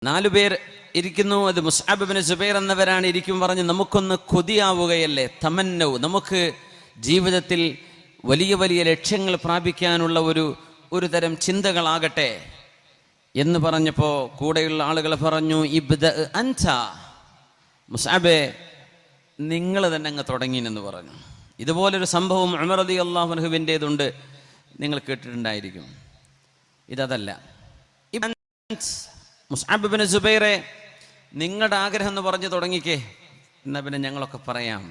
4 പേർ ഇരിക്കുന്നു. അത് മുസ്അബ് ഇബ്നു സുബൈർ എന്നവരാണ്. ഇരിക്കും പറഞ്ഞ് നമുക്കൊന്ന് കൊതിയാവുകയല്ലേ, തമന്നൗ, നമുക്ക് ജീവിതത്തിൽ വലിയ വലിയ ലക്ഷ്യങ്ങൾ പ്രാപിക്കാനുള്ള ഒരു തരം ചിന്തകളാകട്ടെ എന്ന് പറഞ്ഞപ്പോൾ കൂടെയുള്ള ആളുകൾ പറഞ്ഞു, ഇബ്ദ അൻത, മുസ്അബേ നിങ്ങൾ തന്നെ അങ്ങ് തുടങ്ങിയെന്ന് പറഞ്ഞു. ഇതുപോലൊരു സംഭവം ഉമർ റളിയല്ലാഹു അൻഹുവിൻ്റേതുണ്ട്, നിങ്ങൾ കേട്ടിട്ടുണ്ടായിരിക്കും. ഇതല്ല. മുസ്അബ് ഇബ്നു സുബൈറെ, നിങ്ങളുടെ ആഗ്രഹം എന്ന് പറഞ്ഞ് തുടങ്ങിക്കേ, എന്നാൽ പിന്നെ ഞങ്ങളൊക്കെ പറയാം.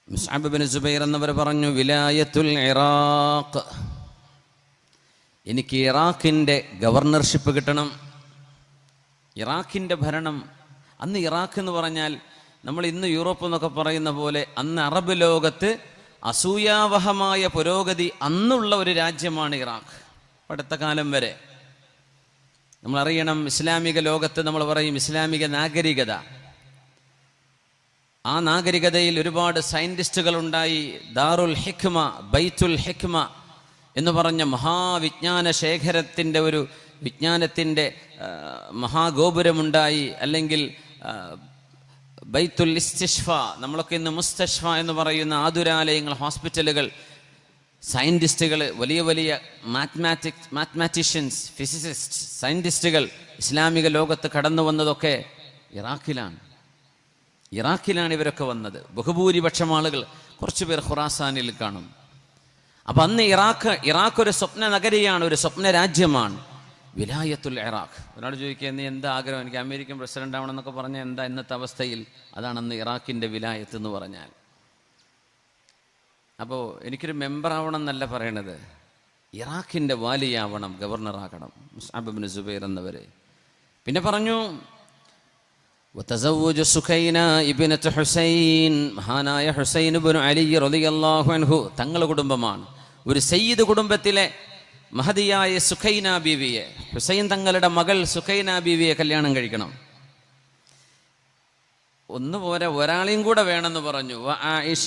മുസ്അബ് ഇബ്നു സുബൈർ എന്നവർ പറഞ്ഞു, വിലായത്തുൽ ഇറാഖ്, എനിക്ക് ഇറാഖിൻ്റെ ഗവർണർഷിപ്പ് കിട്ടണം, ഇറാഖിൻ്റെ ഭരണം. അന്ന് ഇറാഖ് എന്ന് പറഞ്ഞാൽ നമ്മൾ ഇന്ന് യൂറോപ്പ് എന്നൊക്കെ പറയുന്ന പോലെ അന്ന് അറബ് ലോകത്ത് അസൂയാവഹമായ പുരോഗതി അന്നുള്ള ഒരു രാജ്യമാണ് ഇറാഖ്. അടുത്ത കാലം വരെ നമ്മളറിയണം, ഇസ്ലാമിക ലോകത്ത് നമ്മൾ പറയും ഇസ്ലാമിക നാഗരികത. ആ നാഗരികതയിൽ ഒരുപാട് സയൻറ്റിസ്റ്റുകൾ ഉണ്ടായി. ദാറുൽ ഹിക്മ, ബൈത്തുൽ ഹിക്മ എന്ന് പറഞ്ഞ മഹാവിജ്ഞാന ശേഖരത്തിൻ്റെ ഒരു വിജ്ഞാനത്തിൻ്റെ മഹാഗോപുരമുണ്ടായി. അല്ലെങ്കിൽ ബൈത്തുൽ ഇസ്തിഷ്ഫ, നമ്മളൊക്കെ ഇന്ന് മുസ്തഷ്ഫ എന്ന് പറയുന്ന ആതുരാലയങ്ങൾ, ഹോസ്പിറ്റലുകൾ, സയൻറ്റിസ്റ്റുകൾ, വലിയ വലിയ മാത്തമാറ്റീഷ്യൻസ്, ഫിസിസിസ്റ്റ്, സയൻറ്റിസ്റ്റുകൾ ഇസ്ലാമിക ലോകത്ത് കടന്നു വന്നതൊക്കെ ഇറാഖിലാണ് ഇവരൊക്കെ വന്നത്. ബഹുഭൂരിപക്ഷം ആളുകൾ, കുറച്ച് പേർ ഖുറാസാനിൽ കാണും. അപ്പം അന്ന് ഇറാഖ് ഒരു സ്വപ്ന നഗരിയാണ്, ഒരു സ്വപ്ന രാജ്യമാണ്. വിലായത്തുൽ ഇറാഖ്. ഒരാൾ ചോദിക്കുക, നീ എന്താ ആഗ്രഹം? എനിക്ക് അമേരിക്കൻ പ്രസിഡന്റ് ആവണമെന്നൊക്കെ പറഞ്ഞാൽ എന്താ ഇന്നത്തെ അവസ്ഥയിൽ? അതാണ് അന്ന് ഇറാഖിൻ്റെ വിലായത്ത് എന്ന് പറഞ്ഞാൽ. അപ്പോൾ എനിക്കൊരു മെമ്പർ ആവണം എന്നല്ല പറയണത്, ഇറാഖിൻ്റെ വാലിയാവണം, ഗവർണറാകണം മുസ്അബ് ഇബ്നു സുബൈർ എന്നവർ. പിന്നെ പറഞ്ഞു, വതസവ്വജ സുഖൈന ഇബ്നത്ത് ഹുസൈൻ, മഹാനായ ഹുസൈൻ ഇബ്നു അലി റളിയല്ലാഹു അൻഹു തങ്ങളുടെ കുടുംബമാണ്. ഒരു സയ്യിദ് കുടുംബത്തിലെ മഹദിയായ സുഖൈന ബീവിയെ, ഹുസൈൻ തങ്ങളുടെ മകൾ സുഖൈന ബീവിയെ കല്യാണം കഴിക്കണം. ഒന്നുപോലെ ഒരാളെയും കൂടെ വേണമെന്ന് പറഞ്ഞു. ആയിഷ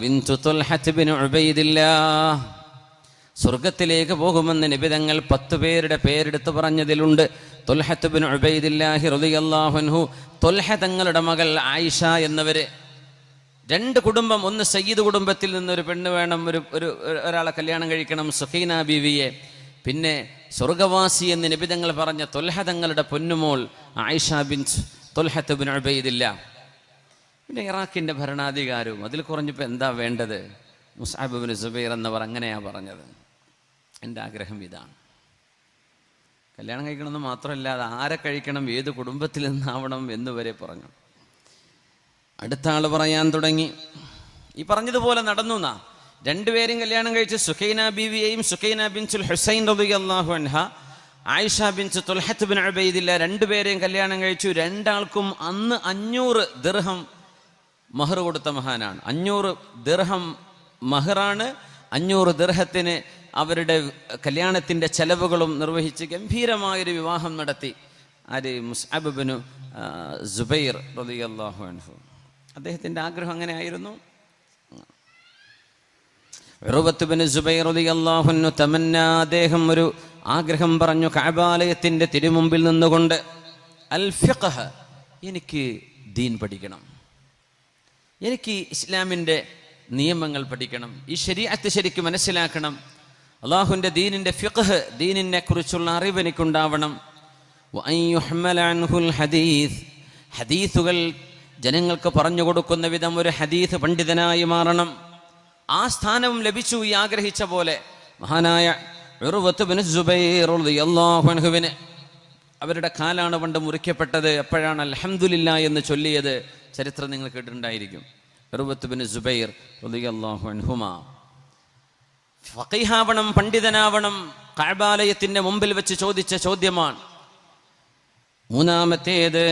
ബിൻതു തുൽഹത്ത് ബിൻ ഉബൈദില്ലാഹ്, സ്വർഗത്തിലേക്ക് പോകുമെന്ന് നബി തങ്ങൾ 10 പേരുടെ പേരെടുത്ത് പറഞ്ഞതിലുണ്ട് തുൽഹത്ത് ബിൻ ഉബൈദില്ലാഹി റളിയല്ലാഹു അൻഹു. തുൽഹ തങ്ങളുടെ മകൾ ആയിഷ എന്നവര്. 2 കുടുംബം. ഒന്ന് സയ്യിദ് കുടുംബത്തിൽ നിന്നൊരു പെണ്ണ് വേണം, ഒരാളെ കല്യാണം കഴിക്കണം, സുഖൈന ബീവിയെ. പിന്നെ സ്വർഗവാസി എന്ന് നബി തങ്ങൾ പറഞ്ഞ തുൽഹ തങ്ങളുടെ പൊന്നുമോൾ ആയിഷ ബിൻ തുൽഹത്ത് ബിൻ ഉബൈദില്ലാഹ്. പിന്നെ ഇറാഖിൻ്റെ ഭരണാധികാരവും. അതിൽ കുറഞ്ഞപ്പോൾ എന്താ വേണ്ടത്? മുസ്അബ് ഇബ്നു സുബൈർ എന്നവർ അങ്ങനെയാണ് പറഞ്ഞത്, എൻ്റെ ആഗ്രഹം ഇതാണ്, കല്യാണം കഴിക്കണമെന്ന് മാത്രമല്ല, അത് ആരെ കഴിക്കണം, ഏത് കുടുംബത്തിൽ നിന്നാവണം എന്നുവരെ പറഞ്ഞു. അടുത്ത ആൾ പറയാൻ തുടങ്ങി. ഈ പറഞ്ഞതുപോലെ നടന്നു എന്നാ. 2 പേരും കല്യാണം കഴിച്ച്, സുഖൈന ബീവിയെയും സുഖൈന ബിൻതുൽ ഹുസൈൻ റളിയല്ലാഹു അൻഹ, ആയിഷ ബിൻതു തുൽഹത്ത് ബിൻ ഉബൈദില്ല, 2 പേരെയും കല്യാണം കഴിച്ചു. 2 ആൾക്കും അന്ന് 500 ദിർഹം മഹർ കൊടുത്ത മഹാനാണ്. 500 ദിർഹം മഹറാണ്. 500 ദിർഹത്തിന് അവരുടെ കല്യാണത്തിൻ്റെ ചെലവുകളും നിർവഹിച്ച് ഗംഭീരമായൊരു വിവാഹം നടത്തി. ആര്? മുസ്അബ് ഇബ്നു സുബൈർ റളിയല്ലാഹു അൻഹു. അദ്ദേഹത്തിൻ്റെ ആഗ്രഹം അങ്ങനെ ആയിരുന്നു. ഉർവത്ത് ഇബ്നു സുബൈർ റളിയല്ലാഹു അൻഹു തമന്ന, അദ്ദേഹം ഒരു ആഗ്രഹം പറഞ്ഞു, കഅബാലയത്തിൻ്റെ തിരുമുമ്പിൽ നിന്നുകൊണ്ട്, അൽ ഫിഖ്ഹ്, എനിക്ക് ദീൻ പഠിക്കണം, എനിക്ക് ഇസ്ലാമിൻ്റെ നിയമങ്ങൾ പഠിക്കണം, ഈ ശരീഅത്ത് ശരിക്കും മനസ്സിലാക്കണം, അള്ളാഹുവിൻ്റെ ദീനിൻ്റെ ഫിഖ്ഹ്, ദീനിനെ കുറിച്ചുള്ള അറിവ് എനിക്കുണ്ടാവണം. വഅൻ യുഹ്മല അൻഹുൽ ഹദീസ്, ഹദീസുകൾ ജനങ്ങൾക്ക് പറഞ്ഞു കൊടുക്കുന്ന വിധം ഒരു ഹദീസ് പണ്ഡിതനായി മാറണം. ആ സ്ഥാനവും ലഭിച്ചു ഈ ആഗ്രഹിച്ച പോലെ. മഹാനായ ഉർവത്ത് ഇബ്നു സുബൈർ റളിയല്ലാഹു അൻഹുവിന് അവരുടെ കാലാണ് പണ്ട് മുറിക്കപ്പെട്ടത്. എപ്പോഴാണ് അൽഹംദുലില്ലാഹ് എന്ന് ചൊല്ലിയത്? ചരിത്രം നിങ്ങൾ കേട്ടിട്ടുണ്ടായിരിക്കും. ഉർവത്ത് ഇബ്നു സുബൈർ റളിയല്ലാഹു അൻഹുമാ. ഫഖീഹാവണം, പണ്ഡിതനാവണം. കഅബാലയത്തിൻ്റെ മുമ്പിൽ വെച്ച് ചോദിച്ച ചോദ്യമാണ്. 3-ാമത്തേത്,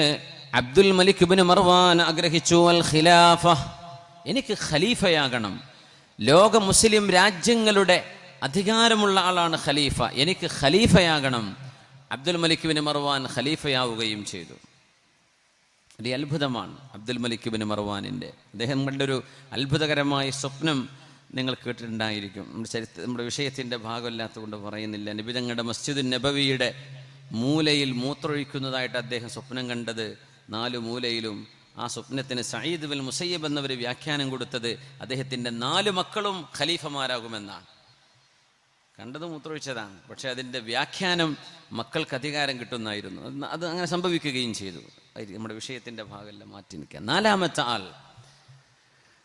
അബ്ദുൽ മലിക് ഇബ്നു മർവാൻ ആഗ്രഹിച്ചു, അൽ ഖിലാഫ, എനിക്ക് ഖലീഫയാകണം. ലോക മുസ്ലിം രാജ്യങ്ങളുടെ അധികാരമുള്ള ആളാണ് ഖലീഫ, എനിക്ക് ഖലീഫയാകണം. അബ്ദുൽ മലിക് ഇബ്നു മർവാൻ ഖലീഫയാവുകയും ചെയ്തു. വലിയ അത്ഭുതമാണ് അബ്ദുൽ മലിക് ഇബ്നു മർവാനിൻ്റെ. അദ്ദേഹം കണ്ടൊരു അത്ഭുതകരമായ സ്വപ്നം നിങ്ങൾ കേട്ടിട്ടുണ്ടായിരിക്കും. നമ്മുടെ വിഷയത്തിൻ്റെ ഭാഗമില്ലാത്തതുകൊണ്ട് പറയുന്നില്ല. നബി തങ്ങളുടെ മസ്ജിദുൻ നബവിയുടെ മൂലയിൽ മൂത്രൊഴിക്കുന്നതായിട്ട് അദ്ദേഹം സ്വപ്നം കണ്ടത്. 4 മൂലയിലും. ആ സ്വപ്നത്തിന് സഈദ് ബിൻ മുസയ്യിബ് എന്നവർ വ്യാഖ്യാനം കൊടുത്തത് അദ്ദേഹത്തിൻ്റെ 4 മക്കളും ഖലീഫമാരാകുമെന്നാണ്. കണ്ടത് മൂത്രമൊഴിച്ചതാണ്, പക്ഷെ അതിൻ്റെ വ്യാഖ്യാനം മക്കൾക്ക് അധികാരം കിട്ടുന്നായിരുന്നു. അത് അങ്ങനെ സംഭവിക്കുകയും ചെയ്തു. നമ്മുടെ വിഷയത്തിൻ്റെ ഭാഗമല്ല, മാറ്റി നിൽക്കുക. 4-ാമത്തെ ആൾ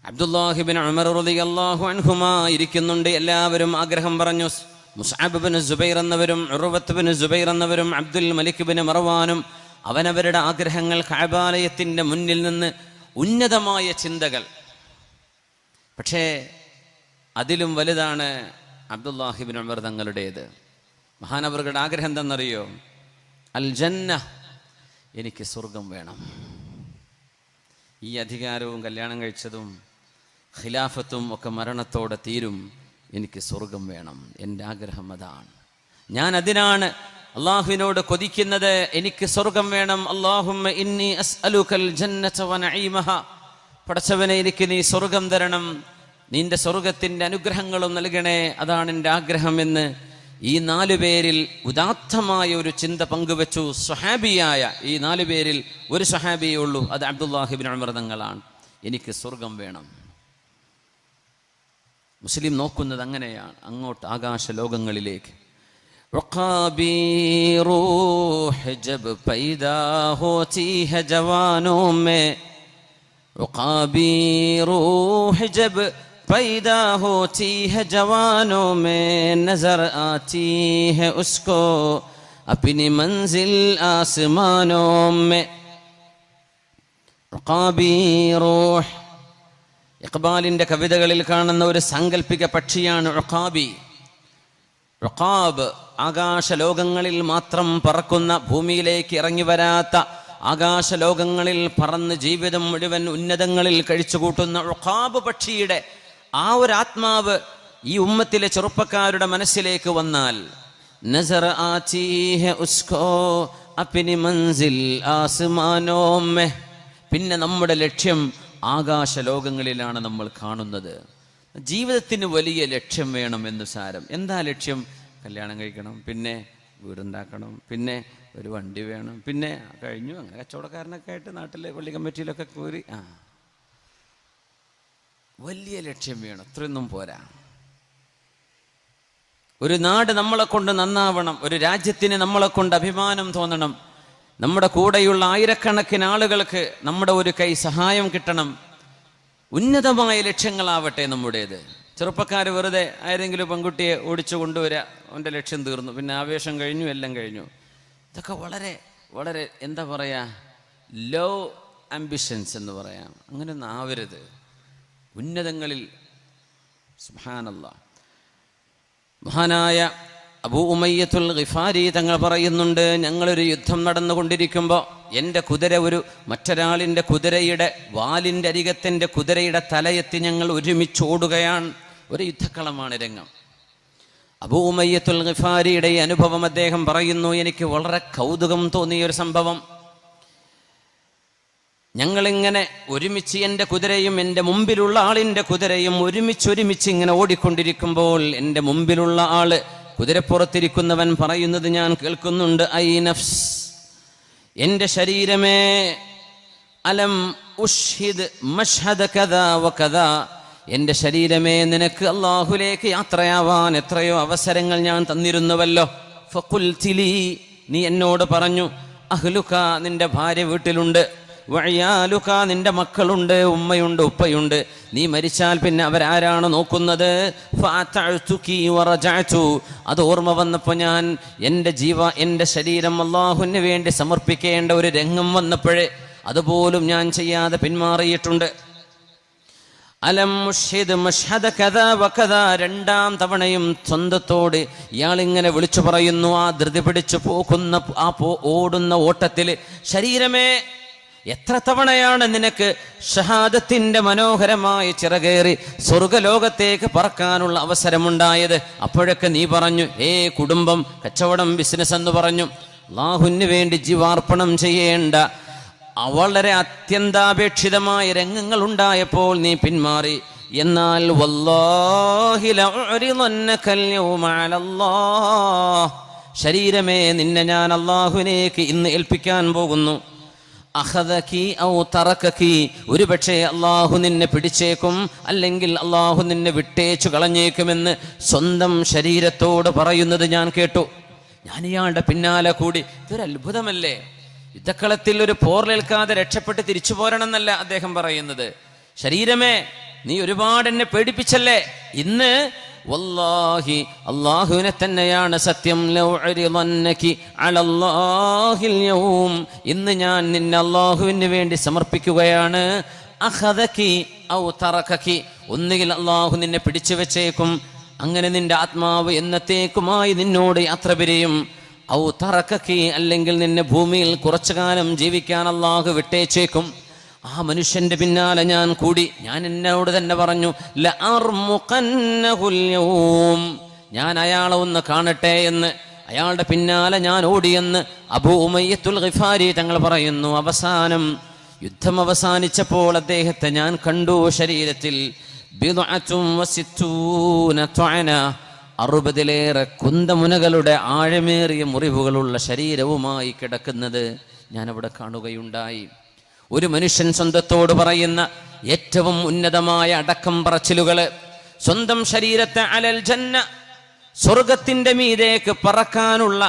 അബ്ദുല്ലാഹി ബിൻ ഉമർ റളിയല്ലാഹു അൻഹുമാ ഇരിക്കുന്നുണ്ട്. എല്ലാവരും ആഗ്രഹം പറഞ്ഞു. മുസ്അബ് ബിൻ സുബൈർ എന്നവരും ഉർവത്ത് ബിൻ സുബൈർ എന്നവരും അബ്ദുൽ മലിക് ബിൻ മർവാനും അവനവരുടെ ആഗ്രഹങ്ങൾ, കഅബാലയത്തിൻ്റെ മുന്നിൽ നിന്ന് ഉന്നതമായ ചിന്തകൾ. പക്ഷേ അതിലും വലുതാണ് അബ്ദുല്ലാഹി ബിൻ ഉമർ തങ്ങളുടേത്. മഹാനവറുകളുടെ ആഗ്രഹം എന്തെന്നറിയോ? അൽ ജന്ന, എനിക്ക് സ്വർഗം വേണം. ഈ അധികാരവും കല്യാണം കഴിച്ചതും ഖിലാഫത്തും ഒക്കെ മരണത്തോടെ തീരും. എനിക്ക് സ്വർഗം വേണം. എൻ്റെ ആഗ്രഹം അതാണ്. ഞാൻ അതിനാണ് അള്ളാഹുവിനോട് കൊതിക്കുന്നത്. എനിക്ക് സ്വർഗം വേണം. അല്ലാഹുമ്മ ഇന്നി അസ്അലുകൽ ജന്നത വ നഈമഹ, പടച്ചവനെ എനിക്ക് നീ സ്വർഗം തരണം, നിന്റെ സ്വർഗത്തിൻ്റെ അനുഗ്രഹങ്ങളും നൽകണേ, അതാണ് എൻ്റെ ആഗ്രഹം എന്ന് ഈ 4 പേരിൽ ഉദാത്തമായ ഒരു ചിന്ത പങ്കുവെച്ചു. സ്വഹാബിയായ ഈ 4 പേരിൽ ഒരു സ്വഹാബിയേ ഉള്ളൂ, അത് അബ്ദുല്ലാഹി ബിൻ ഉമർ തങ്ങളാണ്. എനിക്ക് സ്വർഗം വേണം. മുസ്ലിം നോക്കുന്നത് അങ്ങനെയാണ്, അങ്ങോട്ട് ആകാശ ലോകങ്ങളിലേക്ക്. उक़ाबी रूह जब पैदा होती है जवानों में, उक़ाबी रूह जब पैदा होती है जवानों में, नजर आती है उसको अपनी मंजिल आसमानों में. उक़ाबी रूह, ഇഖ്ബാലിൻ്റെ കവിതകളിൽ കാണുന്ന ഒരു സാങ്കല്പിക പക്ഷിയാണ് ഉഖാബി. ഉഖാബ്, ആകാശലോകങ്ങളിൽ മാത്രം പറക്കുന്ന, ഭൂമിയിലേക്ക് ഇറങ്ങി വരാത്ത, ആകാശലോകങ്ങളിൽ പറന്ന് ജീവിതം മുഴുവൻ ഉന്നതങ്ങളിൽ കഴിച്ചുകൂട്ടുന്ന ഉഖാബ് പക്ഷിയുടെ ആ ഒരു ആത്മാവ് ഈ ഉമ്മത്തിലെ ചെറുപ്പക്കാരുടെ മനസ്സിലേക്ക് വന്നാൽ, നസർ ആതി ഹൈ ഉസ്കോ അപ്നി മൻസിൽ ആസ്മാനോ മേ, പിന്നെ നമ്മുടെ ലക്ഷ്യം ആകാശലോകങ്ങളിലാണ് നമ്മൾ കാണുന്നത്. ജീവിതത്തിന് വലിയ ലക്ഷ്യം വേണം എന്ന് സാരം. എന്താ ലക്ഷ്യം? കല്യാണം കഴിക്കണം, പിന്നെ വീടുണ്ടാക്കണം, പിന്നെ ഒരു വണ്ടി വേണം, പിന്നെ കഴിഞ്ഞു. അങ്ങനെ കച്ചവടക്കാരനൊക്കെ ആയിട്ട് നാട്ടിലെ പള്ളി കമ്മിറ്റിയിലൊക്കെ കയറി. വലിയ ലക്ഷ്യം വേണം. അത്രയൊന്നും പോരാ. ഒരു നാട് നമ്മളെ കൊണ്ട് നന്നാവണം, ഒരു രാജ്യത്തിന് നമ്മളെ കൊണ്ട് അഭിമാനം തോന്നണം, നമ്മുടെ കൂടെയുള്ള ആയിരക്കണക്കിന് ആളുകൾക്ക് നമ്മുടെ ഒരു കൈ സഹായം കിട്ടണം. ഉന്നതമായ ലക്ഷ്യങ്ങളാവട്ടെ നമ്മുടേത്. ചെറുപ്പക്കാർ വെറുതെ ആരെങ്കിലും പെൺകുട്ടിയെ ഓടിച്ചു കൊണ്ടുവരിക, അവൻ്റെ ലക്ഷ്യം തീർന്നു, പിന്നെ ആവേശം കഴിഞ്ഞു, എല്ലാം കഴിഞ്ഞു. ഇതൊക്കെ വളരെ വളരെ എന്താ പറയുക, ലോ ആംബിഷൻസ് എന്ന് പറയാം. അങ്ങനെയൊന്നും ആവരുത്. ഉന്നതങ്ങളിൽ സുബ്ഹാനല്ലാഹ്. മഹാനായ അബൂ ഉമയ്യത്തുൽ ഗിഫാരി തങ്ങൾ പറയുന്നുണ്ട്, ഞങ്ങളൊരു യുദ്ധം നടന്നുകൊണ്ടിരിക്കുമ്പോൾ എൻ്റെ കുതിര മറ്റൊരാളിൻ്റെ കുതിരയുടെ വാലിൻ്റെ അരികത്തിൻ്റെ കുതിരയുടെ തലയെത്തി ഞങ്ങൾ ഒരുമിച്ചോടുകയാണ്. ഒരു യുദ്ധക്കളമാണ് രംഗം. അബൂ ഉമയ്യത്തുൽ ഗിഫാരിയുടെ ഈ അനുഭവം അദ്ദേഹം പറയുന്നു, എനിക്ക് വളരെ കൗതുകം തോന്നിയൊരു സംഭവം. ഞങ്ങളിങ്ങനെ ഒരുമിച്ച്, എൻ്റെ കുതിരയും എൻ്റെ മുമ്പിലുള്ള ആളിൻ്റെ കുതിരയും ഒരുമിച്ച് ഇങ്ങനെ ഓടിക്കൊണ്ടിരിക്കുമ്പോൾ എൻ്റെ മുമ്പിലുള്ള ആള്, കുതിരപ്പുറത്തിരിക്കുന്നവൻ പറയുന്നത് ഞാൻ കേൾക്കുന്നുണ്ട്, ഐ നഫ്സ്, എൻ്റെ ശരീരമേ, അലം ഉഷ്ഹിദ് മഷ്ഹദ കദാ വ കദാ, എൻ്റെ ശരീരമേ, നിനക്ക് അല്ലാഹുവിലേക്ക് യാത്രയാവാൻ എത്രയോ അവസരങ്ങൾ ഞാൻ തന്നിരുന്നുവല്ലോ. ഫഖുൽതി, നീ എന്നോട് പറഞ്ഞു, അഹ്ലുക, നിന്റെ ഭാര്യ വീട്ടിലുണ്ട്, വഅയാലുക, നിന്റെ മക്കളുണ്ട്, ഉമ്മയുണ്ട്, ഉപ്പയുണ്ട്, നീ മരിച്ചാൽ പിന്നെ അവരാരാണ് നോക്കുന്നത്? ഫഅതഅതുകി വറജഅതു, അത് ഓർമ്മ വന്നപ്പോൾ ഞാൻ എൻ്റെ ശരീരം അല്ലാഹുവിന് വേണ്ടി സമർപ്പിക്കേണ്ട ഒരു രംഗം വന്നപ്പോഴേ അതുപോലും ഞാൻ ചെയ്യാതെ പിന്മാറിയിട്ടുണ്ട്. അലം മുഷ്ഹിദ് മഷ്ഹദ കദാ വ കദാ, 2ാം തവണയും സ്വന്തത്തോട് ഇയാളിങ്ങനെ വിളിച്ചു പറയുന്നു. ആ ധൃതി പിടിച്ചു പോകുന്ന ഓടുന്ന ഓട്ടത്തിൽ, ശരീരമേ, എത്ര തവണയാണ് നിനക്ക് ഷഹാദത്തിന്റെ മനോഹരമായ ചിറകേറി സ്വർഗലോകത്തേക്ക് പറക്കാനുള്ള അവസരമുണ്ടായത്? അപ്പോഴൊക്കെ നീ പറഞ്ഞു, കുടുംബം, കച്ചവടം, ബിസിനസ് എന്ന് പറഞ്ഞു. അല്ലാഹുവിന് വേണ്ടി ജീവാർപ്പണം ചെയ്യേണ്ട വളരെ അത്യന്താപേക്ഷിതമായ രംഗങ്ങൾ ഉണ്ടായപ്പോൾ നീ പിന്മാറി. എന്നാൽ വല്ലാഹി ലഉരിദന്നക അൽയൗമ അലല്ലാഹ്, ശരീരമേ നിന്നെ ഞാൻ അള്ളാഹുവിനേക്ക് ഇന്ന് ഏൽപ്പിക്കാൻ പോകുന്നു. അഖദകി ഔ തറകകി, ഒരുപക്ഷെ അള്ളാഹു നിന്നെ പിടിച്ചേക്കും, അല്ലെങ്കിൽ അള്ളാഹു നിന്നെ വിട്ടേച്ചു കളഞ്ഞേക്കുമെന്ന് സ്വന്തം ശരീരത്തോട് പറയുന്നത് ഞാൻ കേട്ടു. ഞാൻ ഇയാളുടെ പിന്നാലെ കൂടി. ഇതൊരു അത്ഭുതമല്ലേ? യുദ്ധക്കളത്തിൽ ഒരു പോർലേൽക്കാതെ രക്ഷപ്പെട്ട് തിരിച്ചു പോരണമെന്നല്ല അദ്ദേഹം പറയുന്നത്. ശരീരമേ നീ ഒരുപാട് എന്നെ പേടിപ്പിച്ചല്ലേ, ഇന്ന് വല്ലാഹി അല്ലാഹുവിനെ തന്നെയാണ് സത്യം, ലൗ അരിളന്നകി അലല്ലാഹിൽ യൗം, ഇന്ന് ഞാൻ നിന്നെ അല്ലാഹുവിന് വേണ്ടി സമർപ്പിക്കുകയാണ്. അഖദകി ഔ തറകകി, ഒന്നുകിൽ അല്ലാഹു നിന്നെ പിടിച്ചു വെച്ചേക്കും, അങ്ങനെ നിന്റെ ആത്മാവ് എന്നത്തേക്കുമായി നിന്നോട് യാത്ര പിരിയും. ഔ തറകകി, അല്ലെങ്കിൽ നിന്നെ ഭൂമിയിൽ കുറച്ചു കാലം ജീവിക്കാൻ അല്ലാഹു വിട്ടേച്ചേക്കും. ആ മനുഷ്യന്റെ പിന്നാലെ ഞാൻ കൂടി. ഞാൻ എന്നോട് തന്നെ പറഞ്ഞു, ലഅർമുഖന്നഹുൽ യൗം, ഞാൻ അയാളെ ഒന്ന് കാണട്ടെ എന്ന്. അയാളുടെ പിന്നാലെ ഞാൻ ഓടിയെന്ന് അബൂ ഉമയ്യത്തുൽ ഗിഫാരി തങ്ങൾ പറയുന്നു. അവസാനം യുദ്ധം അവസാനിച്ചപ്പോൾ അദ്ദേഹത്തെ ഞാൻ കണ്ടു. ശരീരത്തിൽ 60 കുന്തമുനകളുടെ ആഴമേറിയ മുറിവുകളുള്ള ശരീരവുമായി കിടക്കുന്നത് ഞാൻ അവിടെ കാണുകയുണ്ടായി. ഒരു മനുഷ്യൻ സ്വന്തത്തോട് പറയുന്ന ഏറ്റവും ഉന്നതമായ അടക്കം പറച്ചിലുകള്, സ്വന്തം ശരീരത്തെ അലൽ ജന്ന, സ്വർഗത്തിന്റെ മീതേക്ക് പറക്കാനുള്ള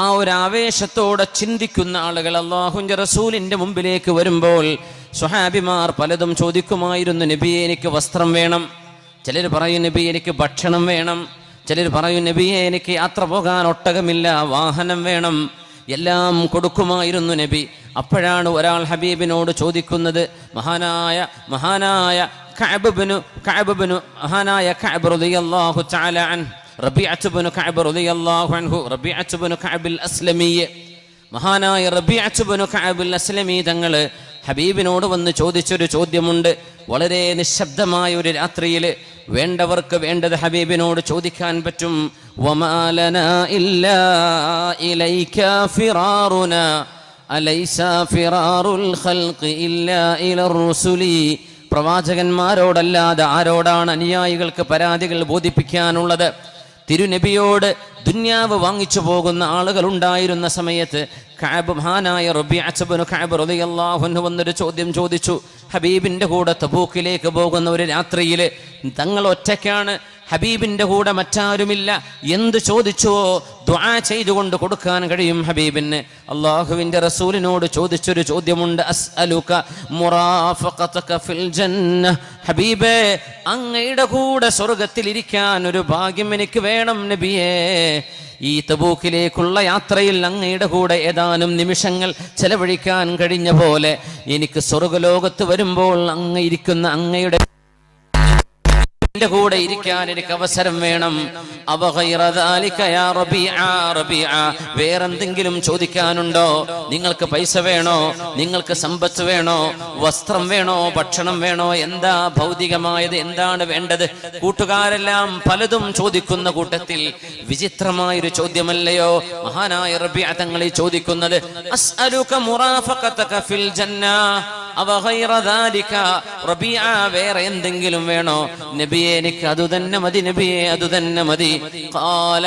ആ ഒരു ആവേശത്തോടെ ചിന്തിക്കുന്ന ആളുകൾ അല്ലാഹുവിന്റെ റസൂലിന്റെ മുമ്പിലേക്ക് വരുമ്പോൾ സ്വഹാബിമാർ പലതും ചോദിക്കുമായിരുന്നു. നബിയെ എനിക്ക് വസ്ത്രം വേണം, ചിലർ പറയും നബി എനിക്ക് ഭക്ഷണം വേണം, ചിലർ പറയും നബിയെ എനിക്ക് യാത്ര പോകാൻ ഒട്ടകമില്ല, വാഹനം വേണം. എല്ലാം കൊടുക്കുമായിരുന്നു നബി. അപ്പോഴാണ് ഒരാൾ ഹബീബിനോട് ചോദിക്കുന്നത്, മഹാനായ കഅബ് റളിയല്ലാഹു തആല അൻഹു, റബീഅത്ത് ഇബ്നു കഅബ് റളിയല്ലാഹു അൻഹു, റബീഅത്ത് ഇബ്നു കഅബിൽ അസ്ലമി, മഹാനായ റബീഅത്ത് ഇബ്നു കഅബിൽ അസ്ലമി തങ്ങൾ ഹബീബിനോട് വന്ന് ചോദിച്ചൊരു ചോദ്യമുണ്ട്. വളരെ നിശബ്ദമായ ഒരു രാത്രിയിൽ വേണ്ടവർക്ക് വേണ്ടത് ഹബീബിനോട് ചോദിക്കാൻ പറ്റും. വമാ ലനാ ഇല്ലാ ഇലൈക ഫിറാറുനാ അലൈസ ഫിറാറുൽ ഖൽഖി ഇല്ലാ ഇലർ റുസുലി, പ്രവാചകന്മാരോടല്ലാതെ ആരോടാണ് അനുയായികൾക്ക് പരാതികൾ ബോധിപ്പിക്കാനുള്ളത്? തിരുനബിയോട് ദുന്യാവ് വാങ്ങിച്ചു പോകുന്ന ആളുകൾ ഉണ്ടായിരുന്ന സമയത്ത് മഹാനായ റബീഅത്ത് ഇബ്നു കഅബ് റളിയല്ലാഹു അൻഹു വന്നൊരു ചോദ്യം ചോദിച്ചു. ഹബീബിന്റെ കൂടെ തബൂക്കിലേക്ക് പോകുന്ന ഒരു രാത്രിയിൽ തങ്ങൾ ഒറ്റയ്ക്കാണ്, ഹബീബിന്റെ കൂടെ മറ്റാരുമില്ല. എന്ത് ചോദിച്ചുവോ ദുആ ചെയ്തുകൊണ്ട് കൊടുക്കാൻ കഴിയും ഹബീബിന്. അല്ലാഹുവിന്റെ റസൂലിനോട് ചോദിച്ചൊരു ചോദ്യമുണ്ട്, അസ്അലുക മുറാഫഖതക ഫിൽ ജന്ന, ഹബീബേ അങ്ങയുടെ കൂടെ സ്വർഗ്ഗത്തിൽ ഇരിക്കാൻ ഒരു ഭാഗ്യം എനിക്ക് വേണം നബിയേ. ഈ തബൂക്കിലേക്കുള്ള യാത്രയിൽ അങ്ങയുടെ കൂടെ ഏതാനും നിമിഷങ്ങൾ ചെലവഴിക്കാൻ കഴിഞ്ഞ പോലെ എനിക്ക് സ്വർഗ്ഗലോകത്ത് വരുമ്പോൾ അങ്ങ് ഇരിക്കുന്ന അങ്ങയുടെ കൂടെ ഇരിക്കാൻ എനിക്ക് അവസരം വേണം. വേറെന്തെങ്കിലും ചോദിക്കാനുണ്ടോ? നിങ്ങൾക്ക് പൈസ വേണോ? നിങ്ങൾക്ക് സമ്പത്ത് വേണോ? വസ്ത്രം വേണോ? ഭക്ഷണം വേണോ? എന്താ ഭൗതികമായത്? എന്താണ് വേണ്ടത്? കൂട്ടുകാരെല്ലാം പലതും ചോദിക്കുന്ന കൂട്ടത്തിൽ വിചിത്രമായൊരു ചോദ്യമല്ലയോ മഹാനായ റബീഅ തങ്ങൾ ചോദിക്കുന്നത്? അസ്അലുക മുറാഫഖതക ഫിൽ ജന്ന അവ ഗൈറ ദാലിക, റബീഅ വേറെ എന്തെങ്കിലും വേണോ? നബിയെ എനിക്ക് അതുതന്നെ മതി, നബിയെ അതുതന്നെ മതി. ഖാല,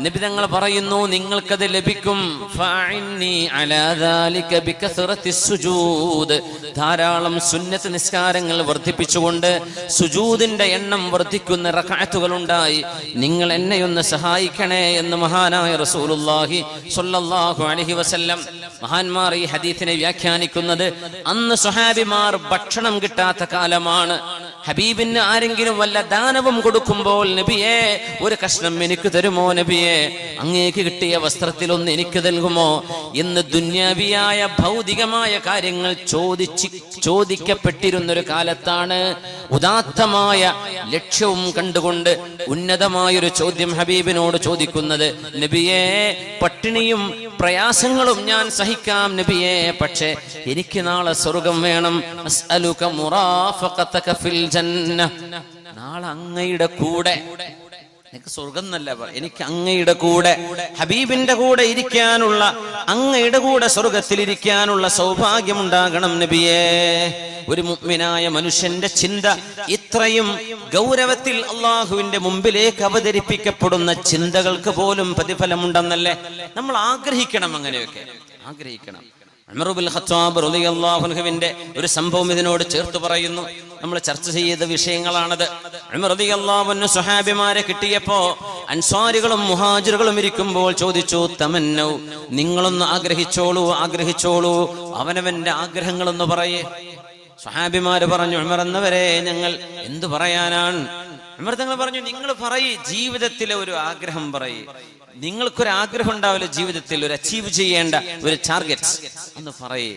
നബി തങ്ങൾ പറയുന്നു നിങ്ങൾക്കത് ലഭിക്കും. ഫഅഇന്നി അലാ ദാലിക ബികസറത്തിസ് സുജൂദ്, ധാരാളം സുന്നത്ത് നിസ്കാരങ്ങൾ വർദ്ധിപ്പിച്ചുകൊണ്ട് സുജൂദിന്റെ എണ്ണം വർദ്ധിക്കുന്ന റക്അത്തുകൾ ഉണ്ടായി നിങ്ങൾ എന്നെ ഒന്ന് സഹായിക്കണേ എന്ന് മഹാനായ റസൂലുള്ളാഹി സ്വല്ലല്ലാഹു അലൈഹി വസല്ലം. മഹാന്മാർ ഈ ഹദീസിനെ വ്യാഖ്യാനിക്കുന്നത് അന്ന് സ്വഹാബിമാർ ഭക്ഷണം കിട്ടാത്ത കാലമാണ്. ഹബീബിന് ആരെങ്കിലും വല്ല ദാനവും കൊടുക്കുമ്പോൾ നബിയെ ഒരു കഷ്ണം എനിക്ക് തരുമോ? നബിയെ അങ്ങേക്ക് കിട്ടിയ വസ്ത്രത്തിലൊന്ന് എനിക്ക് നൽകുമോ എന്ന് ദുന്യാവിയായ ഭൗതികമായ കാര്യങ്ങൾ ചോദിക്കപ്പെട്ടിരുന്നൊരു കാലത്താണ്. ഉദാത്തമായ ലക്ഷ്യവും കണ്ടുകൊണ്ട് ഉന്നതമായൊരു ചോദ്യം ഹബീബിനോട് ചോദിക്കുന്നത്. നബിയെ പട്ടിണിയും പ്രയാസങ്ങളും ഞാൻ സഹിക്കാം നബിയെ, പക്ഷേ എനിക്ക് നാളെ സ്വർഗം വേണം. അസ്അലുക മുറാഫഖതക ഫിൽ ജന്ന, നാളെ അങ്ങയുടെ കൂടെ എനിക്ക് സ്വർഗം എന്നല്ല എനിക്ക് അങ്ങയുടെ കൂടെ ഹബീബിന്റെ കൂടെ ഇരിക്കാനുള്ള, അങ്ങയുടെ കൂടെ സ്വർഗത്തിൽ ഇരിക്കാനുള്ള സൗഭാഗ്യം ഉണ്ടാകണം നബിയേ. ഒരു മുഅ്മിനായ മനുഷ്യന്റെ ചിന്ത ഇത്രയും ഗൗരവത്തിൽ അള്ളാഹുവിന്റെ മുമ്പിലേക്ക് അവതരിപ്പിക്കപ്പെടുന്ന ചിന്തകൾക്ക് പോലും പ്രതിഫലമുണ്ടെന്നല്ലേ നമ്മൾ ആഗ്രഹിക്കണം. അങ്ങനെയൊക്കെ ആഗ്രഹിക്കണം. ഉമർ ഇബ്നുൽ ഖത്താബ് റളിയല്ലാഹു അൻഹുവിന്റെ ഒരു സംഭവം ഇതിനോട് ചേർത്ത് പറയുന്നു. നമ്മൾ ചർച്ച ചെയ്ത വിഷയങ്ങളാണത്. ഉമർ റളിയല്ലാഹു അൻഹു സ്വഹാബിമാരെ കിട്ടിയപ്പോ അൻസ്വാരികളും മുഹാജിറുകളും ഇരിക്കുമ്പോൾ ചോദിച്ചു, തമന്നൗ, നിങ്ങളൊന്ന് ആഗ്രഹിച്ചോളൂ, അവനവന്റെ ആഗ്രഹങ്ങളൊന്ന് പറയേ. സ്വഹാബിമാര് പറഞ്ഞു, ഉമർ എന്നവരെ ഞങ്ങൾ എന്തു പറയാനാണ്? ഉമർ തങ്ങൾ പറഞ്ഞു, നിങ്ങൾ പറയ്, ജീവിതത്തിലെ ഒരു ആഗ്രഹം പറയ്. നിങ്ങൾക്കൊരു ആഗ്രഹം ഉണ്ടാവില്ല ജീവിതത്തിൽ, ഒരു അച്ചീവ് ചെയ്യേണ്ട ഒരു ടാർഗറ്റ് എന്ന് പറയേ.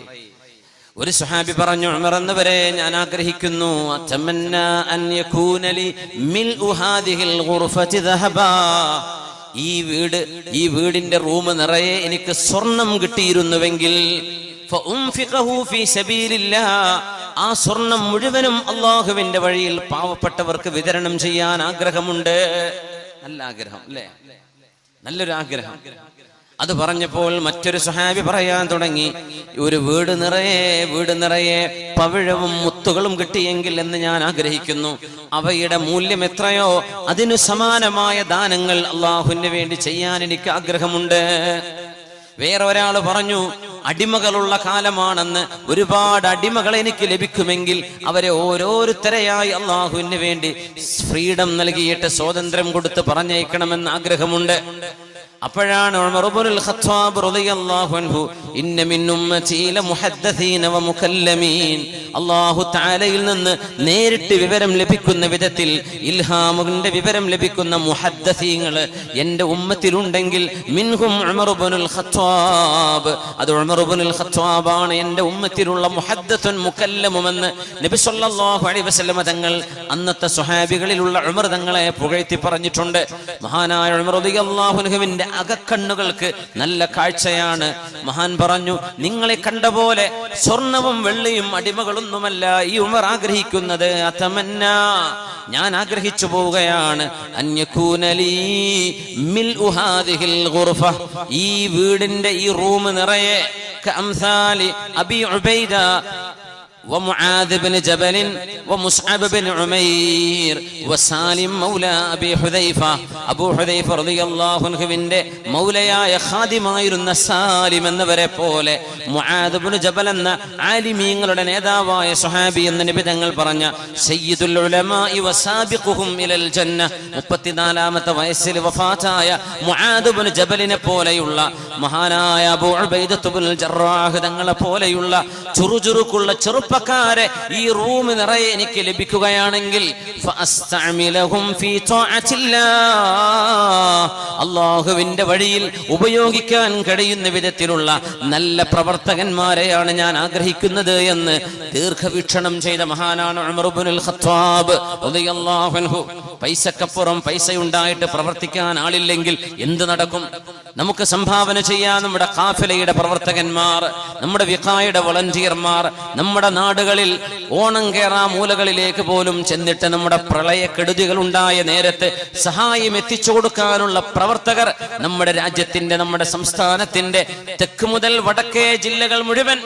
ഒരു സ്വഹാബി പറഞ്ഞു, ഉമർ എന്നവരെ ഞാൻ ആഗ്രഹിക്കുന്നു, ഈ വീടിന്റെ റൂം നിറയെ എനിക്ക് സ്വർണം കിട്ടിയിരുന്നുവെങ്കിൽ ആ സ്വർണം മുഴുവനും അള്ളാഹുവിന്റെ വഴിയിൽ പാവപ്പെട്ടവർക്ക് വിതരണം ചെയ്യാൻ ആഗ്രഹമുണ്ട്. നല്ല ആഗ്രഹം അല്ലേ? നല്ലൊരു ആഗ്രഹം. അത് പറഞ്ഞപ്പോൾ മറ്റൊരു സ്വഹാബി പറയാൻ തുടങ്ങി, ഒരു വീട് നിറയെ പവിഴവും മുത്തുകളും കിട്ടിയെങ്കിൽ എന്ന് ഞാൻ ആഗ്രഹിക്കുന്നു. അവയുടെ മൂല്യം എത്രയോ അതിനു സമാനമായ ദാനങ്ങൾ അള്ളാഹുവിന് വേണ്ടി ചെയ്യാൻ എനിക്ക് ആഗ്രഹമുണ്ട്. വേറെ ഒരാൾ പറഞ്ഞു, അടിമകളുള്ള കാലമാണെന്ന്, ഒരുപാട് അടിമകൾ എനിക്ക് ലഭിക്കുമെങ്കിൽ അവരെ ഓരോരുത്തരെയായി അള്ളാഹുവിന് വേണ്ടി ഫ്രീഡം നൽകിയിട്ട് സ്വാതന്ത്ര്യം കൊടുത്ത് പറഞ്ഞയക്കണമെന്ന് ആഗ്രഹമുണ്ട്. അപ്പോഴാണ് ഉമർ ഇബ്നുൽ ഖത്താബ് റളിയല്ലാഹു അൻഹു, ഇന്ന മിൻ ഉമ്മതി ലമുഹദ്ദസീന വമുകല്ലമീൻ, അല്ലാഹു തആലയിൽ നിന്ന് നേരിട്ട് വിവരം ലഭിക്കുന്ന വിധത്തിൽ ഇൽഹാമിന്റെ വിവരം ലഭിക്കുന്ന മുഹദ്ദസീങ്ങൾ എൻ്റെ ഉമ്മത്തിലുണ്ടെങ്കിൽ മിൻഹും ഉമർ ഇബ്നുൽ ഖത്താബ്, അത് ഉമർ ഇബ്നുൽ ഖത്താബ് ആണ് എൻ്റെ ഉമ്മത്തിലുള്ള മുഹദ്ദസുൻ മുകല്ലമുമെന്ന് നബി സല്ലല്ലാഹു അലൈഹി വസല്ലം തങ്ങൾ അന്നത്തെ സ്വഹാബികളിലുള്ള ഉമർ തങ്ങളെ പുകഴ്ത്തി പറഞ്ഞിട്ടുണ്ട്. മഹാനായ ഉമർ റളിയല്ലാഹു അൻഹുവിന്റെ അകക്കണ്ണുകൾക്ക് നല്ല കാഴ്ചയാണ്. മഹാൻ പറഞ്ഞു, നിങ്ങളെ കണ്ട പോലെ സ്വർണവും വെള്ളിയും അടിമകളൊന്നുമല്ല ഈ ഉമർ ആഗ്രഹിക്കുന്നത്. അതമന്ന, ഞാൻ ആഗ്രഹിച്ചു പോവുകയാണ്, അൻയകൂനലി മിൽഉ ഹാദിഹിൽ ഗുർഫ, ഈ വീടിന്റെ ഈ റൂം നിറയെ കഅംസാലി അബി ഉബൈദ ومعاذ بن جبل ومصعب بن عمير وسالم مولى أبي حذيفة, അബൂ ഹുദൈഫ റളിയല്ലാഹു അൻഹുവിന്റെ മൗലയായ ഖാദിമായിരുന്ന സാലിം എന്നവരെ പോലെ, മുആദ് ഇബ്നു ജബൽ എന്ന ആലിമീങ്ങളുടെ നേതാവായ സ്വഹാബി എന്ന് നബി തങ്ങൾ പറഞ്ഞ സയ്യിദുൽ ഉലമാഇ വസാബിഖുഹും ഇലൽ ജന്ന, 34ാമത്തെ വയസ്സിൽ വഫാത്തായ മുആദ് ഇബ്നു ജബലിനെ പോലെയുള്ള മഹാനായ അബൂ ഉബൈദത്ത് ഇബ്നുൽ ജറാഹ് തങ്ങളെ പോലെയുള്ള ചുറുചുറുക്കുള്ള ചെറുപ്പക്കാരെ ഈ റൂം നിറയെ എനിക്ക് ലഭിക്കുകയാണെങ്കിൽ ഫഅസ്തഅമിലഹും ഫീ ത്വാഅത്തില്ലാഹ്, അല്ലാഹുവിന്റെ വഴിയിൽ ഉപയോഗിക്കാൻ കഴിയുന്ന വിധത്തിലുള്ള നല്ല പ്രവർത്തകന്മാരെയാണ് ഞാൻ ആഗ്രഹിക്കുന്നത് എന്ന് ദീർഘവീക്ഷണം ചെയ്ത മഹാനാണ് ഉമർ ഇബ്നുൽ ഖത്താബ് റളിയല്ലാഹു അൻഹു. പൈസക്കപ്പുറം പൈസയുണ്ടായിട്ട് പ്രവർത്തിക്കാൻ ആളില്ലെങ്കിൽ എന്ത് നടക്കും? നമുക്ക് സംഭാവന ചെയ്യാൻ നമ്മുടെ ഖാഫിലയുടെ പ്രവർത്തകന്മാർ, നമ്മുടെ വിഖായുടെ വളണ്ടിയർമാർ, നമ്മുടെ നാടുകളിൽ ഓണം കേറാ മൂലകളിലേക്ക് പോലും ചെന്നിട്ട് നമ്മുടെ പ്രളയക്കെടുതികൾ ഉണ്ടായ നേരത്ത് സഹായം എത്തിച്ചു കൊടുക്കാനുള്ള പ്രവർത്തകർ നമ്മുടെ രാജ്യത്തിന്റെ, നമ്മുടെ സംസ്ഥാനത്തിന്റെ തെക്ക് മുതൽ വടക്കേ ജില്ലകൾ മുഴുവൻ,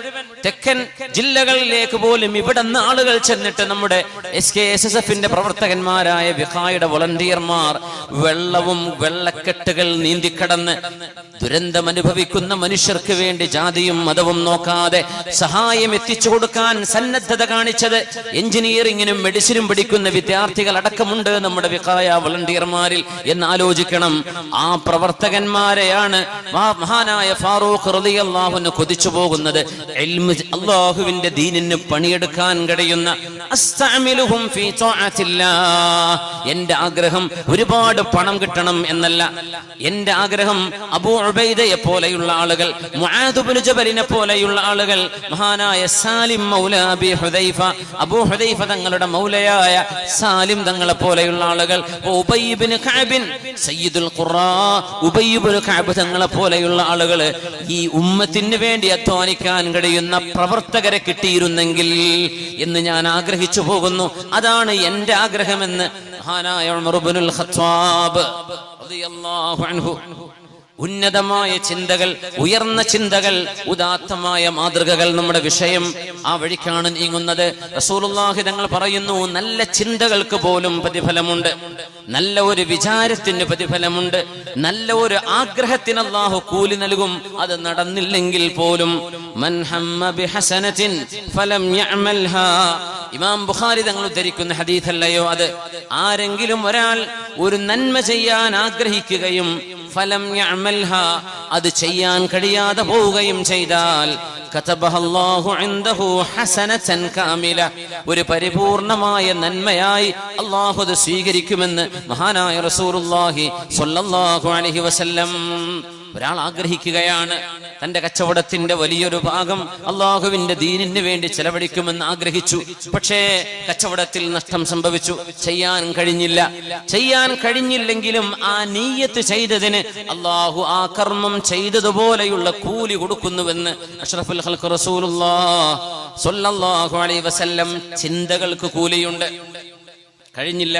തെക്കൻ ജില്ലകളിലേക്ക് പോലും ഇവിടെ നിന്ന് ആളുകൾ ചെന്നിട്ട് നമ്മുടെ SKSSF പ്രവർത്തകന്മാരായ വിഖായുടെ വളണ്ടിയർമാർ വെള്ളവും വെള്ളക്കെട്ടുകൾ നീന്തിക്കടന്ന് ദുരന്തം അനുഭവിക്കുന്ന മനുഷ്യർക്ക് വേണ്ടി ജാതിയും മതവും നോക്കാതെ സഹായം എത്തിച്ചു കൊടുക്കാൻ സന്നദ്ധത കാണിച്ചത് എഞ്ചിനീയറിംഗിനും മെഡിസിനും പഠിക്കുന്ന വിദ്യാർത്ഥികൾ അടക്കമുണ്ട് നമ്മുടെ വിഖായ വളണ്ടിയർമാരിൽ എന്ന് ആലോചിക്കണം. ആ പ്രവർത്തകന്മാരെയാണ് മഹാനായ ഫാറൂഖ് റളിയല്ലാഹു അൻഹു കൊതിച്ചു പോകുന്നത്. അല്ലാഹുവിന്റെ ദീനിന് പണിയെടുക്കാൻ കഴിയുന്ന അസ്തഅമിലുഹും ഫീ ത്വാഅത്തില്ലാഹ്. എന്റെ ആഗ്രഹം ഒരുപാട് പണം കിട്ടണം എന്നല്ല. എന്റെ ആഗ്രഹം അബൂ ഉബൈദയെ പോലെയുള്ള ആളുകൾ, മുആദ് ഇബ്നു ജബലിനെ പോലെയുള്ള ആളുകൾ, മഹാനായ സാലിം മൗല അബി ഹുദൈഫ, അബൂ ഹുദൈഫ തങ്ങളുടെ മൗലയായ സാലിം തങ്ങളെ പോലെയുള്ള ആളുകൾ, ഉബൈ ഇബ്നു കഅബ് സയ്യിദുൽ ഖുറാ ഉബൈ ഇബ്നു കഅബ് തങ്ങളെ പോലെയുള്ള ആളുകൾ, ഈ ഉമ്മത്തിന് വേണ്ടി അധ്വാനിക്കാൻ കഴിയുന്ന പ്രവർത്തകരെ കിട്ടിയിരുന്നെങ്കിൽ എന്ന് ഞാൻ ആഗ്രഹിച്ചു പോകുന്നു. അതാണ് എന്റെ ആഗ്രഹമെന്ന് മഹാനായ ഉമർ ഇബ്നുൽ ഖത്താബ് റളിയല്ലാഹു അൻഹു ഉന്നതമായ ചിന്തകൾ, ഉയർന്ന ചിന്തകൾ, ഉദാത്തമായ മാതൃകകൾ നമ്മുടെ വിഷയം ആ വഴിക്കാണ് നീങ്ങുന്നത്. റസൂലുള്ളാഹി തങ്ങൾ പറയുന്നു, നല്ല ചിന്തകൾക്ക് പോലും പ്രതിഫലമുണ്ട്, നല്ല ഒരു വിചാരത്തിന് പ്രതിഫലമുണ്ട്, നല്ല ഒരു ആഗ്രഹത്തിന് അല്ലാഹു കൂലി നൽകും. അത് നടന്നില്ലെങ്കിൽ പോലും മൻ ഹമ്മ ബിഹസനത്തിൻ ഫലം യഅമൽഹാ, ഇമാം ബുഖാരി തങ്ങൾ ഉദ്ധരിക്കുന്ന ഹദീസല്ലയോ അത്. ആരെങ്കിലും ഒരാൾ ഒരു നന്മ ചെയ്യാൻ ആഗ്രഹിക്കുകയും ഫലം യഅമൽഹ, അത് ചെയ്യാൻ കഴിയാതെ പോവുകയും ചെയ്താൽ കതബഹല്ലാഹു ഇൻദഹു ഹസനതൻ കാമില, ഒരു പരിപൂർണമായ നന്മയായി അല്ലാഹു അത് സ്വീകരിക്കുമെന്ന് മഹാനായ റസൂലുള്ളാഹി സ്വല്ലല്ലാഹു അലൈഹി വസല്ലം. ഒരാൾ ആഗ്രഹിക്കുകയാണ് തന്റെ കച്ചവടത്തിന്റെ വലിയൊരു ഭാഗം അള്ളാഹുവിന്റെ ദീനിന് വേണ്ടി ചെലവഴിക്കുമെന്ന് ആഗ്രഹിച്ചു. പക്ഷേ കച്ചവടത്തിൽ നഷ്ടം സംഭവിച്ചു, ചെയ്യാൻ കഴിഞ്ഞില്ല. ചെയ്യാൻ കഴിഞ്ഞില്ലെങ്കിലും ആ നീയത്ത് ചെയ്തതിന് അള്ളാഹു ആ കർമ്മം ചെയ്തതുപോലെയുള്ള കൂലി കൊടുക്കുന്നുവെന്ന് അഷ്റഫുൽ ഖൽഖ് റസൂലുള്ളാഹി സ്വല്ലല്ലാഹു അലൈഹി വസല്ലം. ചിന്തകൾക്ക് കൂലിയുണ്ട്. കഴിഞ്ഞില്ല.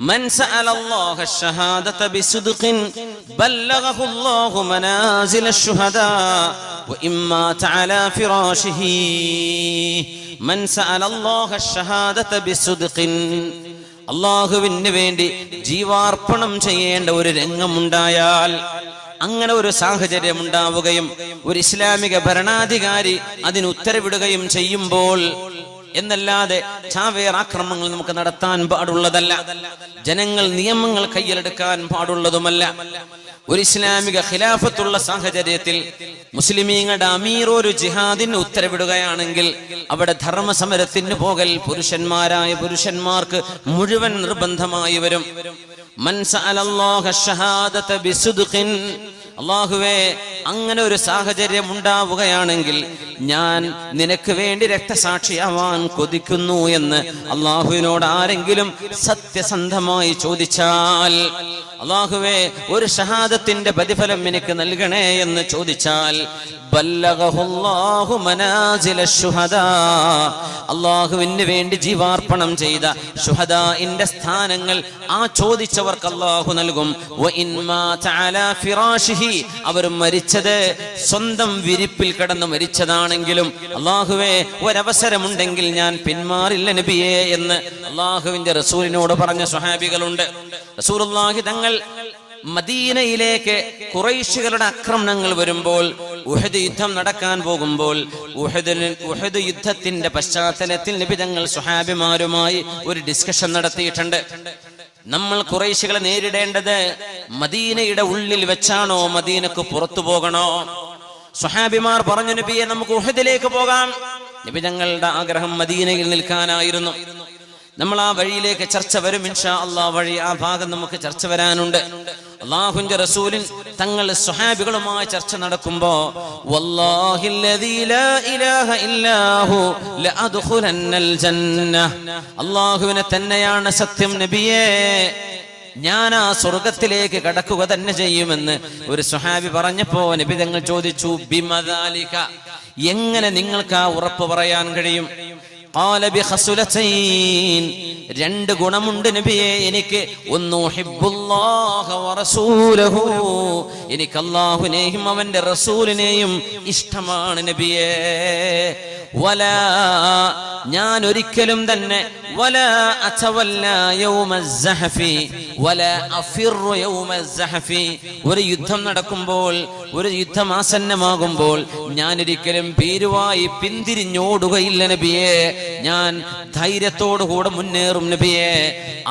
മൻ സഅലല്ലാഹ അശ്ശഹാദത ബിസുദ്ഖിൻ ബല്ലഗഹു അല്ലാഹു മനാസില അശ്ശുഹദാ വഇമ്മാ തഅലാ ഫിറാശിഹി. മൻ സഅലല്ലാഹ അശ്ശഹാദത ബിസുദ്ഖിൻ, അല്ലാഹുവിന് വേണ്ടി ജീവാർപ്പണം ചെയ്യേണ്ട ഒരു രംഗമുണ്ടായാൽ, അങ്ങനെ ഒരു സാഹചര്യം ഉണ്ടാവുകയും ഒരു ഇസ്ലാമിക ഭരണാധികാരി അതിന് ഉത്തരവിടുകയും ചെയ്യുമ്പോൾ എന്നല്ലാതെ ചാവേർ ആക്രമണങ്ങൾ നമുക്ക് നടത്താൻ പാടുള്ളതല്ല. ജനങ്ങൾ നിയമങ്ങൾ കയ്യിലെടുക്കാൻ പാടുള്ളതുമല്ല. ഒരു ഇസ്ലാമിക ഖിലാഫത്തുള്ള സാഹചര്യത്തിൽ മുസ്ലിമീങ്ങളുടെ അമീർ ഒരു ജിഹാദിന് ഉത്തരവിടുകയാണെങ്കിൽ അവിടെ ധർമ്മസമരത്തിന് പോകൽ പുരുഷന്മാരായ പുരുഷന്മാർക്ക് മുഴുവൻ നിർബന്ധമായി വരും. മൻ സഅലല്ലാഹ അശ്ശഹാദത ബിസുദ്ഖിൻ, അല്ലാഹുവേ അങ്ങനെ ഒരു സാഹചര്യം ഉണ്ടാവുകയാണെങ്കിൽ ഞാൻ നിനക്ക് വേണ്ടി രക്തസാക്ഷിയാവാൻ കൊതിക്കുന്നു എന്ന് അല്ലാഹുവിനോട് ആരെങ്കിലും സത്യസന്ധമായി ചോദിച്ചാൽ, അല്ലാഹുവേ ഒരു ഷഹാദത്തിന്റെ പ്രതിഫലം എനിക്ക് നൽകണേ എന്ന് ചോദിച്ചാൽ, ബല്ലഗഹുല്ലാഹു മനാസില അശ്ശുഹദാ, അല്ലാഹുവിന് വേണ്ടി ജീവാർപ്പണം ചെയ്ത ശുഹദാഇന്റെ സ്ഥാനങ്ങൾ ആ ചോദിച്ചവർക്ക് അല്ലാഹു നൽകും. വഇൻമാ തഅലാ ഫിറാശിഹി, അവർ മരിച്ചത് സ്വന്തം വിരിപ്പിൽ കിടന്ന് മരിച്ചതാണെങ്കിലും അല്ലാഹുവേ ഒരവസരമുണ്ടെങ്കിൽ ഞാൻ പിന്മാറില്ല നബിയേ എന്ന് അല്ലാഹുവിന്റെ റസൂലിനോട് പറഞ്ഞ സ്വഹാബികളുണ്ട്. റസൂലുള്ളാഹി തങ്ങൾ മദീനയിലേക്ക് ഖുറൈശികളുടെ ആക്രമണങ്ങൾ വരുമ്പോൾ, ഉഹദ് യുദ്ധം നടക്കാൻ പോകുമ്പോൾ, ഉഹദ് യുദ്ധത്തിന്റെ പശ്ചാത്തലത്തിൽ നബി തങ്ങൾ സ്വഹാബിമാരുമായി ഒരു ഡിസ്കഷൻ നടത്തിയിട്ടുണ്ട്. നമ്മൾ ഖുറൈശികളെ നേരിടേണ്ടത് മദീനയുടെ ഉള്ളിൽ വെച്ചാണോ മദീനക്ക് പുറത്തു പോകണോ? സ്വഹാബിമാർ പറഞ്ഞു, നബിയെ നമുക്ക് ഉഹദിലേക്ക് പോകാം. നബി തങ്ങളുടെ ആഗ്രഹം മദീനയിൽ നിൽക്കാനായിരുന്നു. നമ്മൾ ആ വഴിയിലേക്ക് ചർച്ച വരും ഇൻഷാ അല്ലാഹ്. വഴി ആ ഭാഗം നമുക്ക് ചർച്ച വരാനുണ്ട്. അല്ലാഹുവിന്റെ റസൂലിൻ തങ്ങൾ സ്വഹാബികളുമായി ചർച്ച നടക്കുമ്പോ, വല്ലാഹില്ലദീ ലാ ഇലാഹ ഇല്ലാഹു ലഅദ്ഖുലന്നൽ ജന്നഹ്, അല്ലാഹുവിനെ തന്നെയാണ് സത്യം നബിയേ, ഞാൻ ആ സ്വർഗത്തിലേക്ക് കടക്കുക തന്നെ ചെയ്യുമെന്ന് ഒരു സ്വഹാബി പറഞ്ഞപ്പോ നബി തങ്ങൾ ചോദിച്ചു, ബിമദാലിക, എങ്ങനെ നിങ്ങൾക്ക് ആ ഉറപ്പ് പറയാൻ കഴിയും? ഖാല ബിഖസുലതൈൻ, രണ്ട് ഗുണമുണ്ട് നബിയെ എനിക്ക്. ഒന്ന് ഉഹിബ്ബുല്ലാഹ വറസൂലഹു, എനിക്ക് അല്ലാഹുവിനെയും അവന്റെ റസൂലിനെയും ഇഷ്ടമാണ് നബിയെ. വലാ, ഞാൻ ഒരിക്കലും തന്നെ വലാ അതവല്ലാ യൗമസ്സഹഫി വലാ അഫിറു യൗമസ്സഹഫി, ഒരു യുദ്ധം നടക്കുമ്പോൾ, ഒരു യുദ്ധം ആസന്നമാകുമ്പോൾ ഞാൻ ഒരിക്കലും ഭീരുവായി പിന്തിരിഞ്ഞോടുകയില്ല നബിയെ, ഞാൻ ധൈര്യത്തോടുകൂടെ മുന്നേറും നബിയെ.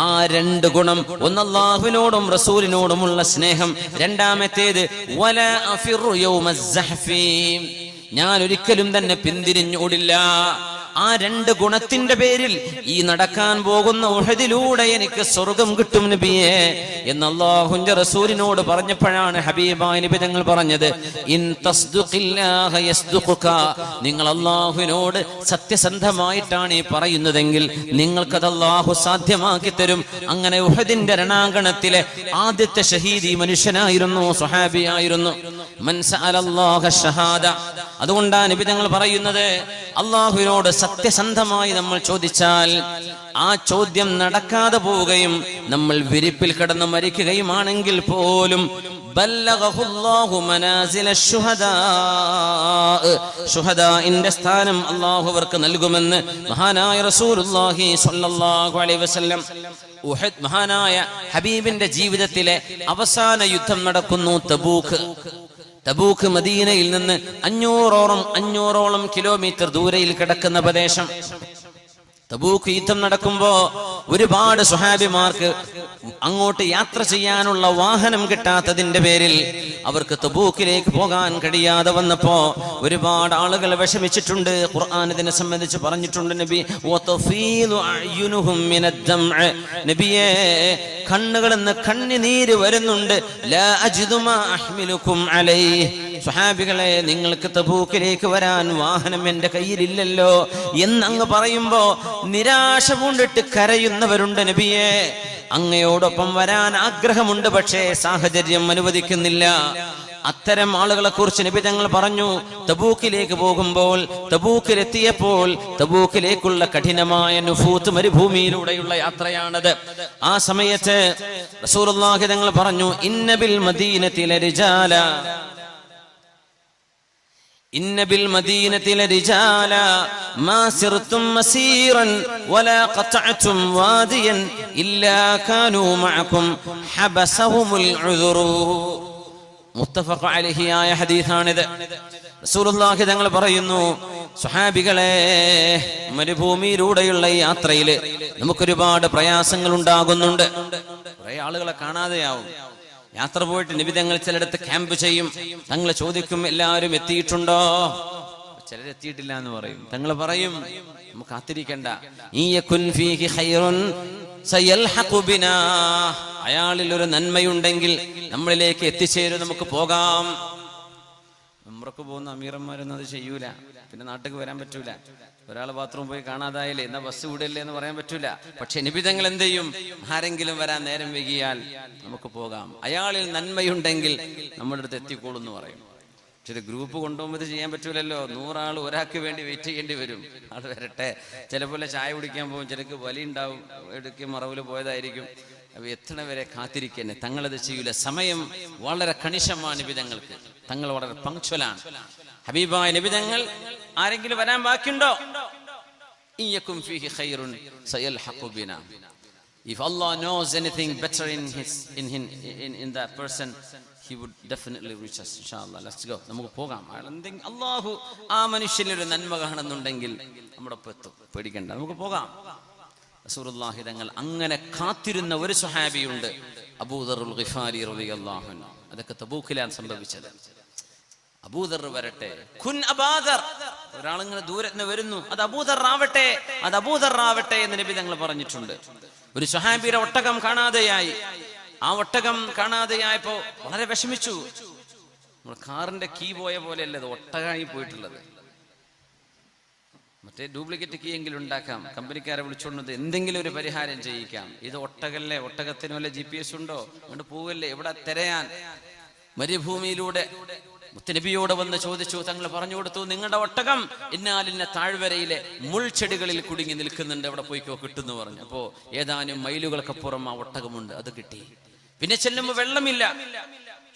ആ രണ്ട് ഗുണം, ഒന്ന് അല്ലാഹുവിനോടും റസൂലിനോടുമുള്ള സ്നേഹം, രണ്ടാമത്തേത് വലാ അഫിറു യൗമസ്സഹഫി, ഞാൻ ഒരിക്കലും തന്നെ പിന്തിരിഞ്ഞോടില്ല. ആ രണ്ട് ഗുണത്തിന്റെ പേരിൽ ഈ നടക്കാൻ പോകുന്ന ഉഹദിലൂടെ എനിക്ക് സ്വർഗം കിട്ടും നബിയെ എന്ന് അല്ലാഹുവിന്റെ റസൂലിനോട് പറഞ്ഞപ്പോഴാണ് ഹബീബായ നബി തങ്ങൾ പറഞ്ഞത്, ഇൻ തസ്ദുഖില്ലാഹ യസ്ദുഖുക, നിങ്ങൾ അല്ലാഹുവിനോട് സത്യസന്ധമായിട്ടാണ് ഈ പറയുന്നതെങ്കിൽ നിങ്ങൾക്കത് അല്ലാഹു സാധ്യമാക്കി തരും. അങ്ങനെ ഉഹദിന്റെ രണാങ്കണത്തിലെ ആദ്യത്തെ ഷഹീദ് ഈ മനുഷ്യനായിരുന്നു, സ്വഹാബിയായിരുന്നു. മൻ സഅലല്ലാഹ ഷഹാദ. അതുകൊണ്ടാണ് നബി തങ്ങൾ പറയുന്നത്, അള്ളാഹുവിനോട് സത്യസന്ധമായി നമ്മൾ ചോദിച്ചാൽ ആ ചോദ്യം നടക്കാതെ പോവുകയും നമ്മൾ വിരിപ്പിൽ കിടന്ന് മരിക്കുകയുമാണെങ്കിൽ പോലും ബല്ലഗഹുല്ലാഹു മനാസില ശുഹദാ, ശുഹദാഇന്റെ സ്ഥാനം അല്ലാഹു അവർക്ക് നൽകുമെന്ന് മഹാനായ റസൂലുള്ളാഹി സ്വല്ലല്ലാഹു അലൈഹി വസല്ലം. ഉഹദ്, മഹാനായ ഹബീബിന്റെ ജീവിതത്തിലെ അവസാന യുദ്ധം നടക്കുന്നു തബൂക്ക്. തബൂക്ക് മദീനയിൽ നിന്ന് 500ഓളം കിലോമീറ്റർ ദൂരയിൽ കിടക്കുന്ന പ്രദേശം. തബൂക്ക് യുദ്ധം നടക്കുമ്പോ ഒരുപാട് സ്വഹാബിമാർക്ക് അങ്ങോട്ട് യാത്ര ചെയ്യാനുള്ള വാഹനം കിട്ടാത്തതിന്റെ പേരിൽ അവർക്ക് തബൂക്കിലേക്ക് പോകാൻ കഴിയാതെ വന്നപ്പോ ഒരുപാട് ആളുകൾ വിഷമിച്ചിട്ടുണ്ട്. ഖുർആൻ ഇതിനെ സംബന്ധിച്ച് പറഞ്ഞിട്ടുണ്ട്. നബിയെ, കണ്ണുകളിൽ നിന്ന് കണ്ണുനീര് വരുന്നുണ്ട്. ലാ അജിദു മാ അഹ്മിലുക്കും അലൈഹി, സ്വഹാബികളെ, നിങ്ങൾക്ക് തബൂക്കിലേക്ക് വരാൻ വാഹനം എന്റെ കയ്യിലില്ലല്ലോ എന്നങ്ങ് പറയുമ്പോ നിരാശ പൂണ്ടിട്ട് കരയുന്നവരുണ്ട്. നബിയെ, അങ്ങയോടൊപ്പം വരാൻ ആഗ്രഹമുണ്ട്, പക്ഷേ സാഹചര്യം അനുവദിക്കുന്നില്ല. അത്തരം ആളുകളെ കുറിച്ച് നബി തങ്ങൾ പറഞ്ഞു, തബൂക്കിലേക്ക് പോകുമ്പോൾ, തബൂക്കിലെത്തിയപ്പോൾ, തബൂക്കിലേക്കുള്ള കഠിനമായ നുഫൂത്ത് മരുഭൂമിയിലൂടെയുള്ള യാത്രയാണത്. ആ സമയത്ത് റസൂലുള്ളാഹി തങ്ങൾ പറഞ്ഞു, ഇന്ന ബിൽ മദീനതി ലരിജാല, ഇന്ന ബിൽ മദീനതി ലരിജാല മാ സിർതും മസീറൻ വലാ ഖതഅതും വാദിയൻ ഇല്ലാ കാനൂ മഅകും ഹബസഹുമുൽ ഉദുറു. മുത്തഫഖ് അലൈഹി ആയ ഹദീസാണിത്. റസൂലുള്ളാഹി തങ്ങൾ പറയുന്നു, സ്വഹാബികളെ, മരുഭൂമിയിലൂടെയുള്ള ഈ യാത്രയിൽ നമുക്കൊരുപാട് പ്രയാസങ്ങൾ ഉണ്ടാകുന്നുണ്ട്. കുറെ ആളുകളെ കാണാതെയാവും. യാത്ര പോയിട്ട് നബി തങ്ങൾ ചിലയിടത്ത് ക്യാമ്പ് ചെയ്യും. തങ്ങൾ ചോദിക്കും, എല്ലാവരും എത്തിയിട്ടുണ്ടോ? ചിലരെത്തിയിട്ടില്ല എന്ന് പറയും. തങ്ങൾ പറയും, നമുക്ക് കാത്തിരിക്കണ്ട, അയാളിൽ ഒരു നന്മയുണ്ടെങ്കിൽ നമ്മളിലേക്ക് എത്തിച്ചേരും, നമുക്ക് പോകാം. ഉംറക്ക് പോകുന്ന അമീറന്മാരൊന്നും അത് ചെയ്യൂല. പിന്നെ നാട്ടിലേക്ക് വരാൻ പറ്റൂല. ഒരാൾ ബാത്റൂം പോയി കാണാതായാലേ എന്നാ ബസ് വിടല്ലേ എന്ന് പറയാൻ പറ്റൂല. പക്ഷെ നബി തങ്ങൾ എന്ത് ചെയ്യും? ആരെങ്കിലും വരാൻ നേരം വൈകിയാൽ നമുക്ക് പോകാം, അയാളിൽ നന്മയുണ്ടെങ്കിൽ നമ്മുടെ അടുത്ത് എത്തിക്കോളൂ എന്ന് പറയും. പക്ഷെ ഗ്രൂപ്പ് കൊണ്ടുപോകുമ്പോൾ ഇത് ചെയ്യാൻ പറ്റൂലല്ലോ. 100 ആൾ ഒരാൾക്ക് വേണ്ടി വെയിറ്റ് ചെയ്യേണ്ടി വരും. ആൾ വരട്ടെ. ചിലപ്പോൾ ചായ കുടിക്കാൻ പോകും, ചിലക്ക് വലി ഉണ്ടാവും, ഇടയ്ക്ക് മറവിൽ പോയതായിരിക്കും. അപ്പൊ എത്തണ വരെ കാത്തിരിക്കന്നെ. തങ്ങളത് ചെയ്യൂല. സമയം വളരെ കണിശമാണ് നബി തങ്ങൾക്ക്. തങ്ങൾ വളരെ പങ്ക്ച്വലാണ്. ഹബീബായ നബി തങ്ങൾ, ആരെങ്കിലും വരാൻ ബാക്കിയുണ്ടോ? ഇയകും ഫീഹി ഖൈറുൻ സയൽഹഖു ബിനാ. If Allah knows anything better in that person, he would definitely reach us. Inshallah, let's go. നമുക്ക് പോകാം. അല്ലാഹു ആ മനുഷ്യനിൽ ഒരു നന്മ കാണുന്നുണ്ടെങ്കിൽ നമ്മുടെ ഒപ്പം എത്തും. പേടിക്കണ്ട, നമുക്ക് പോകാം. റസൂലുള്ളാഹി തങ്ങൾ അങ്ങനെ കാത്തിരുന്ന ഒരു സ്വഹാബിയുണ്ട്, അബൂദറുൽ ഗിഫാരി റളിയല്ലാഹു അൻഹു. അതൊക്കെ തബൂക്കിലാണ് സംഭവിച്ചത്. അബൂദർ വരട്ടെ, കുൻ അബൂദർ. ഒരാളിങ്ങനെ ദൂരെ നിന്ന് വരുന്നു, അത് അബൂദർ ആവട്ടെ, അത് അബൂദർ ആവട്ടെ എന്ന് നബി തങ്ങൾ പറഞ്ഞിട്ടുണ്ട്. ഒരു സ്വഹാബിയുടെ ഒട്ടകം കാണാതെയായി. ആ ഒട്ടകം കാണാതെയായപ്പോ വളരെ വിഷമിച്ചു. നമ്മുടെ കാറിന്റെ കീ പോയ പോലെയല്ല ഇത് ഒട്ടകമായി പോയിട്ടുള്ളത്. മറ്റേ ഡ്യൂപ്ലിക്കേറ്റ് കീ എങ്കിലും ഉണ്ടാക്കാം, കമ്പനിക്കാരെ വിളിച്ചുകൊണ്ടത് എന്തെങ്കിലും ഒരു പരിഹാരം ചെയ്യിക്കാം. ഇത് ഒട്ടകല്ലേ, ഒട്ടകത്തിന് വല്ല GPS ഉണ്ടോ? അങ്ങോട്ട് പോവല്ലേ, എവിടെ തിരയാൻ? മരുഭൂമിയിലൂടെ മുത്തനബിയോട് വന്ന് ചോദിച്ചു. തങ്ങൾ പറഞ്ഞു കൊടുത്തു, നിങ്ങളുടെ ഒട്ടകം ഇന്നാലിന്ന താഴ്വരയിലെ മുൾച്ചെടികളിൽ കുടുങ്ങി നിൽക്കുന്നുണ്ട്, അവിടെ പോയിക്കോ, കിട്ടുന്നു പറഞ്ഞു. അപ്പോ ഏതാനും മൈലുകൾക്കപ്പുറം ആ ഒട്ടകമുണ്ട്, അത് കിട്ടി. പിന്നെ ചെല്ലുമ്പോൾ വെള്ളമില്ല.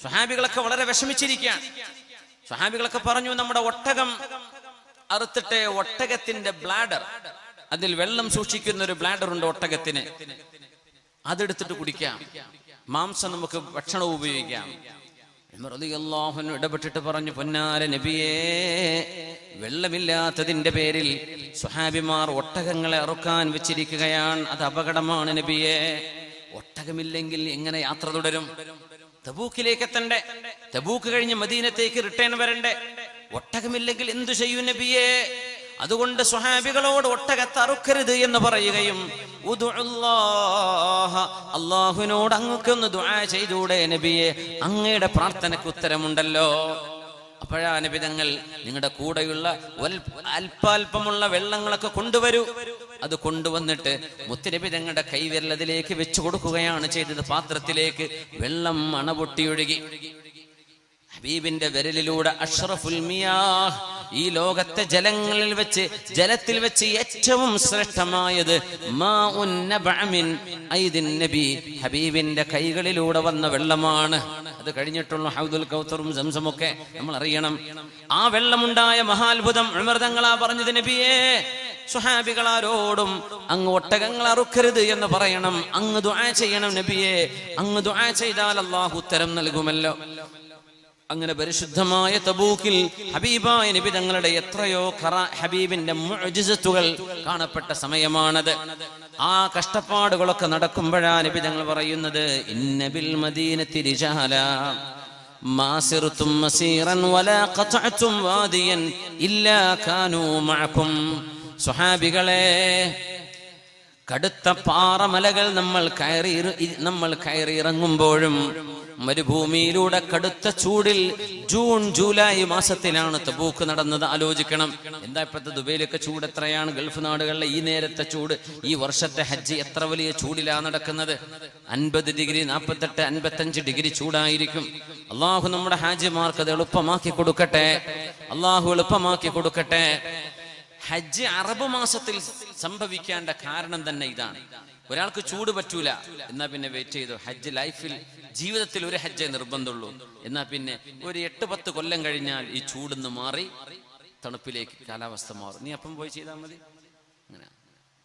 സ്വഹാബികളൊക്കെ വളരെ വിഷമിച്ചിരിക്കുകയാണ്. സ്വഹാബികളൊക്കെ പറഞ്ഞു, നമ്മുടെ ഒട്ടകം അറുത്തിട്ട് ഒട്ടകത്തിന്റെ ബ്ലാഡർ, അതിൽ വെള്ളം സൂക്ഷിക്കുന്ന ഒരു ബ്ലാഡർ ഉണ്ട് ഒട്ടകത്തിന്, അതെടുത്തിട്ട് കുടിക്കാം, മാംസം നമുക്ക് ഭക്ഷണവും ഉപയോഗിക്കാം. ഇടപെട്ടിട്ട് പറഞ്ഞു, പൊന്നാര നബിയേ, വെള്ളമില്ലാത്തതിന്റെ പേരിൽ സ്വഹാബിമാർ ഒട്ടകങ്ങളെ അറുക്കാൻ വെച്ചിരിക്കുകയാണ്, അത് അപകടമാണ് നബിയേ. ഒട്ടകമില്ലെങ്കിൽ എങ്ങനെ യാത്ര തുടരും? തബൂക്കിലേക്ക് എത്തണ്ടേ, തബൂക്ക് കഴിഞ്ഞ് മദീനത്തേക്ക് റിട്ടേൺ വരണ്ടേ? ഒട്ടകമില്ലെങ്കിൽ എന്തു ചെയ്യൂ നബിയേ? അതുകൊണ്ട് സ്വഹാബികളോട് ഒട്ടകത്തെ അറുക്കരുത് എന്ന് പറയുകയും, അല്ലാഹുവിനോട് അങ്ങക്കൊന്ന് ദുആ ചെയ്തൂടെ നബിയെ, അങ്ങയുടെ പ്രാർത്ഥനയ്ക്ക് ഉത്തരമുണ്ടല്ലോ. അപ്പോഴാ നബി തങ്ങൾ, നിങ്ങളുടെ കൂടെയുള്ള അല്പാൽപമുള്ള വെള്ളങ്ങളൊക്കെ കൊണ്ടുവരൂ. അത് കൊണ്ടുവന്നിട്ട് മുത്തുനബി തങ്ങളുടെ കൈവിരൽ അതിലേക്ക് വെച്ചു കൊടുക്കുകയാണ് ചെയ്തത്. പാത്രത്തിലേക്ക് വെള്ളം അണപൊട്ടിയൊഴുകി. ഹബീബിന്റെ വിരലിലൂടെ അഷ്റഫുൽ മിയാഹ്, ഈ ലോകത്തെ ജലങ്ങളിൽ വെച്ച്, ജലത്തിൽ വെച്ച് ഏറ്റവും ശ്രേഷ്ഠമായത് മാഉൻ നബഅ മിൻ ഐദിൻ നബി, ഹബീബിന്റെ കൈകളിലൂടെ വന്ന വെള്ളമാണ്. അത് കഴിഞ്ഞിട്ടുള്ള ഹൗദുൽ കൗസറും സംസമൊക്കെ നമ്മൾ അറിയണം. ആ വെള്ളമുണ്ടായ മഹാത്ഭുതം ഉമർ തങ്ങളാ പറഞ്ഞത്, നബിയേ സ്വഹാബികളാരോടും അങ്ങ് ഒട്ടകങ്ങൾ അറുക്കരുത് എന്ന് പറയണം, അങ്ങ് ദുആ ചെയ്യണം നബിയേ, അങ്ങ് ദുആ ചെയ്താൽ അല്ലാഹു ഉത്തരം നൽകുമല്ലോ. അങ്ങനെ പരിശുദ്ധമായ തബൂക്കിൽ ഹബീബായ നബി തങ്ങളുടെ എത്രയോ ഹബീബിന്റെ മുഅ്ജിസത്തുകൾ കാണപ്പെട്ട സമയമാണത്. ആ കഷ്ടപ്പാടുകളൊക്കെ നടക്കുമ്പോഴാ നബി തങ്ങൾ പറയുന്നത്, ഇന്ന ബിൽ മദീനത്തി റിജാല മാ സിർതും മസീറൻ വലാ ഖതഅതും വാദിയൻ ഇല്ലാ കാനൂ മഅകും. സ്വഹാബികളെ, കടുത്ത പാറമലകൾ നമ്മൾ കയറി ഇറങ്ങുമ്പോഴും മരുഭൂമിയിലൂടെ കടുത്ത ചൂടിൽ ജൂൺ ജൂലൈ മാസത്തിലാണ് തബൂക്ക് നടന്നത്. ആലോചിക്കണം, എന്താ ഇപ്പോഴത്തെ ദുബൈയിലൊക്കെ ചൂട് എത്രയാണ്, ഗൾഫ് നാടുകളിലെ ഈ നേരത്തെ ചൂട്. ഈ വർഷത്തെ ഹജ്ജ് എത്ര വലിയ ചൂടിലാണ് നടക്കുന്നത്. 50 ഡിഗ്രി 48 55 ഡിഗ്രി ചൂടായിരിക്കും. അള്ളാഹു നമ്മുടെ ഹാജിമാർക്ക് അത് എളുപ്പമാക്കി കൊടുക്കട്ടെ, അള്ളാഹു എളുപ്പമാക്കി കൊടുക്കട്ടെ. ഹജ്ജ് അറബ് മാസത്തിൽ സംഭവിക്കേണ്ട കാരണം തന്നെ ഇതാണ്. ഒരാൾക്ക് ചൂട് പറ്റൂല, എന്നാ പിന്നെ വെയിറ്റ് ചെയ്തു. ഹജ്ജ് ലൈഫിൽ, ജീവിതത്തിൽ ഒരു ഹജ്ജേ നിർബന്ധമുള്ളൂ. എന്നാ പിന്നെ ഒരു 8-10 കൊല്ലം കഴിഞ്ഞാൽ ഈ ചൂടിന്ന് മാറി തണുപ്പിലേക്ക് കാലാവസ്ഥ മാറും. നീ അപ്പം പോയി ചെയ്താൽ മതി. അങ്ങനെ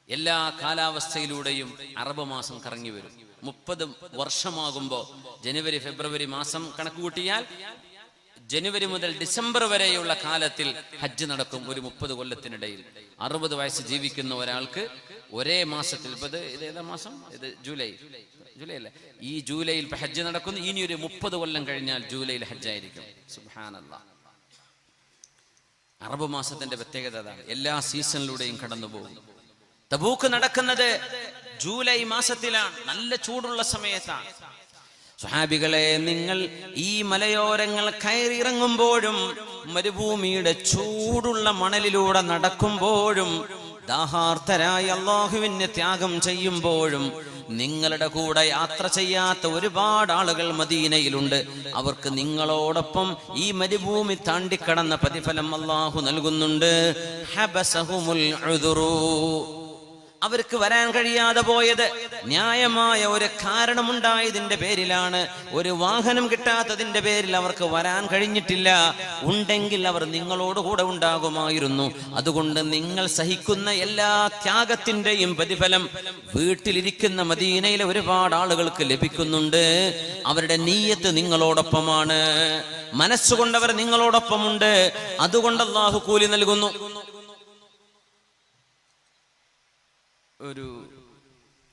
എല്ലാ കാലാവസ്ഥയിലൂടെയും അറബ് മാസം കറങ്ങി വരും. 30 വർഷമാകുമ്പോ ജനുവരി ഫെബ്രുവരി മാസം കണക്ക് കൂട്ടിയാൽ ജനുവരി മുതൽ ഡിസംബർ വരെയുള്ള കാലത്തിൽ ഹജ്ജ് നടക്കും. ഒരു 30 കൊല്ലത്തിനിടയിൽ 60 വയസ്സ് ജീവിക്കുന്ന ഒരാൾക്ക് ഒരേ മാസത്തിൽ, ഇത് ഏതാ മാസം, ഇത് ജൂലൈ അല്ലേ, ഈ ജൂലൈയിൽ ഹജ്ജ് നടക്കുന്നു. ഇനി ഒരു 30 കൊല്ലം കഴിഞ്ഞാൽ ജൂലൈയിൽ ഹജ്ജായിരിക്കും. സുബ്ഹാനല്ലാഹ്. അറബ് മാസത്തിന്റെ പ്രത്യേകത അതാണ്. എല്ലാ സീസണിലൂടെയും കടന്നു പോകും. തബൂക്ക് നടക്കുന്നത് ജൂലൈ മാസത്തിലാണ്, നല്ല ചൂടുള്ള സമയത്താണ്. സ്വഹാബികളെ, നിങ്ങൾ ഈ മലയോരങ്ങൾ കയറിയിറങ്ങുമ്പോഴും മരുഭൂമിയുടെ ചൂടുള്ള മണലിലൂടെ നടക്കുമ്പോഴും ദാഹാർത്തരായി അല്ലാഹുവിനെ ത്യാഗം ചെയ്യുമ്പോഴും നിങ്ങളുടെ കൂടെ യാത്ര ചെയ്യാത്ത ഒരുപാട് ആളുകൾ മദീനയിലുണ്ട്. അവർക്ക് നിങ്ങളോടൊപ്പം ഈ മരുഭൂമി താണ്ടിക്കടന്ന പ്രതിഫലം അല്ലാഹു നൽകുന്നുണ്ട്. ഹബസഹുമുൽ ഉദുറു, അവർക്ക് വരാൻ കഴിയാതെ പോയത് ന്യായമായ ഒരു കാരണമുണ്ടായതിന്റെ പേരിലാണ്. ഒരു വാഹനം കിട്ടാത്തതിന്റെ പേരിൽ അവർക്ക് വരാൻ കഴിഞ്ഞിട്ടില്ല. ഉണ്ടെങ്കിൽ അവർ നിങ്ങളോടുകൂടെ ഉണ്ടാകുമായിരുന്നു. അതുകൊണ്ട് നിങ്ങൾ സഹിക്കുന്ന എല്ലാ ത്യാഗത്തിന്റെയും പ്രതിഫലം വീട്ടിലിരിക്കുന്ന മദീനയിലെ ഒരുപാട് ആളുകൾക്ക് ലഭിക്കുന്നുണ്ട്. അവരുടെ നീയത്ത് നിങ്ങളോടൊപ്പമാണ്, മനസ്സുകൊണ്ടവർ നിങ്ങളോടൊപ്പമുണ്ട്. അതുകൊണ്ട് അല്ലാഹു കൂലി നൽകുന്നു. ഒരു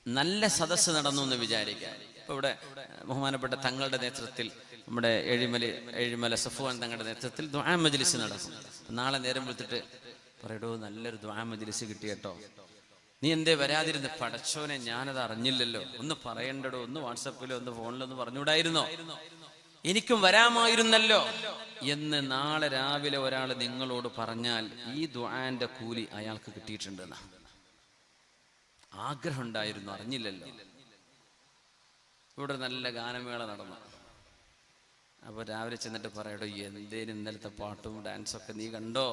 നല്ല സദസ്സ് നടന്നു എന്ന് വിചാരിക്കാം. ഇപ്പൊ ഇവിടെ ബഹുമാനപ്പെട്ട തങ്ങളുടെ നേതൃത്വത്തിൽ, നമ്മുടെ ഏഴിമല സഫ്വാൻ തങ്ങളുടെ നേതൃത്വത്തിൽ ദുആ മജ്ലിസ് നടക്കും. നാളെ നേരം വിളിച്ചിട്ട് പറയടോ, നല്ലൊരു ദുആ മജ്ലിസ് കിട്ടിയട്ടോ, നീ എന്തേ വരാതിരുന്ന്? പടച്ചോനെ, ഞാനത് അറിഞ്ഞില്ലല്ലോ. ഒന്ന് പറയണ്ടടോ, ഒന്ന് വാട്സപ്പിലോ ഒന്ന് ഫോണിലോ ഒന്ന് പറഞ്ഞുകൂടായിരുന്നോ? എനിക്കും വരാമായിരുന്നല്ലോ എന്ന് നാളെ രാവിലെ ഒരാൾ നിങ്ങളോട് പറഞ്ഞാൽ ഈ ദുആന്റെ കൂലി അയാൾക്ക് കിട്ടിയിട്ടുണ്ടെന്നാ. ആഗ്രഹം ഉണ്ടായിരുന്നു, അറിഞ്ഞില്ലല്ലോ. ഇവിടെ നല്ല ഗാനമേള നടന്നു. അപ്പൊ രാവിലെ ചെന്നിട്ട് പറയടോ, എന്തേലും ഇന്നലത്തെ പാട്ടും ഡാൻസൊക്കെ നീ കണ്ടോ?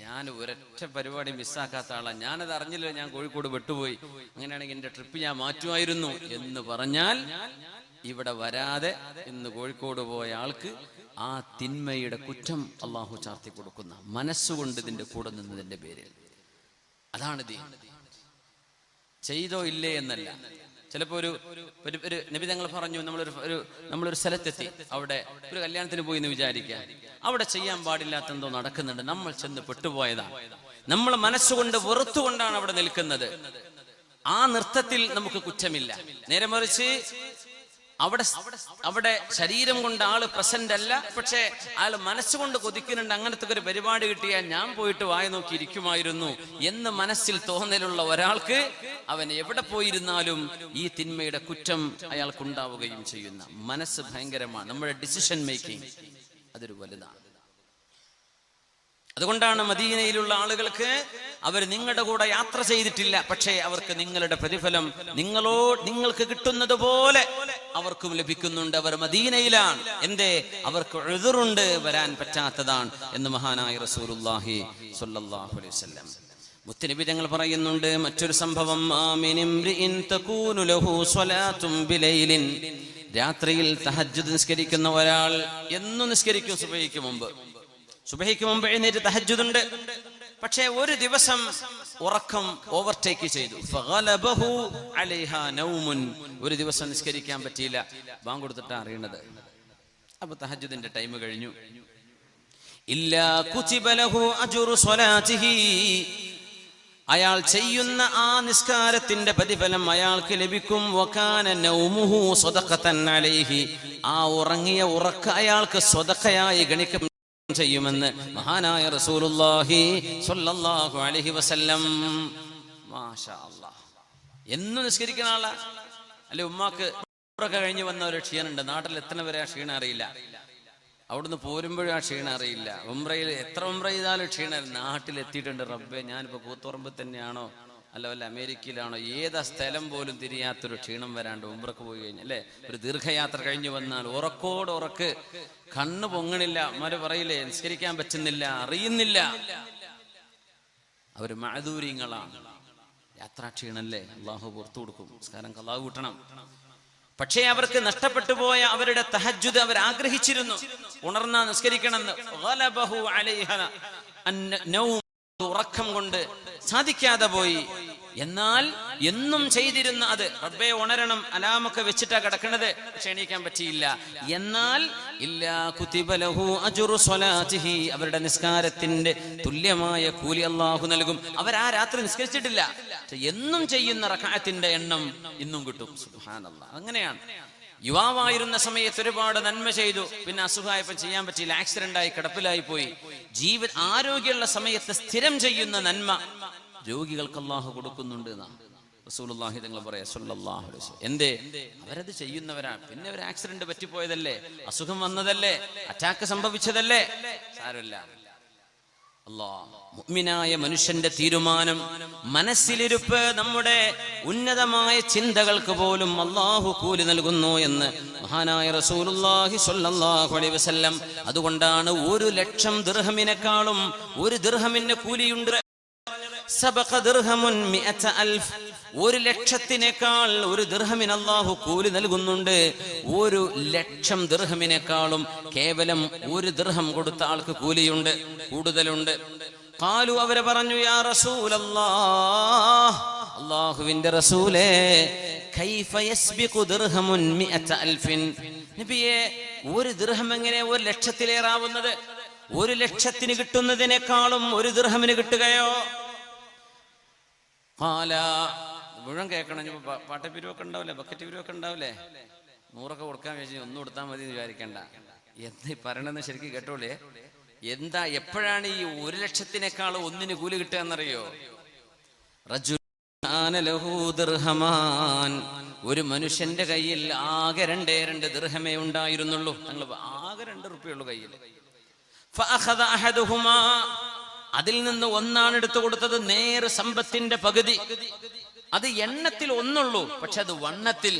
ഞാൻ ഒരൊറ്റ പരിപാടി മിസ്സാക്കാത്ത ആളാ, ഞാനത് അറിഞ്ഞില്ല, ഞാൻ കോഴിക്കോട് വിട്ടുപോയി, അങ്ങനെയാണെങ്കിൽ എന്റെ ട്രിപ്പ് ഞാൻ മാറ്റുമായിരുന്നു എന്ന് പറഞ്ഞാൽ ഇവിടെ വരാതെ ഇന്ന് കോഴിക്കോട് പോയ ആൾക്ക് ആ തിന്മയുടെ കുറ്റം അള്ളാഹു ചാർത്തി കൊടുക്കുന്ന, മനസ്സുകൊണ്ട് ഇതിന്റെ കൂടെ നിന്നതിന്റെ പേരിൽ. അതാണ് ദീൻ. ചെയ്തോ ഇല്ലേ എന്നല്ല. ചിലപ്പോ ഒരു നബി തങ്ങൾ പറഞ്ഞു, നമ്മളൊരു സ്ഥലത്തെത്തി, അവിടെ ഒരു കല്യാണത്തിന് പോയി എന്ന് വിചാരിക്കുക, അവിടെ ചെയ്യാൻ പാടില്ലാത്ത എന്തോ നടക്കുന്നുണ്ട്, നമ്മൾ ചെന്ന് പെട്ടുപോയതാണ്, നമ്മൾ മനസ്സുകൊണ്ട് വെറുത്തുകൊണ്ടാണ് അവിടെ നിൽക്കുന്നത്. ആ നൃത്തത്തിൽ നമുക്ക് കുറ്റമില്ല. നേരെ മറിച്ച് അവിടെ ശരീരം കൊണ്ട് ആള് പ്രസന്റ് അല്ല, പക്ഷെ ആള് മനസ്സുകൊണ്ട് കൊതിക്കുന്നുണ്ട്, അങ്ങനത്തെ ഒരു പരിപാടി കിട്ടിയാൽ ഞാൻ പോയിട്ട് വായ നോക്കി ഇരിക്കുമായിരുന്നു എന്ന് മനസ്സിൽ തോന്നലുള്ള ഒരാൾക്ക് അവൻ എവിടെ പോയിരുന്നാലും ഈ തിന്മയുടെ കുറ്റം അയാൾക്കുണ്ടാവുകയും ചെയ്യുന്ന മനസ്സ് ഭയങ്കരമാണ്. നമ്മുടെ ഡിസിഷൻ മേക്കിംഗ് അതൊരു വലുതാണ്. അതുകൊണ്ടാണ് മദീനയിലുള്ള ആളുകൾക്ക് അവർ നിങ്ങളുടെ കൂടെ യാത്ര ചെയ്തിട്ടില്ല, പക്ഷേ അവർക്ക് നിങ്ങളുടെ പ്രതിഫലം നിങ്ങൾക്ക് കിട്ടുന്നത് പോലെ അവർക്കും ലഭിക്കുന്നുണ്ട്. അവർ മദീനയിലാണ്. എന്തേ? അവർക്ക് ഉദ്റുണ്ട്, വരാൻ പറ്റാത്തതാണ് എന്ന് മഹാനായ റസൂലുള്ളാഹി സ്വല്ലല്ലാഹു അലൈഹി വസല്ലം. മുത്തുനബി തങ്ങൾ പറയുന്നുണ്ട് മറ്റൊരു സംഭവം, രാത്രിയിൽ തഹജ്ജുദ് നിസ്കരിക്കുന്ന ഒരാൾ എന്നും നിസ്കരിക്കും. സുബഹിക്ക് മുമ്പ് എഴുന്നേറ്റ് തഹജ്ജുദ് ഉണ്ട്. പക്ഷേ ഒരു ദിവസം ഉറക്കം ഓവർടേക്ക് ചെയ്തു. ഫഗലബഹു അലൈഹാ നൗമുൻ. ഒരു ദിവസം നിസ്കരിക്കാൻ പറ്റിയില്ല. ബാങ്ക് കൊടുത്തിട്ടാണ് അറിയണത്. അപ്പൊ തഹജ്ജുദിന്റെ ടൈം കഴിഞ്ഞു. ഇല്ലാ കുതിബ ലഹു അജ്റു സ്വലാത്തിഹി. അയാൾ ചെയ്യുന്ന ആ നിസ്കാരത്തിന്റെ പ്രതിഫലം അയാൾക്ക് ലഭിക്കും. വകാന നൗമുഹു സദഖതൻ അലൈഹി. ആ ഉറങ്ങിയ ഉറക്ക അയാൾക്ക് സ്വതക്കയായി ഗണിക്കും ചെയ്യുമെന്ന് മഹാനായ റസൂലുള്ളാഹി സ്വല്ലല്ലാഹു അലൈഹി വസല്ലം. മാഷാ അല്ലാഹ്. എന്നും നിസ്കരിക്കുന്ന ആളാ അല്ലെ? ഉമ്മാക്ക് ഒക്കെ കഴിഞ്ഞ് വന്ന ഒരു ക്ഷീണുണ്ട്. നാട്ടിൽ എത്ര വരെ ആ ക്ഷീണം അറിയില്ല, അവിടുന്ന് പോരുമ്പോഴും ആ ക്ഷീണം അറിയില്ല. ഉംറയിൽ എത്ര ഉംറ ചെയ്താലും ക്ഷീണം. നാട്ടിലെത്തിയിട്ടുണ്ട്. റബ്ബേ, ഞാനിപ്പോൾ കൂത്തുപറമ്പ് തന്നെയാണോ അല്ല വല്ല അമേരിക്കയിലാണോ, ഏതാ സ്ഥലം പോലും തിരിയാത്തൊരു ക്ഷീണം വരാണ്ട് ഉംറക്ക് പോയി കഴിഞ്ഞാൽ അല്ലേ? ഒരു ദീർഘയാത്ര കഴിഞ്ഞു വന്നാൽ ഉറക്ക് കണ്ണ് പൊങ്ങണില്ല. അവര് പറയില്ലേ, നിസ്കരിക്കാൻ പറ്റുന്നില്ല, അറിയുന്നില്ല. അവര് മഅദൂരിങ്ങളാണ്. യാത്രാക്ഷീണല്ലേ, അള്ളാഹു പുറത്തു കൊടുക്കും. നിസ്കാരം ഖളാ കൂട്ടണം. പക്ഷേ അവർക്ക് നഷ്ടപ്പെട്ടു പോയ അവരുടെ തഹജ്ജുദ് അവർ ആഗ്രഹിച്ചിരുന്നു, ഉണർന്നാ നിസ്കരിക്കണമെന്ന്. ഗലബഹു അലൈഹ അന്നൗം. ഉറക്കം കൊണ്ട് സാധിക്കാതെ പോയി. എന്നാൽ എന്നും ചെയ്തിരുന്ന അത്, റബ്ബേ ഉണരണം, അലാമൊക്കെ വെച്ചിട്ടാ കിടക്കണത്, പക്ഷെ എണീക്കാൻ പറ്റിയില്ല. എന്നാൽ ഇല്ലാ കുതിബ ലഹു അജ്റു സ്വലാത്തിഹി. അവരുടെ നിസ്കാരത്തിന്റെ തുല്യമായ കൂലി അല്ലാഹു നൽകും. അവർ ആ രാത്രി നിസ്കരിച്ചിട്ടില്ല, എന്നും ചെയ്യുന്ന റക്അത്തിന്റെ എണ്ണം ഇന്നും കിട്ടും. സുബ്ഹാനല്ലാഹ്. അങ്ങനെയാണ്. യുവാവായിരുന്ന സമയത്ത് ഒരുപാട് നന്മ ചെയ്തു, പിന്നെ അസുഖമായപ്പോൾ ചെയ്യാൻ പറ്റിയില്ല, ആക്സിഡന്റ് ആയി കിടപ്പിലായി പോയി. ആരോഗ്യമുള്ള സമയത്ത് സ്ഥിരം ചെയ്യുന്ന നന്മ രോഗികൾക്ക് അല്ലാഹു കൊടുക്കുന്നുണ്ട് എന്നാണ് റസൂലുള്ളാഹി തങ്ങൾ പറയാ സ്വല്ലല്ലാഹു അലൈഹി വസല്ലം. എന്തേ? അവരത് ചെയ്യുന്നവരാണ്. പിന്നെ ഒരു ആക്സിഡന്റ് പറ്റിപ്പോയതല്ലേ, അസുഖം വന്നതല്ലേ, അറ്റാക്ക് സംഭവിച്ചതല്ലേ, സാരമില്ല. മുഅ്മിനായ മനുഷ്യന്റെ തീരുമാനം, മനസ്സിലിരുപ്പ്, നമ്മുടെ ഉന്നതമായ ചിന്തകൾക്ക് പോലും അല്ലാഹു കൂലി നൽകുന്നു എന്ന് മഹാനായ റസൂലുള്ളാഹി സ്വല്ലല്ലാഹു അലൈഹി വസല്ലം. അതുകൊണ്ടാണ് 1,00,000 ദിർഹമിനെക്കാളും ഒരു ദിർഹമിന് കൂലിയുണ്ട്. സബഖ ദിർഹമുൻ 100,000. 1,00,000-നേക്കാൾ ഒരു ദിർഹമിന് അല്ലാഹു കൂലി നൽകുന്നുണ്ട്. 1,00,000 ദിർഹമിനേക്കാളും കേവലം ഒരു ദിർഹം കൊടുത്ത ആൾക്ക് കൂലിയുണ്ട്, കൂടുതലുണ്ട്. ഖാലു, അവരെ പറഞ്ഞു, യാ റസൂലല്ലാഹ്, അല്ലാഹുവിന്റെ റസൂലേ, കൈഫ യസ്ബിഖു ദിർഹമുൻ 100,000. നബിയേ, ഒരു ദിർഹം എങ്ങനെ 1,00,000-ലേറാവുന്നത്? 1,00,000-ന് കിട്ടുന്നതിനേക്കാളും ഒരു ദിർഹമിന് കിട്ടുകയോ? മുഴുവൻ കേൾക്കണം. പാട്ടപ്പിരിവൊക്കെ ഉണ്ടാവില്ലേ, ബക്കറ്റ് പിരിവൊക്കെ ഉണ്ടാവില്ലേ? 100 കൊടുക്കാൻ കഴിച്ചു, 1 കൊടുത്താൽ മതി എന്ന് വിചാരിക്കണ്ട. എന്താ പറയണെന്ന് ശരിക്കും കേട്ടോളേ. എന്താ, എപ്പോഴാണ് ഈ 1,00,000-നേക്കാൾ ഒന്നിന് കൂലി കിട്ടുക എന്നറിയോ? ഒരു മനുഷ്യന്റെ കയ്യിൽ ആകെ 2 ദിർഹമേ ഉണ്ടായിരുന്നുള്ളൂ. ഞങ്ങൾ ആകെ 2 റുപ്യുള്ളൂ കയ്യിൽ. അതിൽ നിന്ന് ഒന്നാണ് എടുത്തു കൊടുത്തത്, നേര് സമ്പത്തിന്റെ പകുതി. അത് എണ്ണത്തിൽ ഒന്നുള്ളൂ, പക്ഷെ അത് വണ്ണത്തിൽ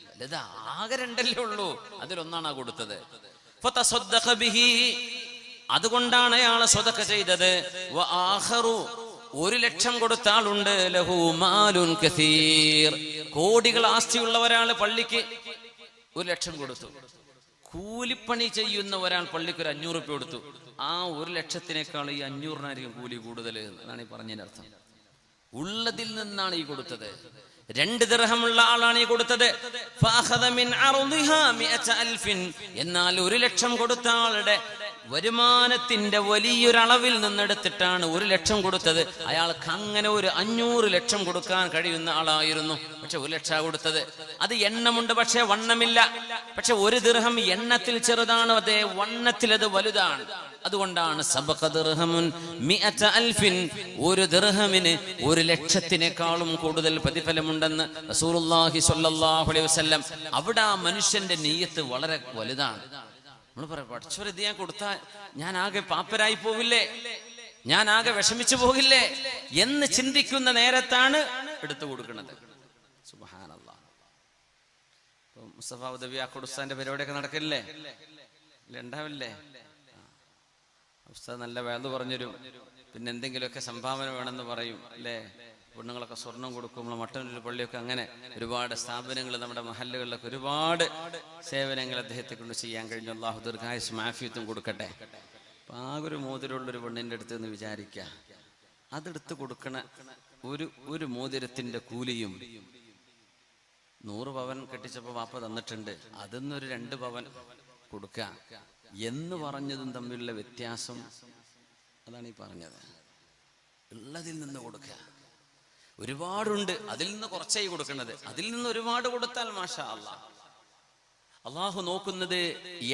വലുതാ. ആകെ 2 ഉള്ളൂ, അതിലൊന്നാണ് കൊടുത്തത്. അതുകൊണ്ടാണ് അയാൾ സ്വതക്ക ചെയ്തത്. 1,00,000 കൊടുത്ത ആളുണ്ട്, ലഹു മാലുൻ കസീർ. കോടികൾ ആസ്തിയുള്ള ഒരാൾ പള്ളിക്ക് 1,00,000 കൊടുത്തു. കൂലിപ്പണി ചെയ്യുന്ന ഒരാൾ പള്ളിക്ക് ഒരു 500 രൂപ കൊടുത്തു. ആ 1,00,000-നേക്കാൾ ഈ 500-നായിരിക്കും കൂലി കൂടുതൽ എന്നാണ് ഈ പറഞ്ഞതിനർത്ഥം. ഉള്ളതിൽ നിന്നാണ് ഈ കൊടുത്തത്. 2 ദിർഹമുള്ള ആളാണ് ഈ കൊടുത്തത്. എന്നാൽ 1,00,000 കൊടുത്ത ആളുടെ വരുമാനത്തിന്റെ വലിയൊരളവിൽ നിന്നെടുത്തിട്ടാണ് 1,00,000 കൊടുത്തത്. അയാൾക്ക് അങ്ങനെ ഒരു 500 ലക്ഷം കൊടുക്കാൻ കഴിയുന്ന ആളായിരുന്നു. പക്ഷെ 1,00,000 കൊടുത്തത്. അത് എണ്ണമുണ്ട്, പക്ഷെ വണ്ണമില്ല. പക്ഷെ 1 ദിർഹം എണ്ണത്തിൽ ചെറുതാണ്, അതേ വണ്ണത്തിൽ അത് വലുതാണ്. അതുകൊണ്ടാണ് സബഖ ദിർഹമുൻ 100,000. 1 ദിർഹമിന് 1,00,000-നേക്കാളും കൂടുതൽ പ്രതിഫലമുണ്ടെന്ന് റസൂലുള്ളാഹി സ്വല്ലല്ലാഹു അലൈഹി വസല്ലം. അവിടെ ആ മനുഷ്യന്റെ നിയ്യത്ത് വളരെ വലുതാണ്. നമ്മൾ പറയാം, പഠിച്ചവർ ഇത് ഞാൻ കൊടുത്താൽ ഞാൻ ആകെ പാപ്പരായി പോവില്ലേ? ഞാൻ ആകെ വിഷമിച്ചു പോകില്ലേ എന്ന് ചിന്തിക്കുന്ന നേരത്താണ് എടുത്തു കൊടുക്കുന്നത്. സുബ്ഹാനല്ലാഹ്. മുസ്തഫ ഉദവി അഖുദുസ്താന്റെ പരിപാടിയൊക്കെ നടക്കില്ലേ? ഉണ്ടാവില്ലേ? ഉസ്താദ് നല്ല വേദ പറഞ്ഞുതരും, പിന്നെ എന്തെങ്കിലുമൊക്കെ സംഭാവന വേണമെന്ന് പറയും അല്ലേ? പെണ്ണുങ്ങളൊക്കെ സ്വർണം കൊടുക്കും. നമ്മൾ മട്ടന്നൂർ പള്ളിയൊക്കെ അങ്ങനെ ഒരുപാട് സ്ഥാപനങ്ങൾ, നമ്മുടെ മഹല്ലുകളിലൊക്കെ ഒരുപാട് സേവനങ്ങൾ അദ്ദേഹത്തെ കൊണ്ട് ചെയ്യാൻ കഴിഞ്ഞു. അള്ളാഹു ദീർഘായുസ്സും ആഫിയത്തും കൊടുക്കട്ടെ. അപ്പം ആകെ ഒരു മോതിരമുള്ളൊരു പെണ്ണിൻ്റെ അടുത്ത് എന്ന് വിചാരിക്കുക, അതെടുത്ത് കൊടുക്കണ ഒരു മോതിരത്തിൻ്റെ കൂലിയും 100 പവൻ കെട്ടിച്ചപ്പോൾ വാപ്പ തന്നിട്ടുണ്ട്, അതിന്നൊരു 2 പവൻ കൊടുക്കുക എന്ന് പറഞ്ഞതും തമ്മിലുള്ള വ്യത്യാസം അതാണ് ഈ പറഞ്ഞത്. ഉള്ളതിൽ നിന്ന് കൊടുക്കുക. ഒരുപാടുണ്ട്, അതിൽ നിന്ന് കുറച്ചായി കൊടുക്കുന്നത്. അതിൽ നിന്ന് ഒരുപാട് കൊടുത്താൽ മാഷാ അല്ലാഹ്. അള്ളാഹു നോക്കുന്നത്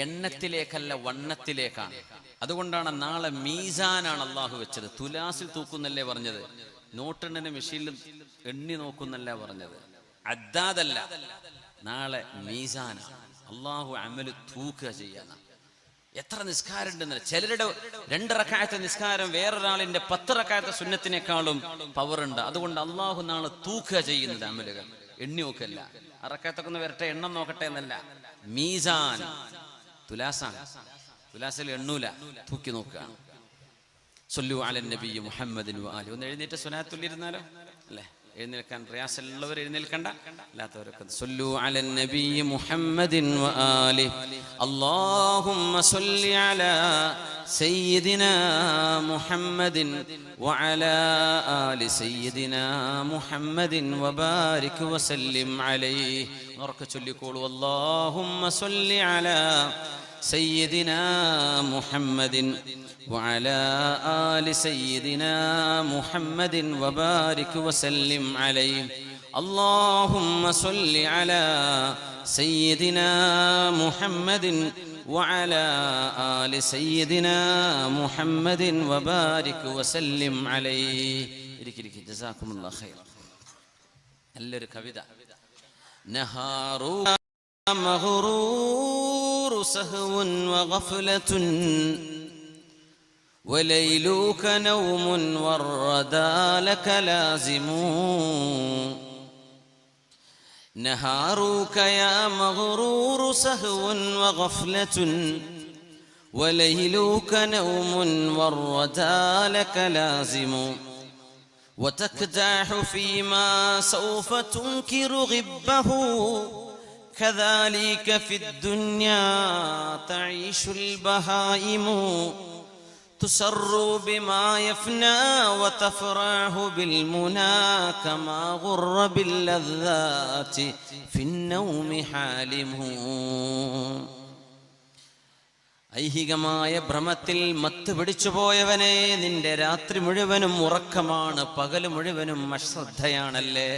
എണ്ണത്തിലേക്കല്ല, വണ്ണത്തിലേക്കാണ്. അതുകൊണ്ടാണ് നാളെ മീസാനാണ് അള്ളാഹു വെച്ചത്. തുലാസിൽ തൂക്കുന്നല്ലേ പറഞ്ഞത്, നോട്ടെണ്ണിന് മെഷീനിൽ എണ്ണി നോക്കുന്നല്ല പറഞ്ഞത്, അദ്ദാദല്ല. നാളെ മീസാനാണ്. അള്ളാഹു അമല് തൂക്കുക ചെയ്യാനാണ്. എത്ര നിസ്കാരം ഉണ്ടെന്ന് ചിലരുടെ 2 റക്അത്ത് നിസ്കാരം വേറൊരാളിന്റെ 10 റക്അത്ത് സുന്നത്തിനേക്കാളും പവറുണ്ട്. അതുകൊണ്ട് അള്ളാഹു നാളെ തൂക്കുക ചെയ്യുന്നത് അമലുകൾ, എണ്ണി നോക്കല്ല. റക്അത്തൊക്കെ ഒന്ന് വരട്ടെ, എണ്ണം നോക്കട്ടെ എന്നല്ല. മീസാൻ, തുലാസാണ്. തുലാസിൽ എണ്ണൂല, തൂക്കി നോക്കുകയാണ്. സല്ലു അലൻ നബി മുഹമ്മദിൻ വആലി. ഒന്ന് എഴുന്നേറ്റ് സ്വലാത്തുല്ലിരുന്നാലോ അല്ലേ? എഴുന്നേൽക്കാൻ പ്രയാസമുള്ളവർ എഴുന്നേൽക്കണ്ട, അല്ലാത്തവരൊക്കെ സല്ലു അലൻ നബി മുഹമ്മദിൻ വആലി. അല്ലാഹുമ്മ സല്ലി അലാ സയ്യിദിനാ മുഹമ്മദിൻ വഅലാ ആലി സയ്യിദിനാ മുഹമ്മദിൻ വബാരിക് വസല്ലിം അലൈഹി. ഉറക്കെ ചൊല്ലിക്കോളൂ. അല്ലാഹുമ്മ സല്ലി അലാ സയ്യിദിനാ മുഹമ്മദിൻ وعلى آل سيدنا محمد وبارك وسلم عليه. اللهم صل على سيدنا محمد وعلى آل سيدنا محمد وبارك وسلم عليه. جزاكم الله خير. നല്ലൊരു കവിത. നഹാറു മഗ്റൂർ സഹ്വൻ വഗഫ്ലത്തുൻ وليلك نوم والردى لك لازم. نهارك يا مغرور سهو وغفلة وليلك نوم والردى لك لازم. وتكداح فيما سوف تنكر غبه كذلك في الدنيا تعيش البهائم. تسر بما يفنى وتفرح بالمنى كما غر باللذات في النوم حالم. ഐഹികമായ ഭ്രമത്തിൽ മത്ത് പിടിച്ചു പോയവനെ, നിന്റെ രാത്രി മുഴുവനും ഉറക്കമാണ്, പകൽ മുഴുവനും അശ്രദ്ധയാണല്ലേ.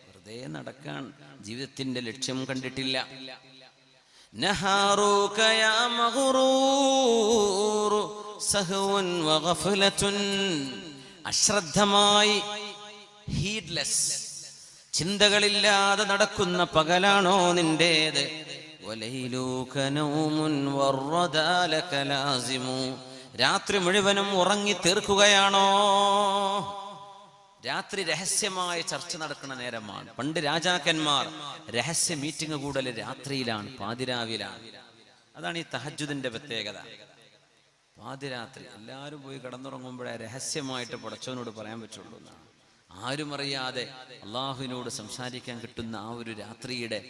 വെറുതെ നടക്കാൻ ജീവിതത്തിന്റെ ലക്ഷ്യം കണ്ടിട്ടില്ല. നഹാറൂക യാ മഗ്റൂർ സഹ്വൻ വഗഫ്ലത്തുൻ. അശ്രദ്ധമായി, ഹീഡ്ലെസ്, ചിന്തകളില്ലാതെ നടക്കുന്ന പകലാണോ നിന്റേത്? വലൈലൂക നൗമുൻ വറദാ ലക ലാസിമു. രാത്രി മുഴുവനും ഉറങ്ങി തീർക്കുകയാണോ? രാത്രി രഹസ്യമായ ചർച്ച നടക്കുന്ന നേരമാണ്. പണ്ട് രാജാക്കന്മാർ രഹസ്യ മീറ്റിംഗ് കൂടൽ രാത്രിയിലാണ്, പാതിരാവിലാണ്. അതാണ് ഈ തഹജ്ജുദിന്റെ പ്രത്യേകത. പാതിരാത്രി എല്ലാവരും പോയി കിടന്നുറങ്ങുമ്പോഴേ രഹസ്യമായിട്ട് പടച്ചവനോട് പറയാൻ പറ്റുള്ളൂ എന്നാണ്. ആരും അറിയാതെ അള്ളാഹുവിനോട് സംസാരിക്കാൻ കിട്ടുന്ന ആ ഒരു രാത്രിയുടെ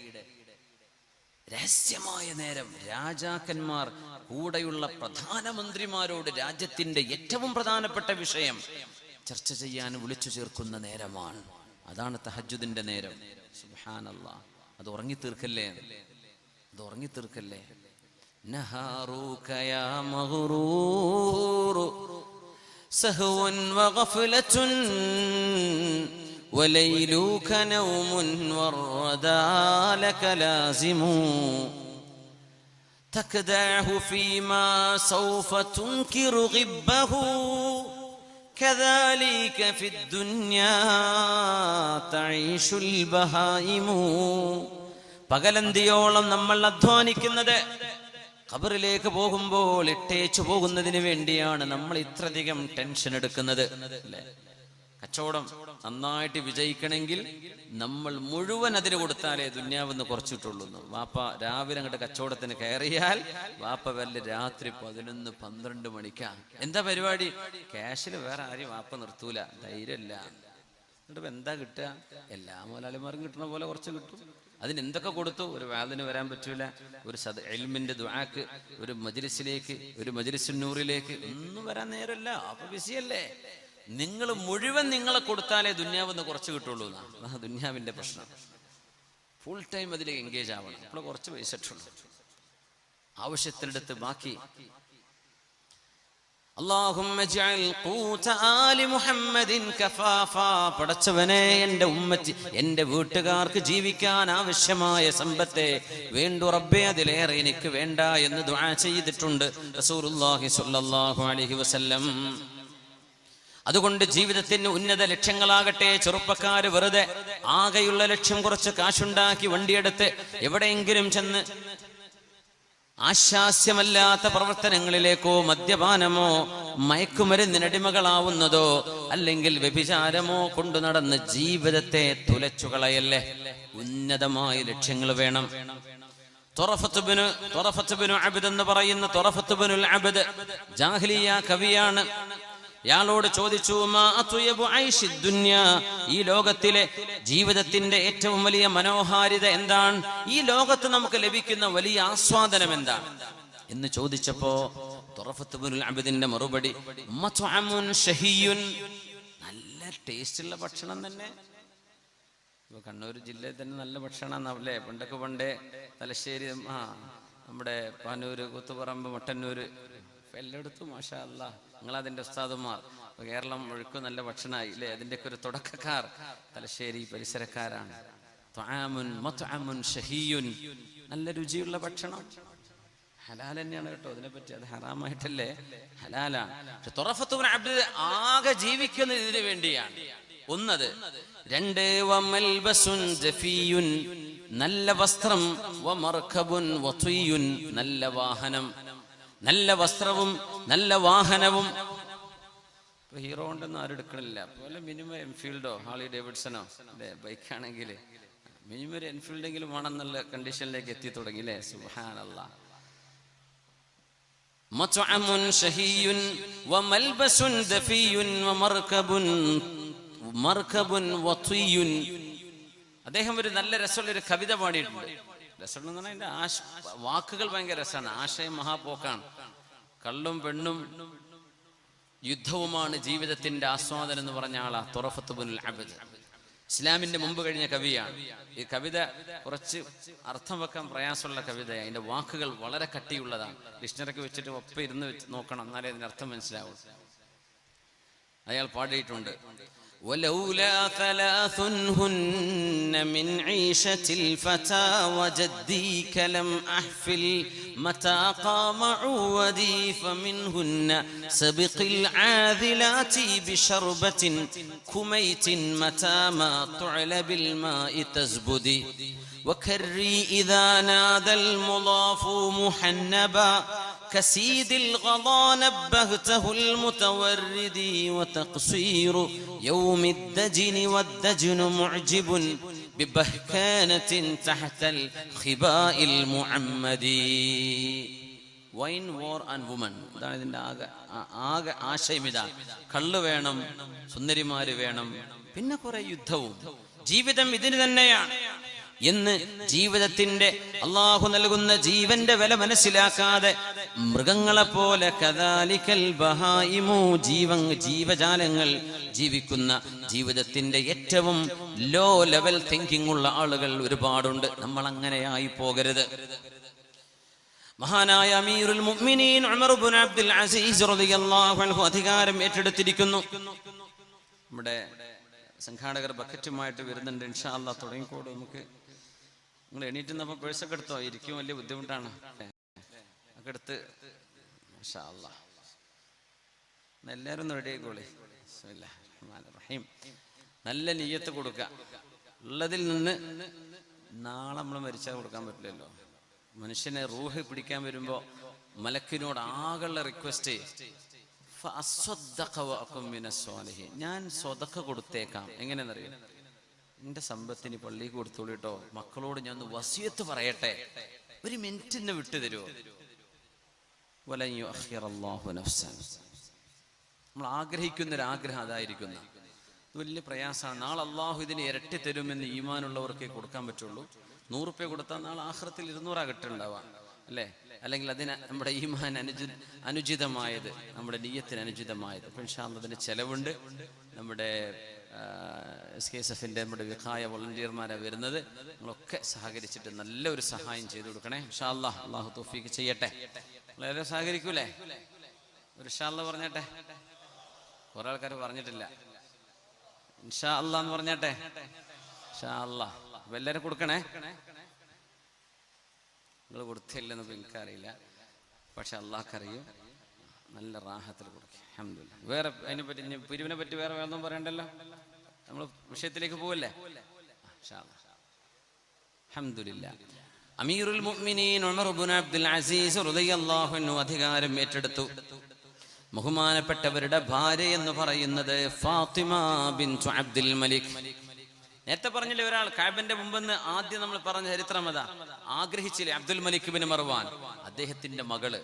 രഹസ്യമായ നേരം. രാജാക്കന്മാർ കൂടെയുള്ള പ്രധാനമന്ത്രിമാരോട് രാജ്യത്തിന്റെ ഏറ്റവും പ്രധാനപ്പെട്ട വിഷയം ചർച്ച ചെയ്യാൻ വിളിച്ചു ചേർക്കുന്ന നേരമാണ്. അതാണ് തഹജ്ജുദിന്റെ നേരം. സുബ്ഹാനല്ലാഹ്. അത് ഉറങ്ങിത്തീർക്കല്ലേ, അത് ഉറങ്ങിത്തീർക്കല്ലേ. نهارك يا مغرور سهو وغفلة وليلك نوم والردى لك لازم. تكداه فيما سوف تنكر غبه كذلك في الدنيا تعيش البهائم. പകലന്തിയോളം നമ്മൾ അധ്വാനിക്കുന്നത് ഖബറിലേക്ക് പോകുമ്പോൾ ഇട്ടേച്ചു പോകുന്നതിന് വേണ്ടിയാണ് നമ്മൾ ഇത്രയധികം ടെൻഷൻ എടുക്കുന്നത് അല്ലേ? കച്ചവടം നന്നായിട്ട് വിജയിക്കണമെങ്കിൽ നമ്മൾ മുഴുവൻ അതിന് കൊടുത്താലേ ദുന്യാവെന്ന് കുറച്ചിട്ടുള്ളൂ. വാപ്പ രാവിലെ അങ്ങോട്ട് കച്ചവടത്തിന് കയറിയാൽ വാപ്പ വല്ല രാത്രി 11-12 മണിക്കാണ്. എന്താ പരിപാടി? ക്യാഷിൽ വേറെ ആരും വാപ്പ നിർത്തൂല, ധൈര്യമില്ല. എന്നിട്ട് എന്താ കിട്ടുക? എല്ലാ മുതലാളിമാരും കിട്ടുന്ന പോലെ കുറച്ച് കിട്ടും. അതിനെന്തൊക്കെ കൊടുത്തു? ഒരു വാദിന് വരാൻ പറ്റൂല, ഒരു ഇൽമിന്റെ ദുആക്ക്, ഒരു മജ്ലിസിലേക്ക്, ഒരു മജ്ലിസുന്നൂറിലേക്ക് ഒന്നും വരാൻ നേരല്ല. അപ്പൊ ബിസിയല്ലേ? നിങ്ങൾ മുഴുവൻ നിങ്ങളെ കൊടുത്താലേ ദുന്യാവെന്ന് കുറച്ച് കിട്ടുള്ളൂ എന്നാണ് ദുന്യാവിന്റെ പ്രശ്നം. ഫുൾ ടൈം അതിലേക്ക് എൻഗേജ് ആവണം. അപ്പോൾ കുറച്ച് പൈസ ഇട്ടുള്ളൂ, ആവശ്യത്തിനടുത്ത് ബാക്കി. അല്ലാഹുമ്മ ജഅൽ ഖൂത ആലി മുഹമ്മദിൻ കഫാഫാ. പടച്ചവനെ, എൻ്റെ ഉമ്മത്തി, എൻ്റെ വീട്ടുകാർക്ക് ജീവിക്കാൻ ആവശ്യമായ സമ്പത്തെ വേണ്ടു റബ്ബേ, അതിലേറെ എനിക്ക് വേണ്ട എന്ന് ദുആ ചെയ്തിട്ടുണ്ട് റസൂലുള്ളാഹി സ്വല്ലല്ലാഹു അലൈഹി വസല്ലം. അതുകൊണ്ട് ജീവിതത്തിന് ഉന്നത ലക്ഷ്യങ്ങളാകട്ടെ, ചെറുപ്പക്കാര് വെറുതെ ആകെയുള്ള ലക്ഷ്യം കുറച്ച് കാശുണ്ടാക്കി വണ്ടിയെടുത്ത് എവിടെയെങ്കിലും ചെന്ന് ആശാസ്യമല്ലാത്ത പ്രവർത്തനങ്ങളിലേക്കോ മദ്യപാനമോ മയക്കുമരുന്നിനടിമകളാവുന്നതോ അല്ലെങ്കിൽ വ്യഭിചാരമോ കൊണ്ടു നടന്ന് ജീവിതത്തെ തുലച്ചുകളയല്ലേ. ഉന്നതമായ ലക്ഷ്യങ്ങൾ വേണം. ത്വറഫത്ത് ബിനു അബ്ദ് എന്ന് പറയുന്ന ത്വറഫത്ത് ബിനുൽ അബ്ദ് ജാഹിലിയ കവിയാണ്. ഇയാളോട് ചോദിച്ചു, മാ അത്വയബു ഐശി ദുനിയ, ഈ ലോകത്തിലെ ജീവിതത്തിന്റെ ഏറ്റവും വലിയ മനോഹാരിത എന്താണ്? ഈ ലോകത്ത് നമുക്ക് ലഭിക്കുന്ന വലിയ ആസ്വാദനം എന്താണ് എന്ന് ചോദിച്ചപ്പോ ത്വറഫത്ത് ബിനുൽ അബ്ദിന്റെ മറുപടി, മത്അമുൻ ഷഹിയുൻ, നല്ല ടേസ്റ്റുള്ള ഭക്ഷണം തന്നെ. ഇപ്പൊ കണ്ണൂർ ജില്ലയിൽ തന്നെ നല്ല ഭക്ഷണം അല്ലേ? പണ്ടേ തലശ്ശേരി, നമ്മുടെ പാനൂര്, കൂത്തുപറമ്പ്, മട്ടന്നൂര്, എല്ലായിടത്തും മാഷാ അല്ലാ. നിങ്ങളതിൻ്റെ ഉസ്താദുമാർ. കേരളം മുഴുക്കും നല്ല ഭക്ഷണമായി അല്ലേ? അതിൻ്റെയൊക്കെ ഒരു തുടക്കക്കാർ തലശ്ശേരി പരിസരക്കാരാണ്. ത്വആമുൻ മത്അമുൻ ഷഹിയുൻ, നല്ല രുചിയുള്ള ഭക്ഷണം. ഹലാൽ തന്നെയാണ് കേട്ടോ, അതിനെപ്പറ്റി അത് ഹറാമായിട്ടല്ലേ, ഹലാലാണ്. പക്ഷെ ത്വറഫത്ത് ബിൻ അബ്ദ് ആകെ ജീവിക്കുന്നത് ഇതിനു വേണ്ടിയാണ്. ഒന്നത്. രണ്ട്, വമൽബസുൻ ജഫിയുൻ, നല്ല വസ്ത്രം, വമർകബുൻ വത്വിയുൻ, നല്ല വാഹനം. നല്ല വസ്ത്രവും നല്ല വാഹനവും. ഇപ്പൊ ഹീറോ കൊണ്ടൊന്നും ആരും എടുക്കണില്ല. അതുപോലെ മിനിമം എൻഫീൽഡോ ഹാർലി ഡേവിഡ്സണോ അല്ലെ, ബൈക്കാണെങ്കിൽ മിനിമം ഒരു എൻഫീൽഡെങ്കിലും വേണമെന്നുള്ള കണ്ടീഷനിലേക്ക് എത്തി തുടങ്ങിയില്ലേ? സുബ്ഹാനല്ലാഹ്. മത്അമുൻ ഷഹിയുൻ വമൽബസുൻ ദഫിയുൻ വമർകബുൻ വത്വിയുൻ. അദ്ദേഹം ഒരു നല്ല രസമുള്ള ഒരു കവിത പാടിയിട്ടുണ്ട്. രസം എന്ന് പറഞ്ഞാൽ അതിന്റെ വാക്കുകൾ ഭയങ്കര രസമാണ്, ആശയം മഹാപോക്കാണ്. കള്ളും പെണ്ണും യുദ്ധവുമാണ് ജീവിതത്തിന്റെ ആസ്വാദനം എന്ന് പറഞ്ഞ ആളാ ത്വറഫത്ത് ബിനുൽ അബ്ദ്. ഇസ്ലാമിന്റെ മുമ്പ് കഴിഞ്ഞ കവിയാണ്. ഈ കവിത കുറച്ച് അർത്ഥം വെക്കാൻ പ്രയാസമുള്ള കവിതയാണ്. അതിന്റെ വാക്കുകൾ വളരെ കട്ടിയുള്ളതാണ്. ഡിക്ഷണറിക്ക് വെച്ചിട്ട് ഒപ്പം ഇരുന്ന് നോക്കണം, എന്നാലേ അതിന്റെ അർത്ഥം മനസ്സിലാവും. അയാൾ പാടിയിട്ടുണ്ട്, ولولا ثلاث هن من عيشة الفتى وجديك لم أحفل متى قام عودي فمنهن سبق العاذلات بشربة كميت متى ما طعل بالماء تزبدي وكري إذا نادى المضاف محنبا كسيد الغضا نبهته المتورد وتقصير يوم الدجن والدجن معجب ببهكانة تحت الخباء المعمدي. വൈൻ, വോർ ആൻഡ് വുമൺ, ഇതാണ് ഇതിൻ്റെ ആകെ ആശയം. ഇതാണ്, കള്ള് വേണം, സുന്ദരിമാര് വേണം, പിന്നെ കുറെ യുദ്ധവും. ജീവിതം ഇതിന് തന്നെയാണ് എന്ന് ജീവിതത്തിന്റെ അള്ളാഹു നൽകുന്ന ജീവന്റെ വില മനസ്സിലാക്കാതെ മൃഗങ്ങളെപ്പോലെ കദാലിക്കൽ ബഹായിമു, ജീവജാലങ്ങൾ ജീവിക്കുന്ന ജീവിതത്തിന്റെ ഏറ്റവും ലോ ലെവൽ തിങ്കിങ് ഉള്ള ആളുകൾ ഒരുപാടുണ്ട്. നമ്മൾ അങ്ങനെയായി പോകരുത്. മഹാനായ അമീറുൽ മുഅ്മിനീൻ ഉമർ ഇബ്നു അബ്ദുൽ അസീസ് റളിയല്ലാഹു അൻഹു അധികാരം ഏറ്റെടുത്തിരിക്കുന്നു. നമ്മുടെ സംഘാടകർ ബക്കറ്റുമായിട്ട് വരുന്നുണ്ട്. ഇൻഷാ അല്ലാഹ് തുടങ്ങിക്കോട്. നമുക്ക് നിങ്ങൾ എണീറ്റുന്നപ്പോൾ പേഴ്സൊക്കെ എടുത്തോ? ഇരിക്കും, വലിയ ബുദ്ധിമുട്ടാണ്. ഒക്കെ എടുത്ത് ഇൻഷാ അല്ലാഹ് എല്ലാവരും റെഡി ആയിക്കോളി. ബിസ്മില്ലാഹിർ റഹ്മാനിർ റഹീം. നല്ല നിയ്യത്ത് കൊടുക്കുക. ഉള്ളതിൽ നിന്ന് നാളെ നമ്മൾ മരിച്ചാൽ കൊടുക്കാൻ പറ്റില്ലല്ലോ. മനുഷ്യനെ റൂഹ് പിടിക്കാൻ വരുമ്പോ മലക്കിനോട് ആകെയുള്ള റിക്വസ്റ്റ്, ഞാൻ സ്വതക്ക കൊടുത്തേക്കാം. എങ്ങനെയെന്നറിയാം? എന്റെ സമ്പത്തിന് പള്ളി കൊടുത്തോളൂ കേട്ടോ, മക്കളോട് ഞാൻ ഒന്ന് വസിയത്ത് പറയട്ടെ, ഒരു മിനിറ്റ് എന്നെ വിട്ടു തരുമോ? നമ്മൾ ആഗ്രഹിക്കുന്നൊരാഗ്രഹം അതായിരിക്കുന്ന വലിയ പ്രയാസമാണ്. നാളെ അള്ളാഹു ഇതിന് ഇരട്ടി തരുമെന്ന് ഈമാനുള്ളവർക്കേ കൊടുക്കാൻ പറ്റുള്ളൂ. 100 രൂപ കൊടുത്താൽ നാളെ ആഖിറത്തിൽ 200 കിട്ടുന്നുണ്ടാവാം, അല്ലേ? അല്ലെങ്കിൽ അതിന് നമ്മുടെ ഈമാൻ അനുചിതമായത്, നമ്മുടെ നിയ്യത്തിന് അനുചിതമായത്. അപ്പോൾ ഇൻഷാ അല്ലാഹ് അതിന് ചെലവുണ്ട്. നമ്മുടെ SKSF-ന്റെ നമ്മുടെ വിഖായ വോളണ്ടിയർമാരാണ് വരുന്നത്. നിങ്ങളൊക്കെ സഹകരിച്ചിട്ട് നല്ലൊരു സഹായം ചെയ്തു കൊടുക്കണേ ഇൻഷാ അല്ലാഹ്. അള്ളാഹു തൗഫീഖ് ചെയ്യട്ടെ. നിങ്ങളെല്ലാവരും സഹകരിക്കൂലേ? ഒരു ഇൻഷാ അല്ലാഹ് പറഞ്ഞേട്ടെ. കുറെ ആൾക്കാർ പറഞ്ഞിട്ടില്ല. ഇൻഷാ അല്ലാഹ് എന്ന് പറഞ്ഞേട്ടെ. ഇൻഷാ അല്ലാഹ്. അപ്പൊ എല്ലാവരും കൊടുക്കണേ. നിങ്ങൾ കൊടുത്തില്ലെന്ന് എനിക്കറിയില്ല, പക്ഷെ അള്ളാഹ്ക്കറിയും. നല്ല റാഹത്തിൽ കൊടുക്കുക. അൽഹംദുലില്ലാഹ്. വേറെ അതിനെപ്പറ്റി പിരിവിനെ പറ്റി വേറെ ഒന്നും പറയണ്ടല്ലോ. നമ്മൾ വിഷയത്തിലേക്ക് പോവല്ലേ? ഇൻഷാ അല്ലാഹ്. അൽഹംദുലില്ലാഹ്. അമീറുൽ മുഅ്മിനീൻ ഉമർ ഇബ്നു അബ്ദുൽ അസീസ് റളിയല്ലാഹു അൻഹു അധികാരം ഏറ്റെടുത്തു. ബഹുമാനപ്പെട്ടവരുടെ ഭാര്യ എന്ന് പറയുന്നത് ഫാത്തിമ ബിൻതു അബ്ദുൽ മലിക്. നേരത്തെ പറഞ്ഞില്ലേ, ഒരാൾ കഅബന്റെ മുമ്പെന്ന് ആദ്യം നമ്മൾ പറഞ്ഞ ചരിത്രം അതാ. ആഗ്രഹിച്ചില്ലേ അബ്ദുൽ മലിക് ബിൻ മർവാൻ, അദ്ദേഹത്തിന്റെ മകള്,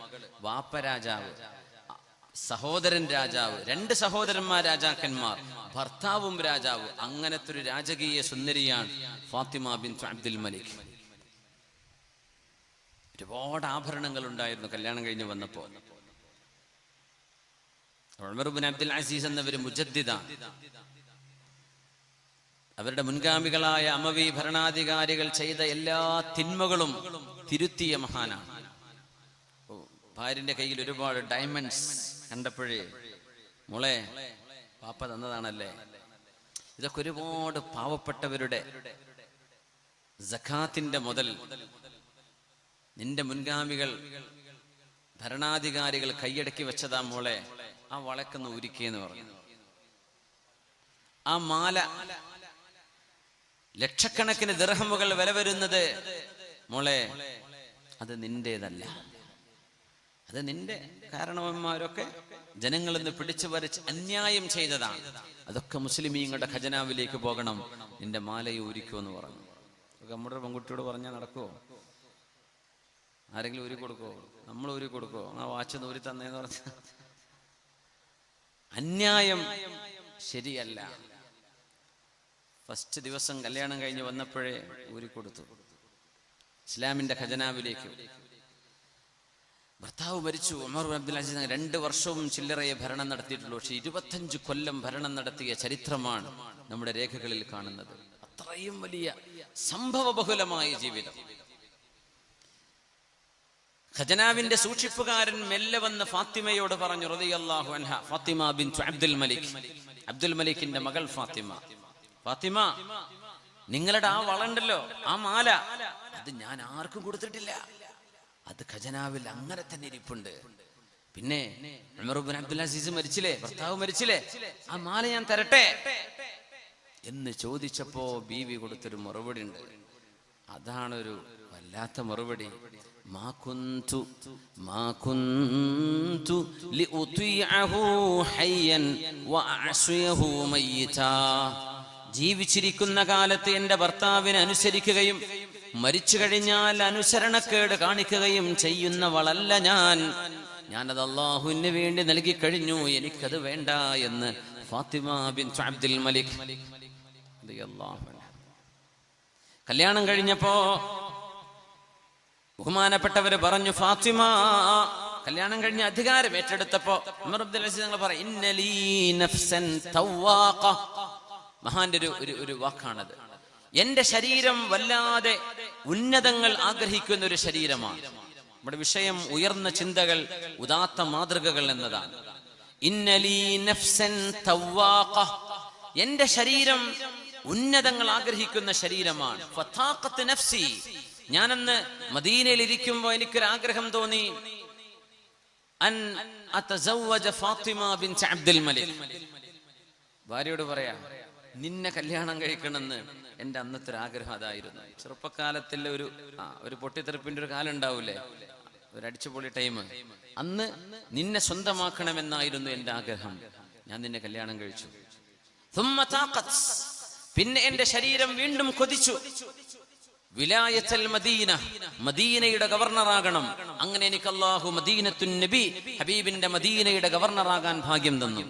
വാപ്പ രാജാവ്, സഹോദരൻ രാജാവ്, 2 സഹോദരന്മാർ രാജാക്കന്മാർ, ഭർത്താവും രാജാവ്. അങ്ങനത്തെ ഒരു രാജകീയ സുന്ദരിയാണ് ഫാത്തിമ ബിൻതു അബ്ദുൽ മലിക്. ഒരുപാട് ആഭരണങ്ങൾ ഉണ്ടായിരുന്നു കല്യാണം കഴിഞ്ഞ് വന്നപ്പോ. ഉമർ ഇബ്നു അബ്ദുൽ അസീസ് എന്നവര് മുജദ്ദിദാണ്. അവരുടെ മുൻഗാമികളായ അമവി ഭരണാധികാരികൾ ചെയ്ത എല്ലാ തിന്മകളും തിരുത്തിയ മഹാനാണ്. ഭാര്യന്റെ കയ്യിൽ ഒരുപാട് ഡയമണ്ട്സ് കണ്ടപ്പോഴേ, മോളെ പാപ്പ തന്നതാണല്ലേ. ഇതൊക്കെ ഒരുപാട് പാവപ്പെട്ടവരുടെ സകാത്തിന്റെ മുതൽ നിന്റെ മുൻഗാമികൾ ഭരണാധികാരികൾ കൈയടക്കി വെച്ചതാ മോളെ, ആ വളക്കൊന്ന് ഉരുക്കിയെന്ന് പറഞ്ഞു. ആ മാല ലക്ഷക്കണക്കിന് ദിർഹമുകൾ വില വരുന്നത്, മോളെ അത് നിന്റേതല്ല, അത് നിന്റെ കാരണവന്മാരൊക്കെ ജനങ്ങളിൽ നിന്ന് പിടിച്ചു വരച്ച് അന്യായം ചെയ്തതാണ്. അതൊക്കെ മുസ്ലിമീങ്ങളുടെ ഖജനാവിലേക്ക് പോകണം, നിന്റെ മാലയെ ഊരിക്കുമെന്ന് പറഞ്ഞു. നമ്മുടെ പെൺകുട്ടിയോട് പറഞ്ഞാൽ നടക്കുവോ? ആരെങ്കിലും ഊരി കൊടുക്കുവോ? നമ്മൾ ഊരി കൊടുക്കുവോ? ആ വാച്ച് ഊരി തന്നേന്ന് പറഞ്ഞ അന്യായം ശരിയല്ല. ഫസ്റ്റ് ദിവസം കല്യാണം കഴിഞ്ഞ് വന്നപ്പോഴേ ഊരിക്കൊടുത്തു ഇസ്ലാമിന്റെ ഖജനാവിലേക്ക്. ഭർത്താവ് മരിച്ചു. ഉമർ ഇബ്നു അബ്ദുൽ അസീസ് 2 വർഷവും ചില്ലറയെ ഭരണം നടത്തിയിട്ടുള്ളൂ. പക്ഷെ 25 കൊല്ലം ഭരണം നടത്തിയ ചരിത്രമാണ് നമ്മുടെ രേഖകളിൽ കാണുന്നത്. അത്രയും വലിയ സംഭവബഹുലമായ ജീവിതം. ഖജനാവിന്റെ സൂക്ഷിപ്പുകാരൻ മെല്ലെ വന്ന് ഫാത്തിമയോട് പറഞ്ഞു, റളിയല്ലാഹു അൻഹ, ഫാത്തിമ ബിൻതു അബ്ദുൽ മലിക്, അബ്ദുൽ മലിക്കിന്റെ മകൾ ഫാത്തിമ, ഫാത്തിമ നിങ്ങളുടെ ആ വളണ്ടല്ലോ, ആ മാല, അത് ഞാൻ ആർക്കും കൊടുത്തിട്ടില്ല, അത് ഖജനാവിൽ അങ്ങനെ തന്നെ ഇരിപ്പുണ്ട്. പിന്നെ ഉമർ ഇബ്നു അബ്ദുൽ അസീസ് മരിച്ചില്ലേ, ഭർത്താവ് മരിച്ചില്ലേ, ആ മാല ഞാൻ തരട്ടെ എന്ന് ചോദിച്ചപ്പോ ബീവി കൊടുത്തൊരു മറുപടി ഉണ്ട്. അതാണൊരു വല്ലാത്ത മറുപടി. ജീവിച്ചിരിക്കുന്ന കാലത്ത് എന്റെ ഭർത്താവിനെ അനുസരിക്കുകയും മരിച്ചു കഴിഞ്ഞാൽ അനുസരണക്കേട് കാണിക്കുകയും ചെയ്യുന്നവളല്ല ഞാനത് അല്ലാഹുവിന് വേണ്ടി നൽകി കഴിഞ്ഞു, എനിക്കത് വേണ്ട എന്ന് ഫാത്തിമ ബിൻതു അബ്ദുൽ മലിക് റളിയല്ലാഹു അൻഹ. കല്യാണം കഴിഞ്ഞപ്പോ ബഹുമാനപ്പെട്ടവര് പറഞ്ഞു, ഫാത്തിമ കല്യാണം കഴിഞ്ഞ അധികാരം ഏറ്റെടുത്തപ്പോ ഉമർ അബ്ദുൽ അസീസ് ഞങ്ങൾ പറയും, ഇന്നലീ നഫ്സൻ തവാഖ. മഹാന്റെ ഒരു വാക്കാണത്. എന്റെ ശരീരം വല്ലാതെ ഉന്നതങ്ങൾ ആഗ്രഹിക്കുന്ന ഒരു ശരീരമാണ്. നമ്മുടെ വിഷയം ഉയർന്ന ചിന്തകൾ, ഉദാത്ത മാതൃകകൾ എന്നതാണ്. ഇന്നലീ നഫ്സൻ തവാഖ, എന്റെ ശരീരം ഉന്നതങ്ങൾ ആഗ്രഹിക്കുന്ന ശരീരമാണ്. ഫതാഖത്ത് നഫ്സി, ഞാനന്ന് മദീനയിൽ ഇരിക്കുമ്പോ എനിക്കൊരാഗ്രഹം തോന്നി, അൻ അതസവ്വജ ഫാത്തിമ ബിൻത് അബ്ദുൽ മലിക്. ഭാര്യയോട് പറയാ, നിന്നെ കല്യാണം കഴിക്കണമെന്ന് എൻ്റെ അന്നത്തെ ഒരു ആഗ്രഹം അതായിരുന്നു. ചെറുപ്പകാലത്തിൽ ഒരു പൊട്ടിത്തെറിപ്പിന്റെ ഒരു കാലം ഉണ്ടാവൂലേ, ഒരു അടിച്ചുപൊളി ടൈം. അന്ന് നിന്നെ സ്വന്തമാക്കണമെന്നായിരുന്നു എൻ്റെ ആഗ്രഹം. ഞാൻ നിന്നെ കല്യാണം കഴിച്ചു. പിന്നെ എൻ്റെ ശരീരം വീണ്ടും കൊതിച്ചു. വിലായത്തുൽ മദീന, മദീനയുടെ ഗവർണറാകണം. അങ്ങനെ എനിക്ക് അല്ലാഹു മദീനത്തുൻ നബി, ഹബീബിന്റെ മദീനയുടെ ഗവർണറാകാൻ ഭാഗ്യം തന്നു.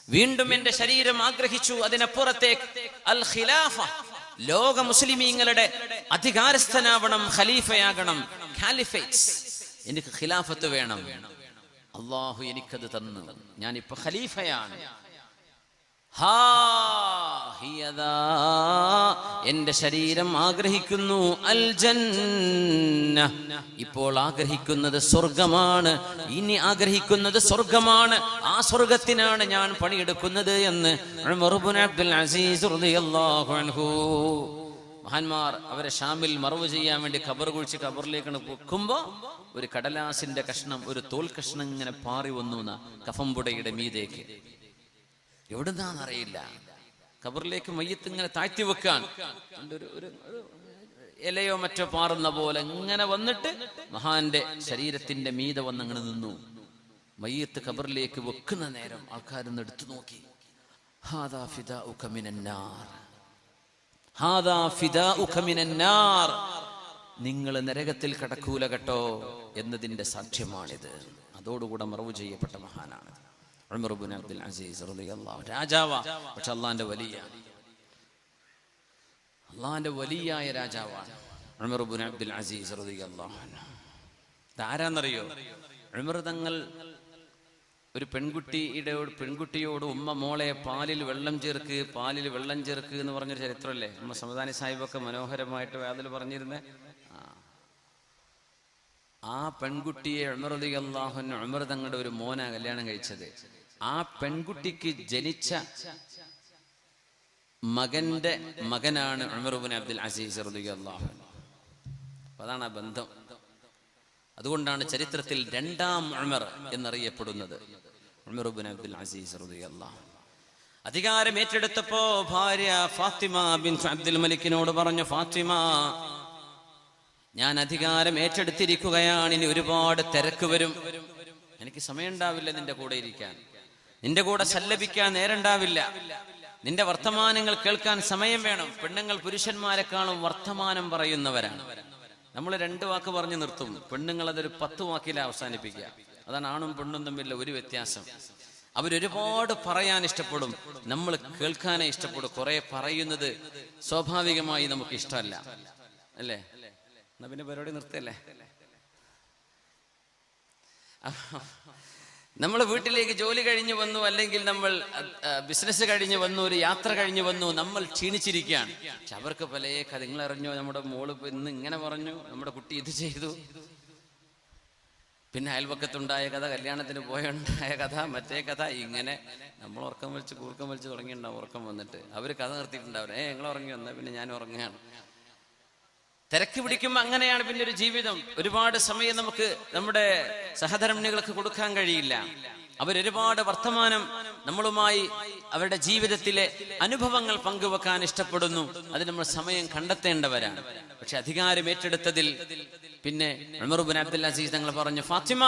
വീണ്ടും എന്റെ ശരീരം ആഗ്രഹിച്ചു അതിനപ്പുറത്തേക്ക് അൽ ഖിലാഫ, ലോക മുസ്ലിമീങ്ങളുടെ അധികാരസ്ഥനാവണം, ഖലീഫയാകണം, ഖാലിഫേറ്റ്സ്. എനിക്ക് ഖിലാഫത്ത് വേണം. അല്ലാഹു എനിക്കത് തന്നു. ഞാനിപ്പോ ഖലീഫയാണ്. എന്റെ ശരീരം ആഗ്രഹിക്കുന്നു അൽ ജന്ന, ഇപ്പോൾ ആഗ്രഹിക്കുന്നത് സ്വർഗമാണ്, ഇനി ആഗ്രഹിക്കുന്നത് സ്വർഗമാണ്, ആ സ്വർഗത്തിനാണ് ഞാൻ പണിയെടുക്കുന്നത് എന്ന് ഉമർ ഇബ്നു അബ്ദുൽ അസീസ് റളിയല്ലാഹു അൻഹു. മഹാന്മാർ അവരെ ഷാമിൽ മറവ് ചെയ്യാൻ വേണ്ടി ഖബർ കുഴിച്ച് ഖബറിലേക്കാണ് പൊക്കുമ്പോ ഒരു കടലാസിന്റെ കഷ്ണം, ഒരു തോൽ കഷ്ണം ഇങ്ങനെ പാറി വന്നു കഫംപുടയുടെ മീതേക്ക്. എവിടുന്നാന്നറിയില്ല. ഖബറിലേക്ക് മയ്യത്ത് ഇങ്ങനെ താഴ്ത്തി വെക്കാൻ ഒരു ഇലയോ മറ്റോ പാറുന്ന പോലെ ഇങ്ങനെ വന്നിട്ട് മഹാന്റെ ശരീരത്തിന്റെ മീത വന്നങ്ങനെ നിന്നു. മയ്യത്ത് ഖബറിലേക്ക് വെക്കുന്ന നേരം ആൾക്കാരൊന്ന് എടുത്തു നോക്കി. ഹാദാ ഫിദാഉക മിനന്നാർ, ഹാദാ ഫിദാഉക മിനന്നാർ, നിങ്ങൾ നരകത്തിൽ കടക്കൂല കേട്ടോ എന്നതിന്റെ സാക്ഷ്യമാണിത്. അതോടുകൂടെ മറവ് ചെയ്യപ്പെട്ട മഹാനാണ് ഉമർ ഇബ്നു അബ്ദുൽ അസീസ് റളിയല്ലാഹു. രാജാവാ, പക്ഷെ അള്ളാന്റെ വലിയായ രാജാവാണ് ഉമർ ഇബ്നു അബ്ദുൽ അസീസ് റളിയല്ലാഹു അൻഹു. ഇതാരാന്നറിയോ? ഉമർ തങ്ങൾ ഒരു പെൺകുട്ടിയോട് ഉമ്മ മോളെ പാലിൽ വെള്ളം ചേർക്ക് എന്ന് പറഞ്ഞൊരു ചരിത്രമല്ലേ നമ്മൾ സമദാനി സാഹിബൊക്കെ മനോഹരമായിട്ട് അതിൽ പറഞ്ഞിരുന്നേ. ആ പെൺകുട്ടിയെ ഉമർ റളിയല്ലാഹു അൻഹു, ഉമർ തങ്ങളുടെ ഒരു മോനാ കല്യാണം കഴിച്ചത്. ആ പെൺകുട്ടിക്ക് ജനിച്ച മകന്റെ മകനാണ് ഉമർ ഇബ്നു അബ്ദുൽ അസീസ് റളിയല്ലാഹു അൻഹു. അതാണ് ആ ബന്ധം. അതുകൊണ്ടാണ് ചരിത്രത്തിൽ രണ്ടാം ഉമർ എന്നറിയപ്പെടുന്നത് ഉമർ ഇബ്നു അബ്ദുൽ അസീസ് റളിയല്ലാഹു അൻഹു. അധികാരം ഏറ്റെടുത്തപ്പോ ഭാര്യ ഫാത്തിമ ബിൻത് അബ്ദുൽ മലിക്കിനോട് പറഞ്ഞു, ഫാത്തിമ, ഞാൻ അധികാരം ഏറ്റെടുത്തിരിക്കുകയാണ്, ഇനി ഒരുപാട് തിരക്ക് വരും, എനിക്ക് സമയം ഉണ്ടാവില്ല നിന്റെ കൂടെ ഇരിക്കാൻ, നിന്റെ കൂടെ സല്ലപിക്കാൻ നേരണ്ടാവില്ല, നിന്റെ വർത്തമാനങ്ങൾ കേൾക്കാൻ സമയം വേണം. പെണ്ണുങ്ങൾ പുരുഷന്മാരെക്കാളും വർത്തമാനം പറയുന്നവരാണ്. നമ്മൾ 2 വാക്ക് പറഞ്ഞു നിർത്തും, പെണ്ണുങ്ങൾ അതൊരു 10 വാക്കിൽ അവസാനിപ്പിക്കുക. അതാണ് ആണും പെണ്ണും തമ്മിലുള്ള ഒരു വ്യത്യാസം. അവരൊരുപാട് പറയാൻ ഇഷ്ടപ്പെടും, നമ്മൾ കേൾക്കാനേ ഇഷ്ടപ്പെടും. കുറെ പറയുന്നത് സ്വാഭാവികമായി നമുക്ക് ഇഷ്ടമല്ല, അല്ലേ? എന്നാ പിന്നെ പരിപാടി നിർത്തല്ലേ. നമ്മൾ വീട്ടിലേക്ക് ജോലി കഴിഞ്ഞു വന്നു, അല്ലെങ്കിൽ നമ്മൾ ബിസിനസ് കഴിഞ്ഞു വന്നു, ഒരു യാത്ര കഴിഞ്ഞു വന്നു, നമ്മൾ ക്ഷീണിച്ചിരിക്കുകയാണ്. പക്ഷെ അവർക്ക് പല കഥ. നിങ്ങളറിഞ്ഞോ, നമ്മുടെ മോള് ഇന്ന് ഇങ്ങനെ പറഞ്ഞു, നമ്മുടെ കുട്ടി ഇത് ചെയ്തു, പിന്നെ അയൽപക്കത്തുണ്ടായ കഥ, കല്യാണത്തിന് പോയുണ്ടായ കഥ, മറ്റേ കഥ, ഇങ്ങനെ നമ്മൾ കൂർക്കം വലിച്ച് തുടങ്ങിയിട്ടുണ്ടാവും. ഉറക്കം വന്നിട്ട് അവർ കഥ നിർത്തിയിട്ടുണ്ടാവില്ല. നിങ്ങൾ ഉറങ്ങി വന്നാൽ പിന്നെ ഞാൻ ഉറങ്ങുകയാണ്. തിരക്ക് പിടിക്കുമ്പോൾ അങ്ങനെയാണ് പിന്നെ ഒരു ജീവിതം. ഒരുപാട് സമയം നമുക്ക് നമ്മുടെ സഹധർമ്മിണികൾക്ക് കൊടുക്കാൻ കഴിയില്ല. അവരൊരുപാട് വർത്തമാനം നമ്മളുമായി അവരുടെ ജീവിതത്തിലെ അനുഭവങ്ങൾ പങ്കുവെക്കാൻ ഇഷ്ടപ്പെടുന്നു. അത് നമ്മൾ സമയം കണ്ടെത്തേണ്ടവരാണ്. പക്ഷെ അധികാരം ഏറ്റെടുത്തതിൽ പിന്നെ ഉമർ ഇബ്നു അബ്ദുൽ അസീസ് തങ്ങൾ പറഞ്ഞു, ഫാത്തിമ,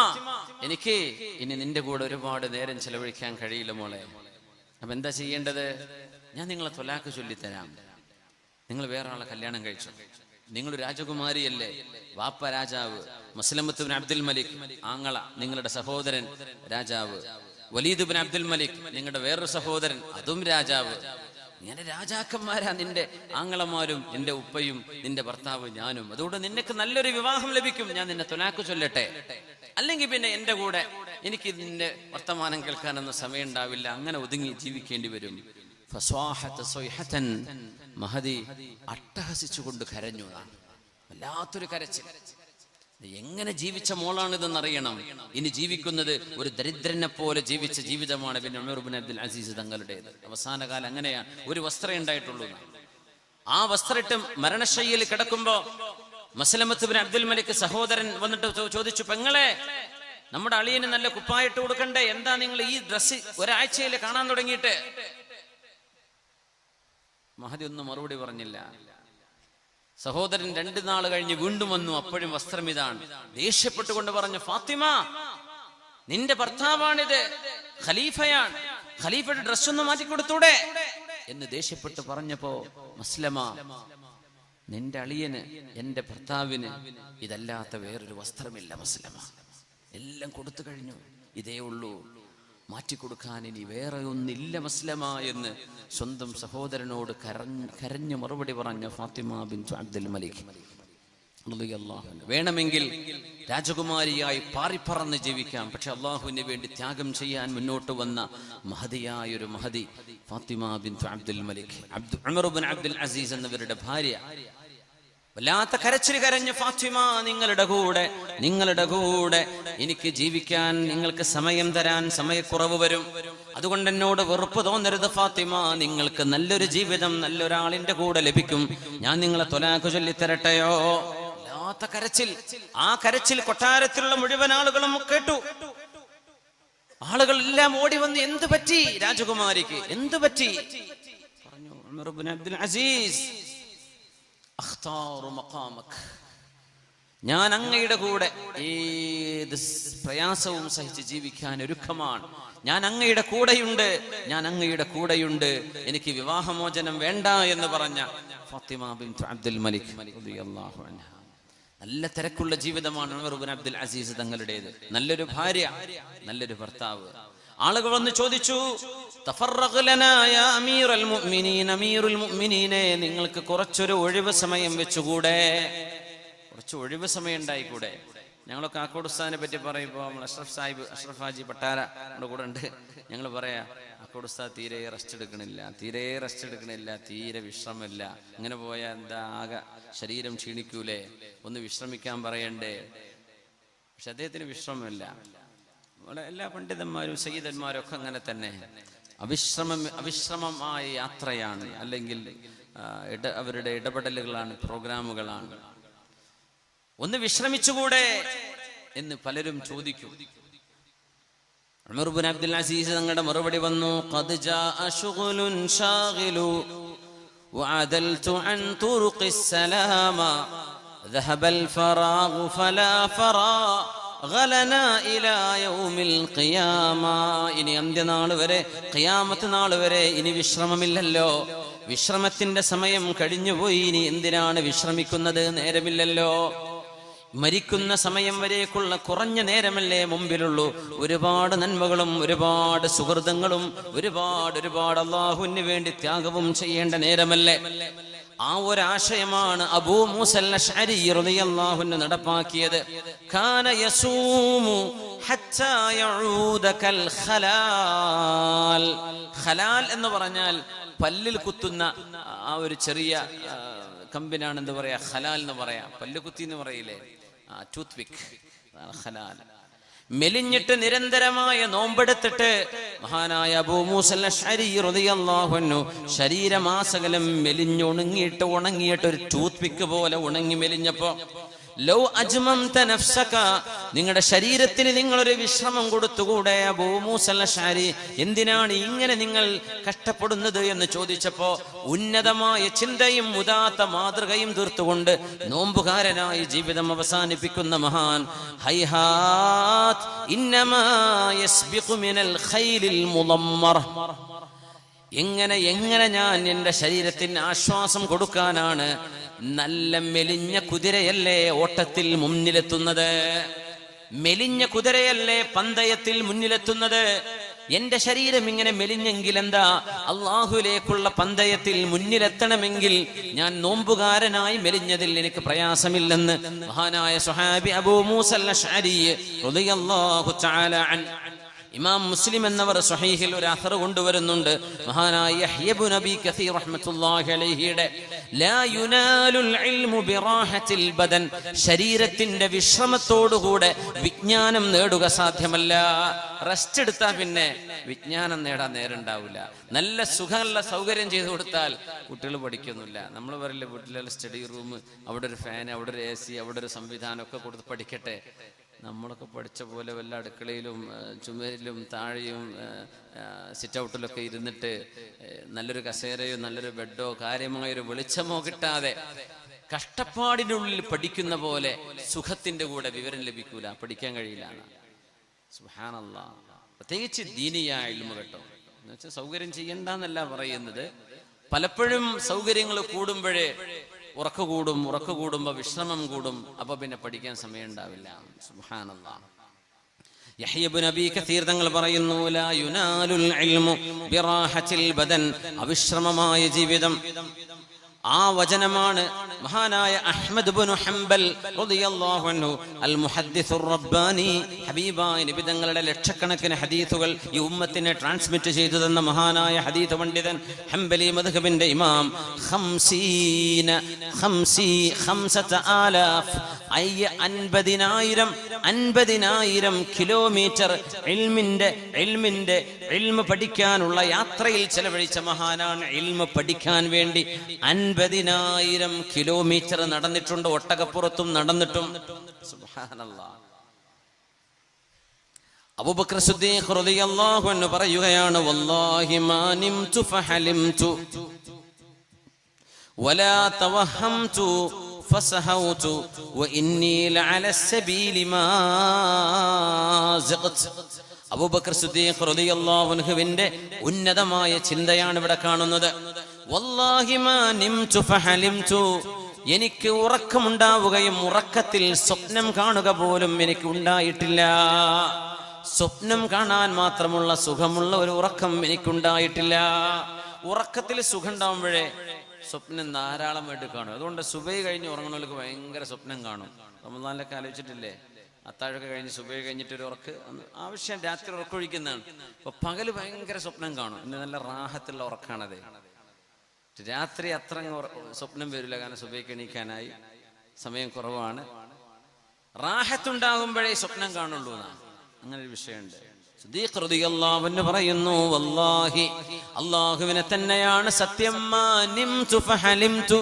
എനിക്ക് ഇനി നിന്റെ കൂടെ ഒരുപാട് നേരം ചെലവഴിക്കാൻ കഴിയില്ല മോളെ. അപ്പൊ എന്താ ചെയ്യേണ്ടത്? ഞാൻ നിങ്ങളെ ത്വലാഖ് ചൊല്ലിത്തരാം, നിങ്ങൾ വേറെ ആളെ കല്യാണം കഴിച്ചു. നിങ്ങൾ രാജകുമാരിയല്ലേ, വാപ്പ രാജാവ്, മസ്ലമത്ത് ഇബ്നു അബ്ദുൽ മലിക് ആങ്ങള, നിങ്ങളുടെ സഹോദരൻ രാജാവ്, വലീദ് ഇബ്നു അബ്ദുൽ മലിക് നിങ്ങളുടെ വേറൊരു സഹോദരൻ, അതും രാജാവ്. ഇങ്ങനെ രാജാക്കന്മാരാ നിന്റെ ആങ്ങളമാരും, നിന്റെ ഉപ്പയും, നിന്റെ ഭർത്താവ്, ഞാനും. അതുകൊണ്ട് നിനക്ക് നല്ലൊരു വിവാഹം ലഭിക്കും. ഞാൻ നിന്നെ ത്വലാഖ് ചൊല്ലട്ടെ, അല്ലെങ്കിൽ പിന്നെ എന്റെ കൂടെ എനിക്ക് നിന്റെ വർത്തമാനം കേൾക്കാനൊന്നും സമയം ഉണ്ടാവില്ല, അങ്ങനെ ഒതുങ്ങി ജീവിക്കേണ്ടി വരും. മഹദി അട്ടഹസിച്ചുകൊണ്ട് കരഞ്ഞു. വല്ലാത്തൊരു കരച്ചിൽ. എങ്ങനെ ജീവിച്ച മോളാണിതെന്നറിയണം. ഇനി ജീവിക്കുന്നത് ഒരു ദരിദ്രനെ പോലെ ജീവിച്ച ജീവിതമാണ് പിന്നെ ഉമർ ഇബ്നു അബ്ദുൽ അസീസ് തങ്ങളുടേത്. അവസാന കാലം അങ്ങനെയാണ്. ഒരു വസ്ത്രം ഉണ്ടായിട്ടുള്ളൂ. ആ വസ്ത്രമിട്ട് മരണശയ്യയിൽ കിടക്കുമ്പോ മസ്ലമത്ത് ഇബ്നു അബ്ദുൽ മലിക് സഹോദരൻ വന്നിട്ട് ചോദിച്ചു, പെങ്ങളെ, നമ്മുടെ അളിയന് നല്ല കുപ്പായിട്ട് കൊടുക്കണ്ടേ? എന്താ നിങ്ങൾ ഈ ഡ്രസ്സ് ഒരാഴ്ചയിൽ കാണാൻ തുടങ്ങിയിട്ട്? മഹദി ഒന്നും മറുപടി പറഞ്ഞില്ല. സഹോദരൻ 2 നാൾ കഴിഞ്ഞ് വീണ്ടും വന്നു. അപ്പോഴും വസ്ത്രം ഇതാണ്. ദേഷ്യപ്പെട്ടുകൊണ്ട് പറഞ്ഞു, ഫാത്തിമ, നിന്റെ ഭർത്താവാണിത്, ഖലീഫയാണ്, ഖലീഫയുടെ ഡ്രസ് ഒന്ന് മാറ്റിക്കൊടുത്തൂടെ എന്ന് ദേഷ്യപ്പെട്ട് പറഞ്ഞപ്പോ, മസ്ലമ, നിന്റെ അളിയന്, എന്റെ ഭർത്താവിന് ഇതല്ലാത്ത വേറൊരു വസ്ത്രമില്ല മസ്ലമ, എല്ലാം കൊടുത്തു കഴിഞ്ഞു, ഇതേ ഉള്ളൂ, മാറ്റിക്കൊടുക്കാൻ ഇനി വേറെ ഒന്നില്ല മസ്ലമ എന്ന് സ്വന്തം സഹോദരനോട് കരഞ്ഞു മറുപടി പറഞ്ഞ ഫാത്തിമ ബിൻതു അബ്ദുൽ മലിക് റളിയല്ലാഹു അൻഹ. വേണമെങ്കിൽ രാജകുമാരിയായി പാറിപ്പറന്ന് ജീവിക്കാം, പക്ഷെ അള്ളാഹുവിന് വേണ്ടി ത്യാഗം ചെയ്യാൻ മുന്നോട്ട് വന്ന മഹദിയായൊരു മഹദി ഫാത്തിമ ബിൻതു അബ്ദുൽ മലിക്, ഉമർ ഇബ്നു അബ്ദുൽ അസീസ് എന്നവരുടെ ഭാര്യ. വല്ലാത്ത കരച്ചിൽ കരഞ്ഞു, ഫാത്തിമ, നിങ്ങളുടെ കൂടെ എനിക്ക് ജീവിക്കാൻ നിങ്ങൾക്ക് സമയം തരാൻ സമയക്കുറവ് വരും, അതുകൊണ്ട് എന്നോട് വെറുപ്പ് തോന്നരുത് ഫാത്തിമ, നിങ്ങൾക്ക് നല്ലൊരു ജീവിതം നല്ലൊരാളിന്റെ കൂടെ ലഭിക്കും, ഞാൻ നിങ്ങളെ ത്വലാഖ് ചൊല്ലിത്തരട്ടെയോ? വല്ലാത്ത കരച്ചിൽ. ആ കരച്ചിൽ കൊട്ടാരത്തിലുള്ള മുഴുവൻ ആളുകളും കേട്ടു. ആളുകളെല്ലാം ഓടി വന്ന്, എന്ത് പറ്റി രാജകുമാരിക്ക്, എന്ത് പറ്റി? പറഞ്ഞു, ഉമർ ഇബ്നു അബ്ദുൽ അസീസ്, അഖ്താറു മഖാമക്, ഞാൻ അങ്ങയുടെ കൂടെ ഏത് പ്രയാസവും സഹിച്ച് ജീവിക്കാൻ ഒരുക്കമാണ്, ഞാൻ അങ്ങയുടെ കൂടെയുണ്ട്, എനിക്ക് വിവാഹമോചനം വേണ്ട എന്ന് പറഞ്ഞ ഫാത്തിമ ബിൻതു അബ്ദുൽ മലിക് റളിയല്ലാഹു അൻഹ. നല്ല തിരക്കുള്ള ജീവിതമാണ് ഉമർ ഇബ്നു അബ്ദുൽ അസീസ് തങ്ങളുടേത്. നല്ലൊരു ഭാര്യ, നല്ലൊരു ഭർത്താവ്. ആളുകൾ വന്ന് ചോദിച്ചു, തഫറഖ് ലനാ യാ അമീറുൽ മുഅ്മിനീൻ, അമീറുൽ മുഅ്മിനീനെ, നിങ്ങൾക്ക് കുറച്ചൊരു ഒഴിവ് സമയം വെച്ചുകൂടെ? കുറച്ച് ഒഴിവ് സമയം ഉണ്ടായിക്കൂടെ? ഞങ്ങളൊക്കെ കാക്കോട് ഉസ്താദിനെ പറ്റി പറയുമ്പോൾ നമ്മൾ അഷ്റഫ് ഹാജി പട്ടാര നമ്മുടെ കൂടെ ഉണ്ട്. ഞങ്ങൾ പറയാ, കാക്കോട് ഉസ്താദ് തീരെ റെസ്റ്റ് എടുക്കണില്ല, തീരെ വിശ്രമമില്ല, ഇങ്ങനെ പോയാൽ എന്താ ആകെ ശരീരം ക്ഷീണിക്കൂലേ, ഒന്ന് വിശ്രമിക്കാൻ പറയണ്ടേ? പക്ഷെ അദ്ദേഹത്തിന് വിശ്രമമില്ല. എല്ലാ പണ്ഡിതന്മാരും സയ്യിദന്മാരും ഒക്കെ അങ്ങനെ തന്നെ, അവിശ്രമമായ യാത്രയാണ്, അല്ലെങ്കിൽ അവരുടെ ഇടപെടലുകളാണ്, പ്രോഗ്രാമുകളാണ്. ഒന്ന് വിശ്രമിച്ചുകൂടെ എന്ന് പലരും ചോദിക്കും. ഉമർ ഇബ്നു അബ്ദുൽ അസീസ് തങ്ങളുടെ മറുപടി വന്നു, ഖദ് ജാഅ ശുഗ്ലുൻ ശാഗിലു വഅദൽതു അൻ തുറുഖിസ് സലാമ ദഹബൽ ഫറാഗു ഫലാ ഫറാ ഗലനാ ഇലാ യൗമിൽ ഖിയാമ. ഇനി അന്ത്യനാൾ വരെ, ഖിയാമത്ത് നാൾ വരെ ഇനി വിശ്രമമില്ലല്ലോ, വിശ്രമത്തിന്റെ സമയം കഴിഞ്ഞുപോയി, ഇനി എന്തിനാണ് വിശ്രമിക്കുന്നത്? നേരമില്ലല്ലോ. മരിക്കുന്ന സമയം വരേക്കുള്ള കുറഞ്ഞ നേരമല്ലേ മുമ്പിലുള്ളൂ. ഒരുപാട് നന്മകളും ഒരുപാട് സുഹൃതങ്ങളും ഒരുപാട് അള്ളാഹുവിന് വേണ്ടി ത്യാഗവും ചെയ്യേണ്ട നേരമല്ലേ. ആ ഒരാശയമാണ് അബൂ മൂസൽ അശ്അരി റളിയല്ലാഹു അൻഹു നടപ്പാക്കിയത്. കാന യസൂമു ഹത്താ യഊദ കൽ ഖലാൽ. ഖലാൽ എന്ന് പറഞ്ഞാൽ പല്ലിൽ കുത്തുന്ന ആ ഒരു ചെറിയ കമ്പിനാണ് എന്ത് പറയാ, ഖലാൽ എന്ന് പറയാ. പല്ല് കുത്തി എന്ന് പറയില്ലേ, ടൂത്ത് പിക്ക്, ഖലാൽ. മെലിഞ്ഞിട്ട് നിരന്തരമായ നോമ്പെടുത്തിട്ട് മഹാനായ അബൂ മൂസൽ അശ്അരി റളിയല്ലാഹു അൻഹു ശരീരമാസകലം ഉണങ്ങിയിട്ട് ഒരു ടൂത്ത് പിക്ക് പോലെ ഉണങ്ങി മെലിഞ്ഞപ്പോ, ലൗ അജ്മംത നഫ്സക, നിങ്ങളുടെ ശരീരത്തിന് നിങ്ങളൊരു വിശ്രമം കൊടുത്തുകൂടെ അബൂ മൂസൽ അശ്അരി, എന്തിനാണ് ഇങ്ങനെ നിങ്ങൾ കഷ്ടപ്പെടുന്നത് എന്ന് ചോദിച്ചപ്പോ, ഉന്നതമായ ചിന്തയും ഉദാത്ത മാതൃകയും തീർത്തുകൊണ്ട് നോമ്പുകാരനായി ജീവിതം അവസാനിപ്പിക്കുന്ന മഹാൻ, ഹൈഹാത്ത് ഇന്നമാ യസ്ബിഖു മിനൽ ഖൈലിൽ മുളമ്മർ, എങ്ങനെ ഞാൻ എൻ്റെ ശരീരത്തിന് ആശ്വാസം കൊടുക്കാനാണ്? നല്ല മെലിഞ്ഞ കുതിരയല്ലേ ഓട്ടത്തിൽ മുന്നിലെത്തുന്നത്, മെലിഞ്ഞ കുതിരയല്ലേ പന്തയത്തിൽ മുന്നിലെത്തുന്നത്. എന്റെ ശരീരം ഇങ്ങനെ മെലിഞ്ഞെങ്കിൽ എന്താ, അള്ളാഹുലേക്കുള്ള പന്തയത്തിൽ മുന്നിലെത്തണമെങ്കിൽ ഞാൻ നോമ്പുകാരനായി മെലിഞ്ഞതിൽ എനിക്ക് പ്രയാസമില്ലെന്ന് മഹാനായ സ്വഹാബി അബൂ മൂസൽ അശ്അരി റളിയല്ലാഹു തആല അൻഹു. ഇമാം മുസ്ലിം എന്നവർ സ്വഹീഹിൽ ഒരു അഥർ കൊണ്ടുവരുന്നുണ്ട്. മഹാനായ യഹ്യ ഇബ്നു അബീ കസീർ റഹ്മത്തുള്ളാഹി അലൈഹിയുടെ ലാ യുനാലുൽ ഇൽമു ബിറാഹത്തിൽ ബദൻ, ശരീരത്തിന്റെ വിശ്രമത്തോടുകൂടെ വിജ്ഞാനം നേടുക സാധ്യമല്ല. റെസ്റ്റ് എടുത്താൽ പിന്നെ വിജ്ഞാനം നേടാൻ നേരമുണ്ടാവില്ല. നല്ല സുഖമുള്ള സൗകര്യം ചെയ്തു കൊടുത്താൽ കുട്ടികൾ പഠിക്കൊന്നുമില്ല. നമ്മൾ പറയില്ല, വീട്ടിലുള്ള സ്റ്റഡി റൂം, അവിടെ ഒരു ഫാൻ, അവിടെ ഒരു AC, അവിടെ ഒരു സംവിധാനം ഒക്കെ കൊടുത്ത് പഠിക്കട്ടെ. നമ്മളൊക്കെ പഠിച്ച പോലെ വല്ല അടുക്കളയിലും ചുമരിലും താഴെയും സിറ്റ് ഔട്ടിലൊക്കെ ഇരുന്നിട്ട് നല്ലൊരു കസേരയോ നല്ലൊരു ബെഡോ കാര്യമായൊരു വെളിച്ചമോ കിട്ടാതെ കഷ്ടപ്പാടിനുള്ളിൽ പഠിക്കുന്ന പോലെ സുഖത്തിന്റെ കൂടെ വിവരം ലഭിക്കൂല, പഠിക്കാൻ കഴിയില്ല. സുബ്ഹാനല്ലാഹ്. പ്രത്യേകിച്ച് ദീനിയായ ഇൽമു കേട്ടോ. എന്നുവെച്ചാൽ സൗകര്യം ചെയ്യണ്ടെന്നല്ല പറയുന്നത്. പലപ്പോഴും സൗകര്യങ്ങൾ കൂടുമ്പോഴേ ഉറക്ക കൂടുമ്പോ വിശ്രമം കൂടും, അപ്പൊ പിന്നെ പഠിക്കാൻ സമയം ഉണ്ടാവില്ല. സുബ്ഹാനല്ലാഹ്. യഹ്യ ഇബ്നു അബീ കസീർ തങ്ങൾ പറയുന്നു, ലാ യുനാലുൽ ഇൽമു ബിറാഹത്തിൽ ബദൻ, അവിശ്രമമായ ജീവിതം. ആ വചനമാണ് മഹാനായ അഹ്മദ് ഇബ്നു ഹംബൽ റളിയല്ലാഹു അൻഹു അൽ മുഹദ്ദിസുർ റബ്ബാനി, ഹബീബായ നബി തങ്ങളുടെ ലക്ഷക്കണക്കിന് ഹദീസുകൾ ഈ ഉമ്മത്തിനെ ട്രാൻസ്മിറ്റ് ചെയ്തു തന്ന മഹാനായ ഹദീസ് പണ്ഡിതൻ, ഹംബലി മദ്ഹബിന്റെ ഇമാം, 50,000 കിലോമീറ്റർ ഇൽമ് പഠിക്കാനുള്ള യാത്രയിൽ ചെലവഴിച്ച മഹാനാണ്. ഇൽമ് പഠിക്കാൻ വേണ്ടി 50,000 കിലോമീറ്റർ നടന്നിട്ടുണ്ട്, ഒട്ടകപ്പുറത്തും നടന്നിട്ടും. സുബ്ഹാനല്ലാഹ്. അബൂബക്കർ സിദ്ദീഖ് റളിയല്ലാഹു അൻഹു പറയുകയാണ്, വല്ലാഹി മാ നിംതു ഫഹലിംതു വലാ തവഹംതു ഫസഹൗതു വഇന്നി ലഅല السبيل മാ സഖത്. അബൂബക്കർ സിദ്ദീഖ് റളിയല്ലാഹു അൻഹുവിന്റെ ഉന്നതമായ ചിന്തയാണ് ഇവിടെ കാണുന്നത്. വല്ലാഹി മാ നിംതു ഫഹലിംതു, എനിക്ക് ഉറക്കമുണ്ടാവുകയും ഉറക്കത്തിൽ സ്വപ്നം കാണുക പോലും എനിക്ക് ഉണ്ടായിട്ടില്ല. സ്വപ്നം കാണാൻ മാത്രമുള്ള സുഖമുള്ള ഒരു ഉറക്കം എനിക്കുണ്ടായിട്ടില്ല. ഉറക്കത്തിൽ സുഖം ഉണ്ടാവുമ്പോഴേ സ്വപ്നം ധാരാളമായിട്ട് കാണും. അതുകൊണ്ട് സുബഹി കഴിഞ്ഞ് ഉറങ്ങുന്നവർക്ക് ഭയങ്കര സ്വപ്നം കാണും. റമദാനിലൊക്കെ ആലോചിച്ചിട്ടില്ലേ, അത്താഴമൊക്കെ കഴിഞ്ഞ് സുബഹി കഴിഞ്ഞിട്ടൊരു ഉറക്ക് ആവശ്യം രാത്രി ഉറക്കൊഴിക്കുന്നതാണ്. അപ്പൊ പകല് ഭയങ്കര സ്വപ്നം കാണും. പിന്നെ നല്ല റാഹത്തുള്ള ഉറക്കാണത്. രാത്രി അത്ര സ്വപ്നം വരില്ല, കാരണം സുബഹിക്ക് എണീക്കാനായി സമയം കുറവാണ്. റാഹത്തുണ്ടാകുമ്പോഴേ സ്വപ്നം കാണുള്ളൂ എന്നാണ്. അങ്ങനെ ഒരു വിഷയമുണ്ട്. സിദ്ദീഖ് റളിയല്ലാഹു അൻഹു പറയുന്നു, വല്ലാഹി, അല്ലാഹുവിനെ തന്നെയാണ് സത്യം, മാ നിംതു ഫഹലിംതു,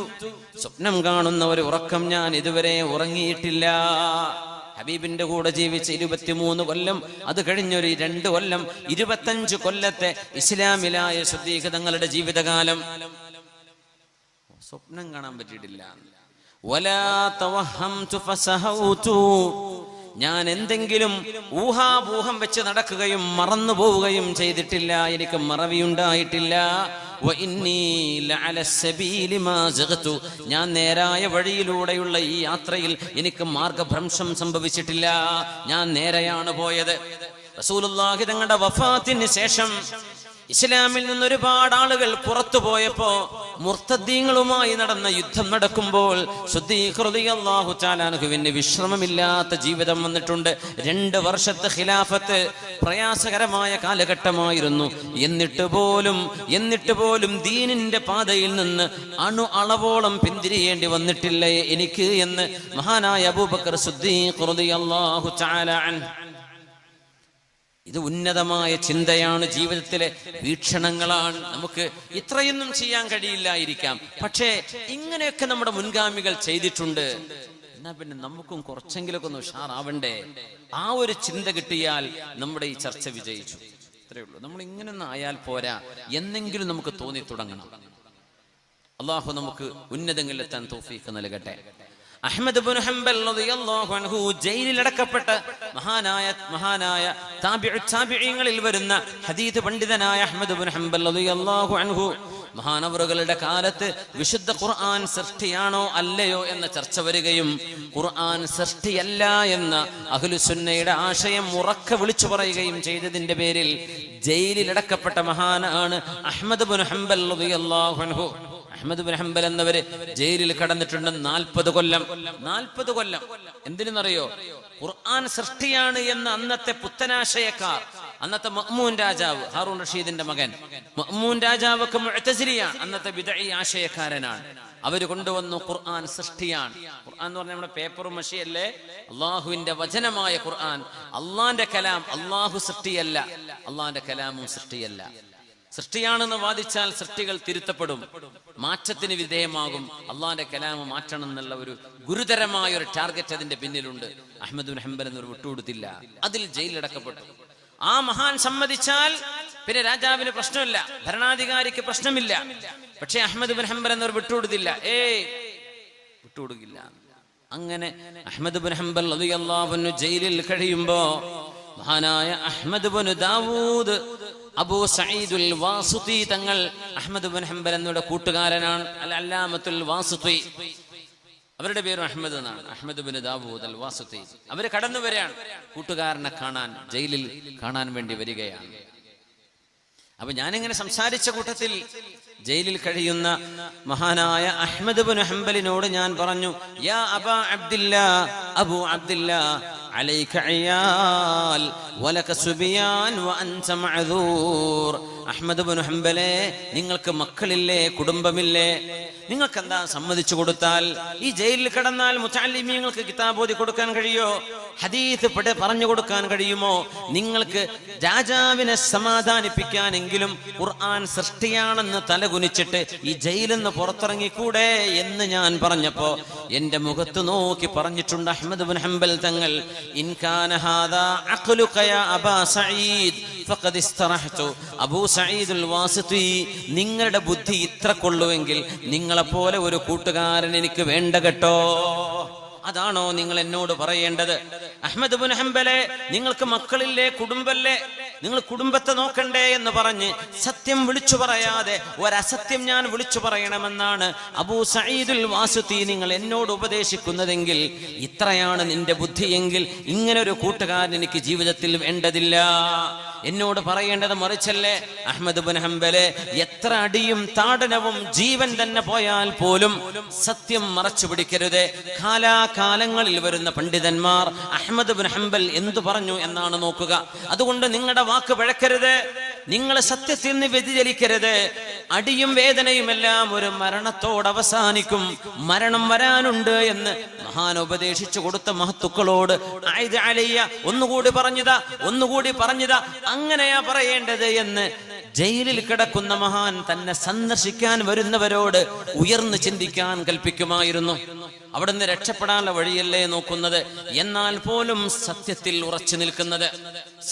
സ്വപ്നം കാണുന്ന ഒരു ഉറക്കം ഞാൻ ഇതുവരെ ഉറങ്ങിയിട്ടില്ല. ഹബീബിന്റെ കൂടെ ജീവിച്ച 23 കൊല്ലം, അത് കഴിഞ്ഞൊരു 2 കൊല്ലം, 25 കൊല്ലത്തെ ഇസ്ലാമിലായ സിദ്ദീഖ് തങ്ങളുടെ ജീവിതകാലം സ്വപ്നം കാണാൻ പറ്റിയിട്ടില്ല. വലാ തവഹംതു ഫസഹൗതു, ഞാൻ എന്തെങ്കിലും ഊഹാപോഹം വെച്ച് നടക്കുകയും മറന്നു പോവുകയും ചെയ്തിട്ടില്ല, എനിക്ക് മറവിയുണ്ടായിട്ടില്ല. വഇന്നീ ലഅല السبيل മാ സഖതു, ഞാൻ നേരായ വഴിയിലൂടെയുള്ള ഈ യാത്രയിൽ എനിക്ക് മാർഗഭ്രംശം സംഭവിച്ചിട്ടില്ല, ഞാൻ നേരെയാണ് പോയത്. റസൂലുള്ളാഹി തങ്ങളുടെ വഫാത്തിന് ശേഷം ഇസ്ലാമിൽ നിന്ന് ഒരുപാട് ആളുകൾ പുറത്തു പോയപ്പോ മുർത്തദ്ദീങ്ങളുമായി നടന്ന യുദ്ധം നടക്കുമ്പോൾ സിദ്ദീഖ് റളിയല്ലാഹു തആല അൻഹുവിന് വിശ്രമമില്ലാത്ത ജീവിതം വന്നിട്ടുണ്ട്. 2 വർഷത്തെ ഖിലാഫത്ത് പ്രയാസകരമായ കാലഘട്ടമായിരുന്നു. എന്നിട്ട് പോലും ദീനിന്റെ പാതയിൽ നിന്ന് അളവോളം പിന്തിരിയേണ്ടി വന്നിട്ടില്ല എനിക്ക് എന്ന് മഹാനായ അബൂബക്കർ സിദ്ദീഖ് റളിയല്ലാഹു തആല അൻഹു. ഇത് ഉന്നതമായ ചിന്തയാണ്, ജീവിതത്തിലെ വീക്ഷണങ്ങളാണ്. നമുക്ക് ഇത്രയൊന്നും ചെയ്യാൻ കഴിയില്ലായിരിക്കാം, പക്ഷേ ഇങ്ങനെയൊക്കെ നമ്മുടെ മുൻഗാമികൾ ചെയ്തിട്ടുണ്ട്. എന്നാ പിന്നെ നമുക്കും കുറച്ചെങ്കിലൊക്കെ ഒന്ന് ഉഷാറാവണ്ടേ? ആ ഒരു ചിന്ത കിട്ടിയാൽ നമ്മുടെ ഈ ചർച്ച വിജയിച്ചു. ഇത്രയേ ഉള്ളൂ. നമ്മൾ ഇങ്ങനൊന്നും ആയാൽ പോരാ, എന്നെങ്കിലും നമുക്ക് തോന്നി തുടങ്ങണം. അള്ളാഹു നമുക്ക് ഉന്നതങ്ങളിലെത്താൻ തൗഫീഖ് നൽകട്ടെ. അഹ്മദ് ഇബ്നു ഹംബൽ റളിയല്ലാഹു അൻഹു ജയിലിൽ അടക്കപ്പെട്ട മഹാനായ താബിഈങ്ങളിൽ വരുന്ന ഹദീസ് പണ്ഡിതനായ അഹ്മദ് ഇബ്നു ഹംബൽ റളിയല്ലാഹു അൻഹു, മഹാനവറുകളുടെ കാലത്ത് വിശുദ്ധ ഖുർആൻ സൃഷ്ടിയാണോ അല്ലയോ എന്ന ചർച്ച വരികയും ഖുർആൻ സൃഷ്ടിയല്ല എന്ന അഹ്ലുസുന്നയുടെ ആശയം ഉറക്കെ വിളിച്ചു പറയുകയും ചെയ്തതിന്റെ പേരിൽ ജയിലിൽ അടക്കപ്പെട്ട മഹാനാണ് അഹ്മദ് ഇബ്നു ഹംബൽ റളിയല്ലാഹു അൻഹു. അഹ്മദ് ഇബ്നു ഹംബൽ എന്നവര് ജയിലിൽ കടന്നിട്ടുണ്ട് 40 കൊല്ലം. 40 കൊല്ലം എന്തിനെന്നറിയോ? ഖുർആൻ സൃഷ്ടിയാണ് എന്ന് അന്നത്തെ പുത്തനാശയക്കാർ, അന്നത്തെ മഅ്മൂൻ രാജാവ്, ഹാറൂൻ റഷീദിന്റെ മകൻ മഅ്മൂൻ രാജാവൊക്കെ മുഅ്തസിലിയാണ്, അന്നത്തെ ബിദ്ഈ ആശയക്കാരനാണ്. അവര് കൊണ്ടുവന്നു ഖുർആൻ സൃഷ്ടിയാണ്. ഖുർആൻ എന്ന് പറഞ്ഞാൽ നമ്മുടെ പേപ്പറും മഷിയല്ലേ, അള്ളാഹുവിന്റെ വചനമായ ഖുർആൻ, അള്ളാന്റെ കലാം. അള്ളാഹു സൃഷ്ടിയല്ല, അള്ളാന്റെ കലാമും സൃഷ്ടിയല്ല. സൃഷ്ടിയാണെന്ന് വാദിച്ചാൽ സൃഷ്ടികൾ തിരുത്തപ്പെടും, മാറ്റത്തിന് വിധേയമാകും. അള്ളാന്റെ കലാമ് മാറ്റണം എന്നുള്ള ഒരു ഗുരുതരമായ ഒരു ടാർഗറ്റ് അതിന്റെ പിന്നിലുണ്ട്. അഹ്മദ് ബിൻ ഹംബൽ എന്നൊരു വിട്ടുകൊടുത്തില്ല, അതിൽ ജയിലിലടക്കപ്പെട്ടു. ആ മഹാൻ സമ്മതിച്ചാൽ പിന്നെ രാജാവിന് പ്രശ്നമില്ല, ഭരണാധികാരിക്ക് പ്രശ്നമില്ല. പക്ഷെ അഹ്മദ് ബിൻ ഹംബൽ എന്നൊരു വിട്ടുകൊടുത്തില്ല, വിട്ടുകൊടുക്കില്ല. അങ്ങനെ അഹ്മദ് ബിൻ ഹംബൽ റളിയല്ലാഹു അൻഹു ജയിലിൽ കഴിയുമ്പോ മഹാനായ അഹ്മദ് ബിൻ ദാവൂദ് അബൂ സഈദുൽ വാസിതി തങ്ങൾ, അഹ്മദ് ബിൻ ഹംബൽ എന്നവരുടെ കൂട്ടുകാരനാണ്, അൽ അല്ലാമത്തുൽ വാസിതി, അവരുടെ പേരും അഹ്മദ് എന്നാണ്, അഹ്മദ് ബിൻ ദാവൂദ് അൽ വാസിതി. അവര് കടന്നു വരികയാണ്, കൂട്ടുകാരനെ കാണാൻ, ജയിലിൽ കാണാൻ വേണ്ടി വരികയാണ്. അപ്പൊ ഞാനിങ്ങനെ സംസാരിച്ച കൂട്ടത്തിൽ ജയിലിൽ കഴിയുന്ന മഹാനായ അഹ്മദ് ബിൻ ഹംബലിനോട് ഞാൻ പറഞ്ഞു, യാ അബാ അബ്ദില്ലാ, അബൂ അബ്ദില്ലാ, അലൈക അയാൽ വലക സുബിയാൻ വഅൻത മഅദൂർ. അഹ്മദ് ബിൻ ഹംബലേ, നിങ്ങൾക്ക് മക്കളില്ലേ, കുടുംബമില്ലേ? നിങ്ങൾക്ക് എന്താ സമ്മതിച്ചു കൊടുത്താൽ ഈ ജയിലിൽ കിടന്നാൽ മുതഅല്ലിമീങ്ങൾക്ക് കിതാബ് ഓതി കൊടുക്കാൻ കഴിയോ? ഹദീസ് പറഞ്ഞു കൊടുക്കാൻ കഴിയുമോ? നിങ്ങൾക്ക് രാജാവിനെ സമാധാനിപ്പിക്കാനെങ്കിലും ഖുർആൻ സൃഷ്ടിയാണെന്ന് തലകുനിച്ചിട്ട് ഈ ജയിലിൽ നിന്ന് പുറത്തിറങ്ങിക്കൂടെ എന്ന് ഞാൻ പറഞ്ഞപ്പോ എന്റെ മുഖത്ത് നോക്കി പറഞ്ഞിട്ടുണ്ട് Ahmad bin Hanbal Thangal, in കാന ഹാദാ അഖ്ലുക യാ അബാ സഈദ് ഫഖദ് ഇസ്തറഹ്തു. അബൂ സഈദുൽ വാസിതി, നിങ്ങളുടെ ബുദ്ധി ഇത്ര കൊള്ളുവെങ്കിൽ നിങ്ങളെപ്പോലെ ഒരു കൂട്ടുകാരൻ എനിക്ക് വേണ്ട കേട്ടോ. അതാണോ നിങ്ങൾ എന്നോട് പറയേണ്ടത്? അഹ്മദ് ബിൻ ഹംബലെ, നിങ്ങൾക്ക് മക്കളില്ലേ, കുടുംബല്ലേ? നിങ്ങൾ കുടുംബത്തെ നോക്കണ്ടേ എന്ന് പറഞ്ഞ് സത്യം വിളിച്ചു പറയാതെ ഒരസത്യം ഞാൻ വിളിച്ചു പറയണമെന്നാണ് അബൂ സഈദുൽ വാസിതി നിങ്ങൾ എന്നോട് ഉപദേശിക്കുന്നതെങ്കിൽ, ഇത്രയാണ് നിന്റെ ബുദ്ധിയെങ്കിൽ ഇങ്ങനെ ഒരു കൂട്ടുകാരൻ എനിക്ക് ജീവിതത്തിൽ വേണ്ടതില്ല. എന്നോട് പറയേണ്ടത് മറിച്ചല്ലേ? അഹ്മദ് ബിൻ ഹംബലെ, എത്ര അടിയും താടനവും ജീവൻ തന്നെ പോയാൽ പോലും സത്യം മറച്ചു പിടിക്കരുത്. കാലാകാലങ്ങളിൽ വരുന്ന പണ്ഡിതന്മാർ അഹ്മദ് ബിൻ ഹംബൽ എന്തു പറഞ്ഞു എന്നാണ് നോക്കുക. അതുകൊണ്ട് നിങ്ങളുടെ വാക്ക് പിഴക്കരുത്, നിങ്ങൾ സത്യത്തിൽ നിന്ന് വ്യതിചലിക്കരുത്. അടിയും വേദനയുമെല്ലാം ഒരു മരണത്തോട് അവസാനിക്കും, മരണം വരാനുണ്ട് എന്ന് മഹാൻ ഉപദേശിച്ചു കൊടുത്ത മഹത്തുക്കളോട് ആയിദ അലയ്യ, ഒന്നുകൂടി പറഞ്ഞതാ, അങ്ങനെയാ പറയേണ്ടത് എന്ന് ജയിലിൽ കിടക്കുന്ന മഹാൻ തന്നെ സന്ദർശിക്കാൻ വരുന്നവരോട് ഉയർന്നു ചിന്തിക്കാൻ കൽപ്പിക്കുമായിരുന്നു. അവിടുന്ന് രക്ഷപ്പെടാനുള്ള വഴിയല്ലേ നോക്കുന്നത്, എന്നാൽ പോലും സത്യത്തിൽ ഉറച്ചു നിൽക്കുന്നത്.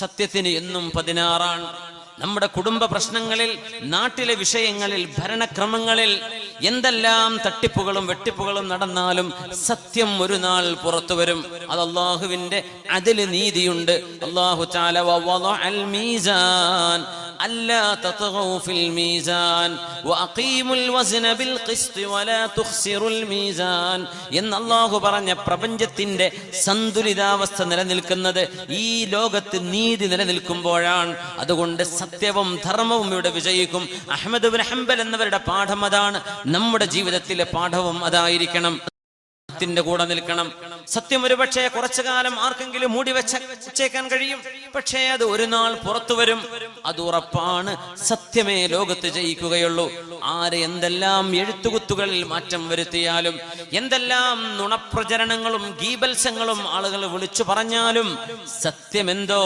സത്യത്തിന് എന്നും 16 നമ്മുടെ കുടുംബ പ്രശ്നങ്ങളിൽ, നാട്ടിലെ വിഷയങ്ങളിൽ, ഭരണക്രമങ്ങളിൽ എന്തെല്ലാം തട്ടിപ്പുകളും വെട്ടിപ്പുകളും നടന്നാലും സത്യം ഒരു നാൾ പുറത്തു വരും. അത് അല്ലാഹുവിന്റെ അദല്, നീതിയുണ്ട്. അല്ലാഹു തആല വവളഅൽ മീസാൻ അല്ലാ തത്ഗൗ ഫിൽ മീസാൻ വഅഖീമുൽ വസ്ന ബിൽ ഖിസ്തി വലാ തുഖ്സിറുൽ മീസാൻ എന്ന് അല്ലാഹു പറഞ്ഞ പ്രപഞ്ചത്തിന്റെ സന്തുലിതാവസ്ഥ നിലനിൽക്കുന്നത് ഈ ലോകത്ത് നീതി നിലനിൽക്കുമ്പോഴാണ്. അതുകൊണ്ട് സത്യവും ധർമ്മവും ഇവിടെ വിജയിക്കും. അഹ്മദ് ബിൻ ഹംബൽ എന്നവരുടെ പാഠം അതാണ്. നമ്മുടെ ജീവിതത്തിലെ പാഠവും അതായിരിക്കണം. ത്തിന്റെ കൂടെ നിൽക്കണം. സത്യം ഒരുപക്ഷെ കുറച്ചു കാലം ആർക്കെങ്കിലും മൂടി വെച്ചേക്കാൻ കഴിയും, പക്ഷേ അത് ഒരു നാൾ പുറത്തു വരും. അത് ഉറപ്പാണ്. സത്യമേ ലോകത്ത് ജയിക്കുകയുള്ളൂ. ആര് എന്തെല്ലാം എഴുത്തുകുത്തുകളിൽ മാറ്റം വരുത്തിയാലും, എന്തെല്ലാം നുണപ്രചരണങ്ങളും ഗീബൽസങ്ങളും ആളുകൾ വിളിച്ചു പറഞ്ഞാലും സത്യമെന്തോ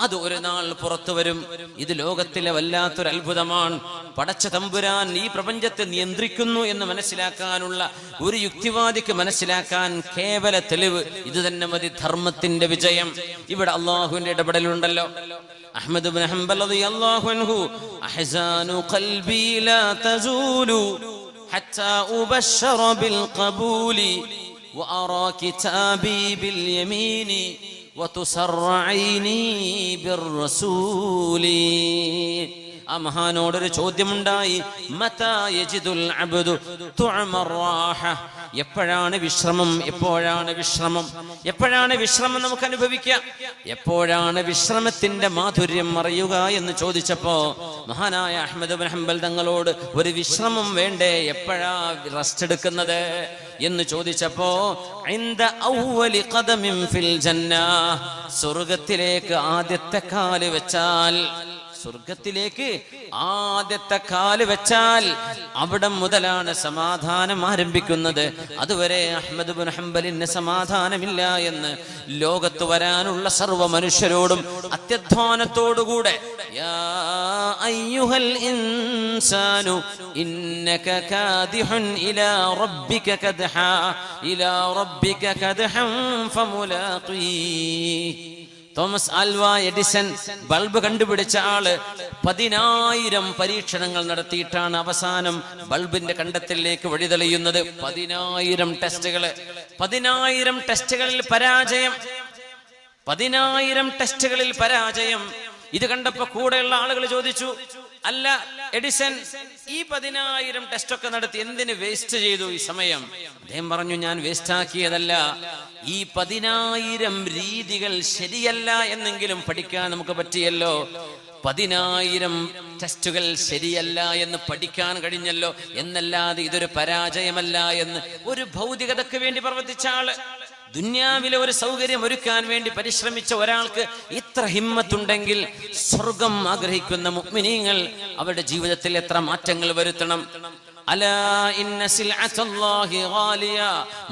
അത് ഒരു നാൾ പുറത്തു വരും. ഇത് ലോകത്തിലെ വല്ലാത്തൊരു അത്ഭുതമാണ്. പടച്ച തമ്പുരാൻ ഈ പ്രപഞ്ചത്തെ നിയന്ത്രിക്കുന്നു എന്ന് മനസ്സിലാക്കാനുള്ള ഒരു യുക്തിവാദിക്ക് മനസ്സിലാക്കാൻ കേവല തെളിവ് ഇത് തന്നെ മതി, ധർമ്മത്തിന്റെ വിജയം. ഇവിടെ അള്ളാഹുവിന്റെ ഇടപെടലുണ്ടല്ലോ. അഹ്മദ് ബിൻ ഹംബൽ റളിയല്ലാഹു അൻഹു, അഹ്സാനു ഖൽബി ലാ തസൂലു ഹത്താ ഉബശ്ശറ ബിൽ ഖബൂലി വഅറാ കിതാബി ബിൽ യമീനി വതുസറ ഐനി ബിർ റസൂലി. ആ മഹാനോടൊരു ചോദ്യമുണ്ടായി, മതാ യജിദുൽ അബ്ദു തുഅമർ റാഹ, എപ്പോഴാണ് വിശ്രമം, എപ്പോഴാണ് വിശ്രമം, എപ്പോഴാണ് വിശ്രമം നമുക്ക് അനുഭവിക്കാം, എപ്പോഴാണ് വിശ്രമത്തിന്റെ മാധുര്യം അറിയുക എന്ന് ചോദിച്ചപ്പോ മഹാനായ അഹ്മദ് ബിൻ ഹംബൽ തങ്ങളോട് ഒരു വിശ്രമം വേണ്ടേ, എപ്പോഴാ റെസ്റ്റ് എടുക്കുന്നത് എന്ന് ചോദിച്ചപ്പോ ഇൻദ അവ്വലി ഖദമിൻ ഫിൽ ജന്ന, സ്വർഗ്ഗത്തിലേക്ക് ആദ്യത്തെ കാല് വെച്ചാൽ, സ്വർഗത്തിലേക്ക് ആദ്യത്തെ കാല് വെച്ചാൽ അവിടെ മുതലാണ് സമാധാനം ആരംഭിക്കുന്നത്. അതുവരെ അഹ്മദ് ഇബ്നു ഹംബലിന് സമാധാനമില്ല എന്ന് ലോകത്ത് വരാനുള്ള സർവ്വ മനുഷ്യരോടും അത്യധ്വാനത്തോടുകൂടെ യാ അയ്യുഹൽ ഇൻസാനു ഇന്നക കാദിഹുൻ ഇലാ റബ്ബിക കദ്ഹാ ഇലാ റബ്ബിക കദ്ഹൻ ഫമുലാഖീ. തോമസ് ആൽവ എഡിസൺ ബൾബ് കണ്ടുപിടിച്ച ആള് 10,000 പരീക്ഷണങ്ങൾ നടത്തിയിട്ടാണ് അവസാനം ബൾബിന്റെ കണ്ടെത്തലിലേക്ക് വഴിതെളിയുന്നത്. 10,000 ടെസ്റ്റുകള്, 10,000 ടെസ്റ്റുകളിൽ പരാജയം, 10,000 ടെസ്റ്റുകളിൽ പരാജയം. ഇത് കണ്ടപ്പോ കൂടെയുള്ള ആളുകൾ ചോദിച്ചു, അല്ല എഡിസൺ, ഈ 10,000 ടെസ്റ്റൊക്കെ നടത്തി എന്തിന് വേസ്റ്റ് ചെയ്തു ഈ സമയം? അദ്ദേഹം പറഞ്ഞു, ഞാൻ വേസ്റ്റ് ആക്കിയതല്ല, ഈ 10,000 രീതികൾ ശരിയല്ല എന്നെങ്കിലും പഠിക്കാൻ നമുക്ക് പറ്റിയല്ലോ. 10,000 ടെസ്റ്റുകൾ ശരിയല്ല എന്ന് പഠിക്കാൻ കഴിഞ്ഞല്ലോ എന്നല്ലാതെ ഇതൊരു പരാജയമല്ല എന്ന് ഒരു ഭൗതികതയ്ക്ക് വേണ്ടി പ്രവർത്തിച്ച ആള്, ദുന്യാവിലെ ഒരു സൗകര്യം ഒരുക്കാൻ വേണ്ടി പരിശ്രമിച്ച ഒരാൾക്ക് ഇത്ര ഹിമ്മത്തുണ്ടെങ്കിൽ സ്വർഗം ആഗ്രഹിക്കുന്ന മുഅ്മിനീങ്ങൾ അവരുടെ ജീവിതത്തിൽ എത്ര മാറ്റങ്ങൾ വരുത്തണം. അലാ ഇന്ന സിൽഅത്തല്ലാഹി ഗാലിയ.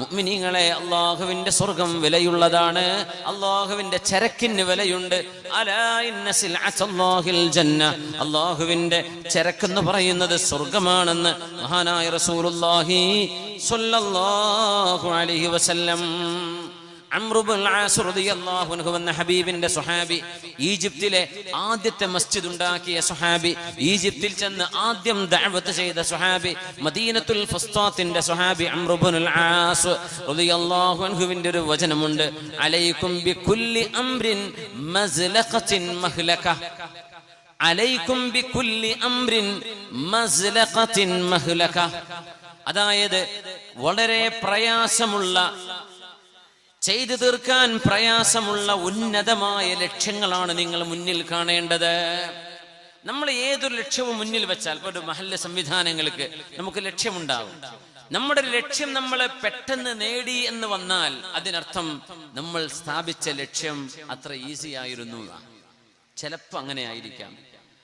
മുഅ്മിനീങ്ങളെ, അല്ലാഹുവിന്റെ സ്വർഗം വിലയുള്ളതാണ്, അല്ലാഹുവിന്റെ ചരക്കിന് വിലയുണ്ട്. അലാ ഇന്ന സിൽഅത്തല്ലാഹിൽ ജന്ന. അല്ലാഹുവിന്റെ ചരക്കെന്ന് പറയുന്നത് സ്വർഗമാണെന്ന് മഹാനായ റസൂലുള്ളാഹി സ്വല്ലല്ലാഹു അലൈഹി വസല്ലം. അംർ ഇബ്നുൽ ആസ് റളിയല്ലാഹു അൻഹു എന്ന ഹബീബിന്റെ സ്വഹാബി, ഈജിപ്തിലെ ആദ്യത്തെ മസ്ജിദ് ഉണ്ടാക്കിയ സ്വഹാബി, ഈജിപ്തിൽ ചെന്ന് ആദ്യം ദഅവത്ത് ചെയ്ത സ്വഹാബി, മദീനത്തുൽ ഫുസ്താത്തിന്റെ സ്വഹാബി അംർ ഇബ്നുൽ ആസ് റളിയല്ലാഹു അൻഹുവിന്റെ ഒരു വചനമുണ്ട്, അലൈക്കും ബികുല്ലി അംറിൻ മസ്ലഖത്തിൻ മഹ്ലക. അലൈക്കും ബികുല്ലി അംറിൻ മസ്ലഖത്തിൻ മഹ്ലക. അതായത് വളരെ പ്രയാസമുള്ള, ചെയ്തു തീർക്കാൻ പ്രയാസമുള്ള ഉന്നതമായ ലക്ഷ്യങ്ങളാണ് നിങ്ങൾ മുന്നിൽ കാണേണ്ടത്. നമ്മൾ ഏതൊരു ലക്ഷ്യവും മുന്നിൽ വെച്ചാൽ, ഇപ്പോൾ ഒരു മഹല്ല് സംവിധാനങ്ങൾക്ക് നമുക്ക് ലക്ഷ്യമുണ്ടാകും. നമ്മുടെ ലക്ഷ്യം നമ്മൾ പെട്ടെന്ന് നേടി എന്ന് വന്നാൽ അതിനർത്ഥം നമ്മൾ സ്ഥാപിച്ച ലക്ഷ്യം അത്ര ഈസി ആയിരുന്നു. ചിലപ്പോൾ അങ്ങനെ ആയിരിക്കാം.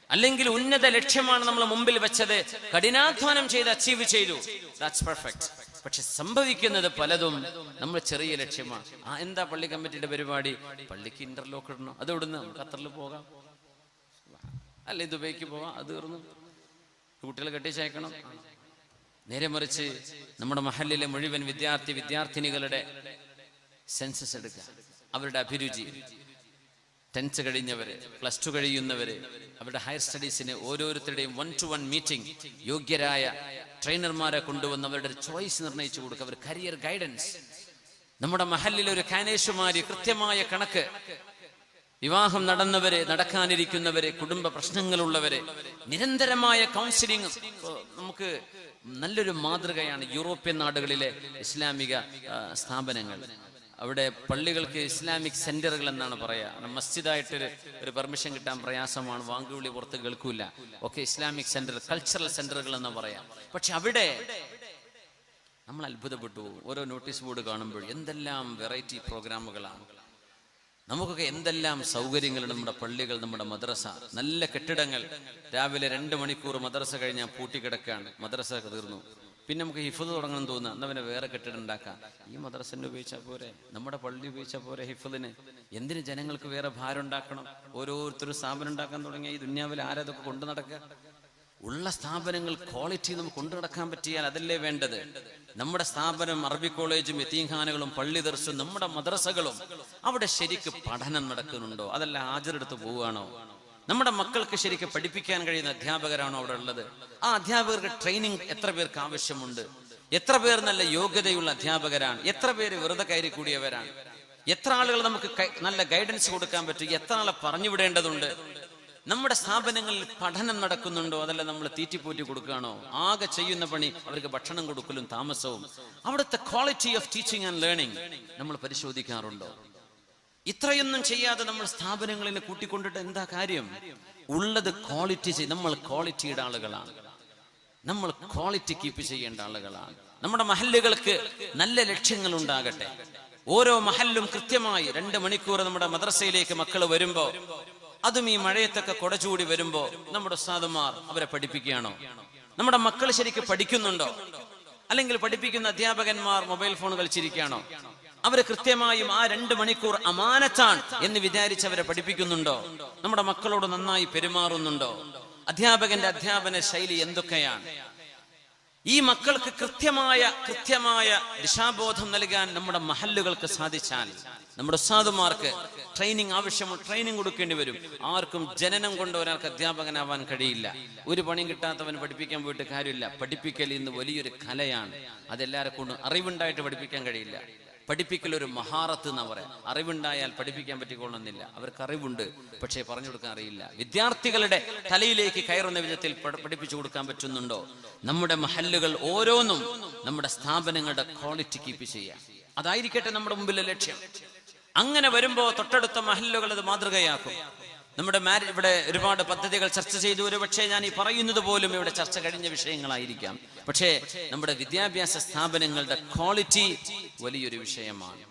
അല്ലെങ്കിൽ ഉന്നത ലക്ഷ്യമാണ് നമ്മൾ മുമ്പിൽ വെച്ചത്, കഠിനാധ്വാനം ചെയ്ത് അച്ചീവ് ചെയ്തു, ദാറ്റ്സ് പെർഫെക്റ്റ്. പക്ഷെ സംഭവിക്കുന്നത് പലതും നമ്മൾ ചെറിയ ലക്ഷ്യമാണ്. എന്താ പള്ളി കമ്മിറ്റിയുടെ പരിപാടി? പള്ളിക്ക് ഇന്റർലോക്ക് ഇടണം, അത് ഇവിടുന്ന് ഖത്തറിൽ പോകാം, അല്ലെ ദുബൈക്ക് പോവാം, അത് തീർന്നു. കുട്ടികളെ കെട്ടിച്ചയക്കണം. നേരെ മറിച്ച് നമ്മുടെ മഹല്ലിലെ മുഴുവൻ വിദ്യാർത്ഥിനികളുടെ സെൻസസ് എടുക്കുക, അവരുടെ അഭിരുചി, 10th കഴിഞ്ഞവര്, +2 കഴിയുന്നവര്, അവരുടെ ഹയർ സ്റ്റഡീസിന് ഓരോരുത്തരുടെയും 1-to-1 മീറ്റിംഗ്, യോഗ്യരായ ട്രെയിനർമാരെ കൊണ്ടുവന്ന് അവരുടെ ചോയ്സ് നിർണ്ണയിച്ചു കൊടുക്കുക, അവർ കരിയർ ഗൈഡൻസ്. നമ്മുടെ മഹല്ലിൽ ഒരു കാനേഷുമാരി, കൃത്യമായ കണക്ക്, വിവാഹം നടന്നവര്, നടക്കാനിരിക്കുന്നവര്, കുടുംബ പ്രശ്നങ്ങളുള്ളവര്, നിരന്തരമായ കൗൺസിലിംഗ്. നമുക്ക് നല്ലൊരു മാതൃകയാണ് യൂറോപ്യൻ നാടുകളിലെ ഇസ്ലാമിക സ്ഥാപനങ്ങൾ. അവിടെ പള്ളികൾക്ക് ഇസ്ലാമിക് സെന്ററുകൾ എന്നാണ് പറയാ. മസ്ജിദായിട്ട് ഒരു പെർമിഷൻ കിട്ടാൻ പ്രയാസമാണ്, വാങ്കുവിളി പുറത്ത് കേൾക്കൂല, ഒക്കെ ഇസ്ലാമിക് സെന്റർ, കൾച്ചറൽ സെന്ററുകൾ എന്ന് പറയാം. പക്ഷെ അവിടെ നമ്മൾ അത്ഭുതപ്പെട്ടു. ഓരോ നോട്ടീസ് ബോർഡ് കാണുമ്പോൾ എന്തെല്ലാം വെറൈറ്റി പ്രോഗ്രാമുകളാണ്. നമുക്കൊക്കെ എന്തെല്ലാം സൗകര്യങ്ങൾ. നമ്മുടെ പള്ളികൾ, നമ്മുടെ മദ്രസ, നല്ല കെട്ടിടങ്ങൾ. രാവിലെ 2 മണിക്കൂർ മദ്രസ കഴിഞ്ഞാൽ പൂട്ടിക്കിടക്കാണ്, മദ്രസ തീർന്നു. പിന്നെ നമുക്ക് ഹിഫ്ള് തുടങ്ങണം തോന്നുക, എന്നാ പിന്നെ വേറെ കെട്ടിടം ഉണ്ടാക്കാം. ഈ മദ്രസനെ ഉപയോഗിച്ചാൽ പോരെ, നമ്മുടെ പള്ളി ഉപയോഗിച്ചാൽ പോരെ ഹിഫ്ളിന്? എന്തിന് ജനങ്ങൾക്ക് വേറെ ഭാരം ഉണ്ടാക്കണം? ഓരോരുത്തരും സ്ഥാപനം ഉണ്ടാക്കാൻ തുടങ്ങിയ ഈ ദുന്യാവിൽ ആരതൊക്കെ കൊണ്ടു നടക്കുക? ഉള്ള സ്ഥാപനങ്ങൾ ക്വാളിറ്റി നമുക്ക് കൊണ്ടു നടക്കാൻ പറ്റിയാൽ അതല്ലേ വേണ്ടത്. നമ്മുടെ സ്ഥാപനം അറബി കോളേജും യതീംഖാനകളും പള്ളി ദർസും നമ്മുടെ മദ്രസകളും, അവിടെ ശരിക്ക് പഠനം നടക്കുന്നുണ്ടോ? അതല്ല ഹാജരെടുത്ത് പോവുകയാണോ? നമ്മുടെ മക്കൾക്ക് ശരിക്കും പഠിപ്പിക്കാൻ കഴിയുന്ന അധ്യാപകരാണോ അവിടെ ഉള്ളത്? ആ അധ്യാപകർക്ക് ട്രെയിനിങ് എത്ര പേർക്ക് ആവശ്യമുണ്ട്? എത്ര പേർ നല്ല യോഗ്യതയുള്ള അധ്യാപകരാണ്? എത്ര പേര് വെറുതെ കയറി കൂടിയവരാണ്? എത്ര ആളുകൾ നമുക്ക് നല്ല ഗൈഡൻസ് കൊടുക്കാൻ പറ്റും? എത്ര ആളെ പറഞ്ഞു വിടേണ്ടതുണ്ട്? നമ്മുടെ സ്ഥാപനങ്ങളിൽ പഠനം നടക്കുന്നുണ്ടോ? അതല്ല നമ്മൾ തീറ്റിപ്പോറ്റി കൊടുക്കുകയാണോ? ആകെ ചെയ്യുന്ന പണി അവർക്ക് ഭക്ഷണം കൊടുക്കലും താമസവും. അവിടുത്തെ quality of teaching and learning നമ്മൾ പരിശോധിക്കാറുണ്ടോ? ഇത്രയൊന്നും ചെയ്യാതെ നമ്മൾ സ്ഥാപനങ്ങളിൽ കൂട്ടിക്കൊണ്ടിട്ട് എന്താ കാര്യം? ഉള്ളത് ക്വാളിറ്റി. നമ്മൾ ക്വാളിറ്റിയുടെ ആളുകളാണ്, നമ്മൾ ക്വാളിറ്റി കീപ്പ് ചെയ്യേണ്ട ആളുകളാണ്. നമ്മുടെ മഹല്ലുകൾക്ക് നല്ല ലക്ഷ്യങ്ങൾ ഉണ്ടാകട്ടെ. ഓരോ മഹല്ലും കൃത്യമായി 2 മണിക്കൂർ നമ്മുടെ മദ്രസയിലേക്ക് മക്കൾ വരുമ്പോ അതും ഈ മഴയത്തൊക്കെ കൊടചൂടി വരുമ്പോ നമ്മുടെ ഉസ്താദുമാർ അവരെ പഠിപ്പിക്കുകയാണോ? നമ്മുടെ മക്കൾ ശരിക്കും പഠിക്കുന്നുണ്ടോ? അല്ലെങ്കിൽ പഠിപ്പിക്കുന്ന അധ്യാപകന്മാർ മൊബൈൽ ഫോൺ കളിച്ചിരിക്കുകയാണോ? അവര് കൃത്യമായും ആ 2 മണിക്കൂർ അമാനത്താണ് എന്ന് വിചാരിച്ച് അവരെ പഠിപ്പിക്കുന്നുണ്ടോ? നമ്മുടെ മക്കളോട് നന്നായി പെരുമാറുന്നുണ്ടോ? അധ്യാപകന്റെ അധ്യാപന ശൈലി എന്തൊക്കെയാണ്? ഈ മക്കൾക്ക് കൃത്യമായ ദിശാബോധം നൽകാൻ നമ്മുടെ മഹല്ലുകൾക്ക് സാധിച്ചാൽ, നമ്മുടെ ഉസ്താദുമാർക്ക് ട്രെയിനിങ് കൊടുക്കേണ്ടി വരും. ആർക്കും ജനനം കൊണ്ട് ഒരാൾക്ക് അധ്യാപകനാവാൻ കഴിയില്ല. ഒരു പണിയും കിട്ടാത്തവൻ പഠിപ്പിക്കാൻ പോയിട്ട് കാര്യമില്ല. പഠിപ്പിക്കൽ ഇന്ന് വലിയൊരു കലയാണ്. അതെല്ലാവരെ കൊണ്ടും അറിവുണ്ടായിട്ട് പഠിപ്പിക്കാൻ കഴിയില്ല. പഠിപ്പിക്കൽ ഒരു മഹാറത്ത് എന്നാ പറയാം. അറിവുണ്ടായാൽ പഠിപ്പിക്കാൻ പറ്റിക്കൊള്ളുന്നില്ല. അവർക്ക് അറിവുണ്ട്, പക്ഷേ പറഞ്ഞു കൊടുക്കാൻ അറിയില്ല. വിദ്യാർത്ഥികളുടെ തലയിലേക്ക് കയറുന്ന വിധത്തിൽ പഠിപ്പിച്ചു കൊടുക്കാൻ പറ്റുന്നുണ്ടോ? നമ്മുടെ മഹല്ലുകൾ ഓരോന്നും നമ്മുടെ സ്ഥാപനങ്ങളുടെ ക്വാളിറ്റി കീപ്പ് ചെയ്യാം. അതായിരിക്കട്ടെ നമ്മുടെ മുമ്പിലെ ലക്ഷ്യം. അങ്ങനെ വരുമ്പോ തൊട്ടടുത്ത മഹല്ലുകൾ അത് മാതൃകയാക്കും. നമ്മുടെ ഇവിടെ ഒരുപാട് പദ്ധതികൾ ചർച്ച ചെയ്തു. ഒരു പക്ഷേ ഞാൻ ഈ പറയുന്നത് പോലും ഇവിടെ ചർച്ച കഴിഞ്ഞ വിഷയങ്ങളായിരിക്കാം. പക്ഷേ നമ്മുടെ വിദ്യാഭ്യാസ സ്ഥാപനങ്ങളുടെ ക്വാളിറ്റി വലിയൊരു വിഷയമാണ്.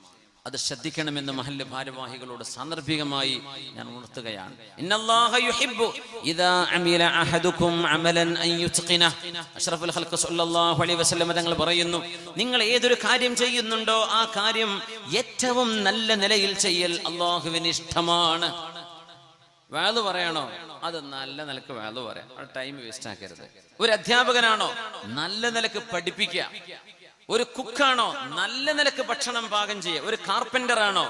അത് ശ്രദ്ധിക്കണമെന്ന് മഹല്ല് ഭാരവാഹികളോട് സാന്ദർഭികമായി ഞാൻ ഉണർത്തുകയാണ്. ഇന്നല്ലാഹ യുഹിബ്ബു ഇദാ അമില അഹദുകും അമലൻ അൻ യുത്ഖിനഹു. അഷ്റഫുൽ ഖൽഖ് സ്വല്ലല്ലാഹു അലൈഹി വസല്ലം തങ്ങൾ പറയുന്നു, നിങ്ങൾ ഏതൊരു കാര്യം ചെയ്യുന്നുണ്ടോ ആ കാര്യം ഏറ്റവും നല്ല നിലയിൽ ചെയ്യൽ അല്ലാഹുവിന് ഇഷ്ടമാണ്. വാള് പറയണോ? അത് നല്ല നിലക്ക് വാള് പറയാം. ടൈം വേസ്റ്റ് ആക്കരുത്. ഒരു അധ്യാപകനാണോ? നല്ല നിലക്ക് പഠിപ്പിക്കുക. ഒരു കുക്കാണോ? നല്ല നിലക്ക് ഭക്ഷണം പാകം ചെയ്യുക. ഒരു കാർപ്പന്റർ ആണോ?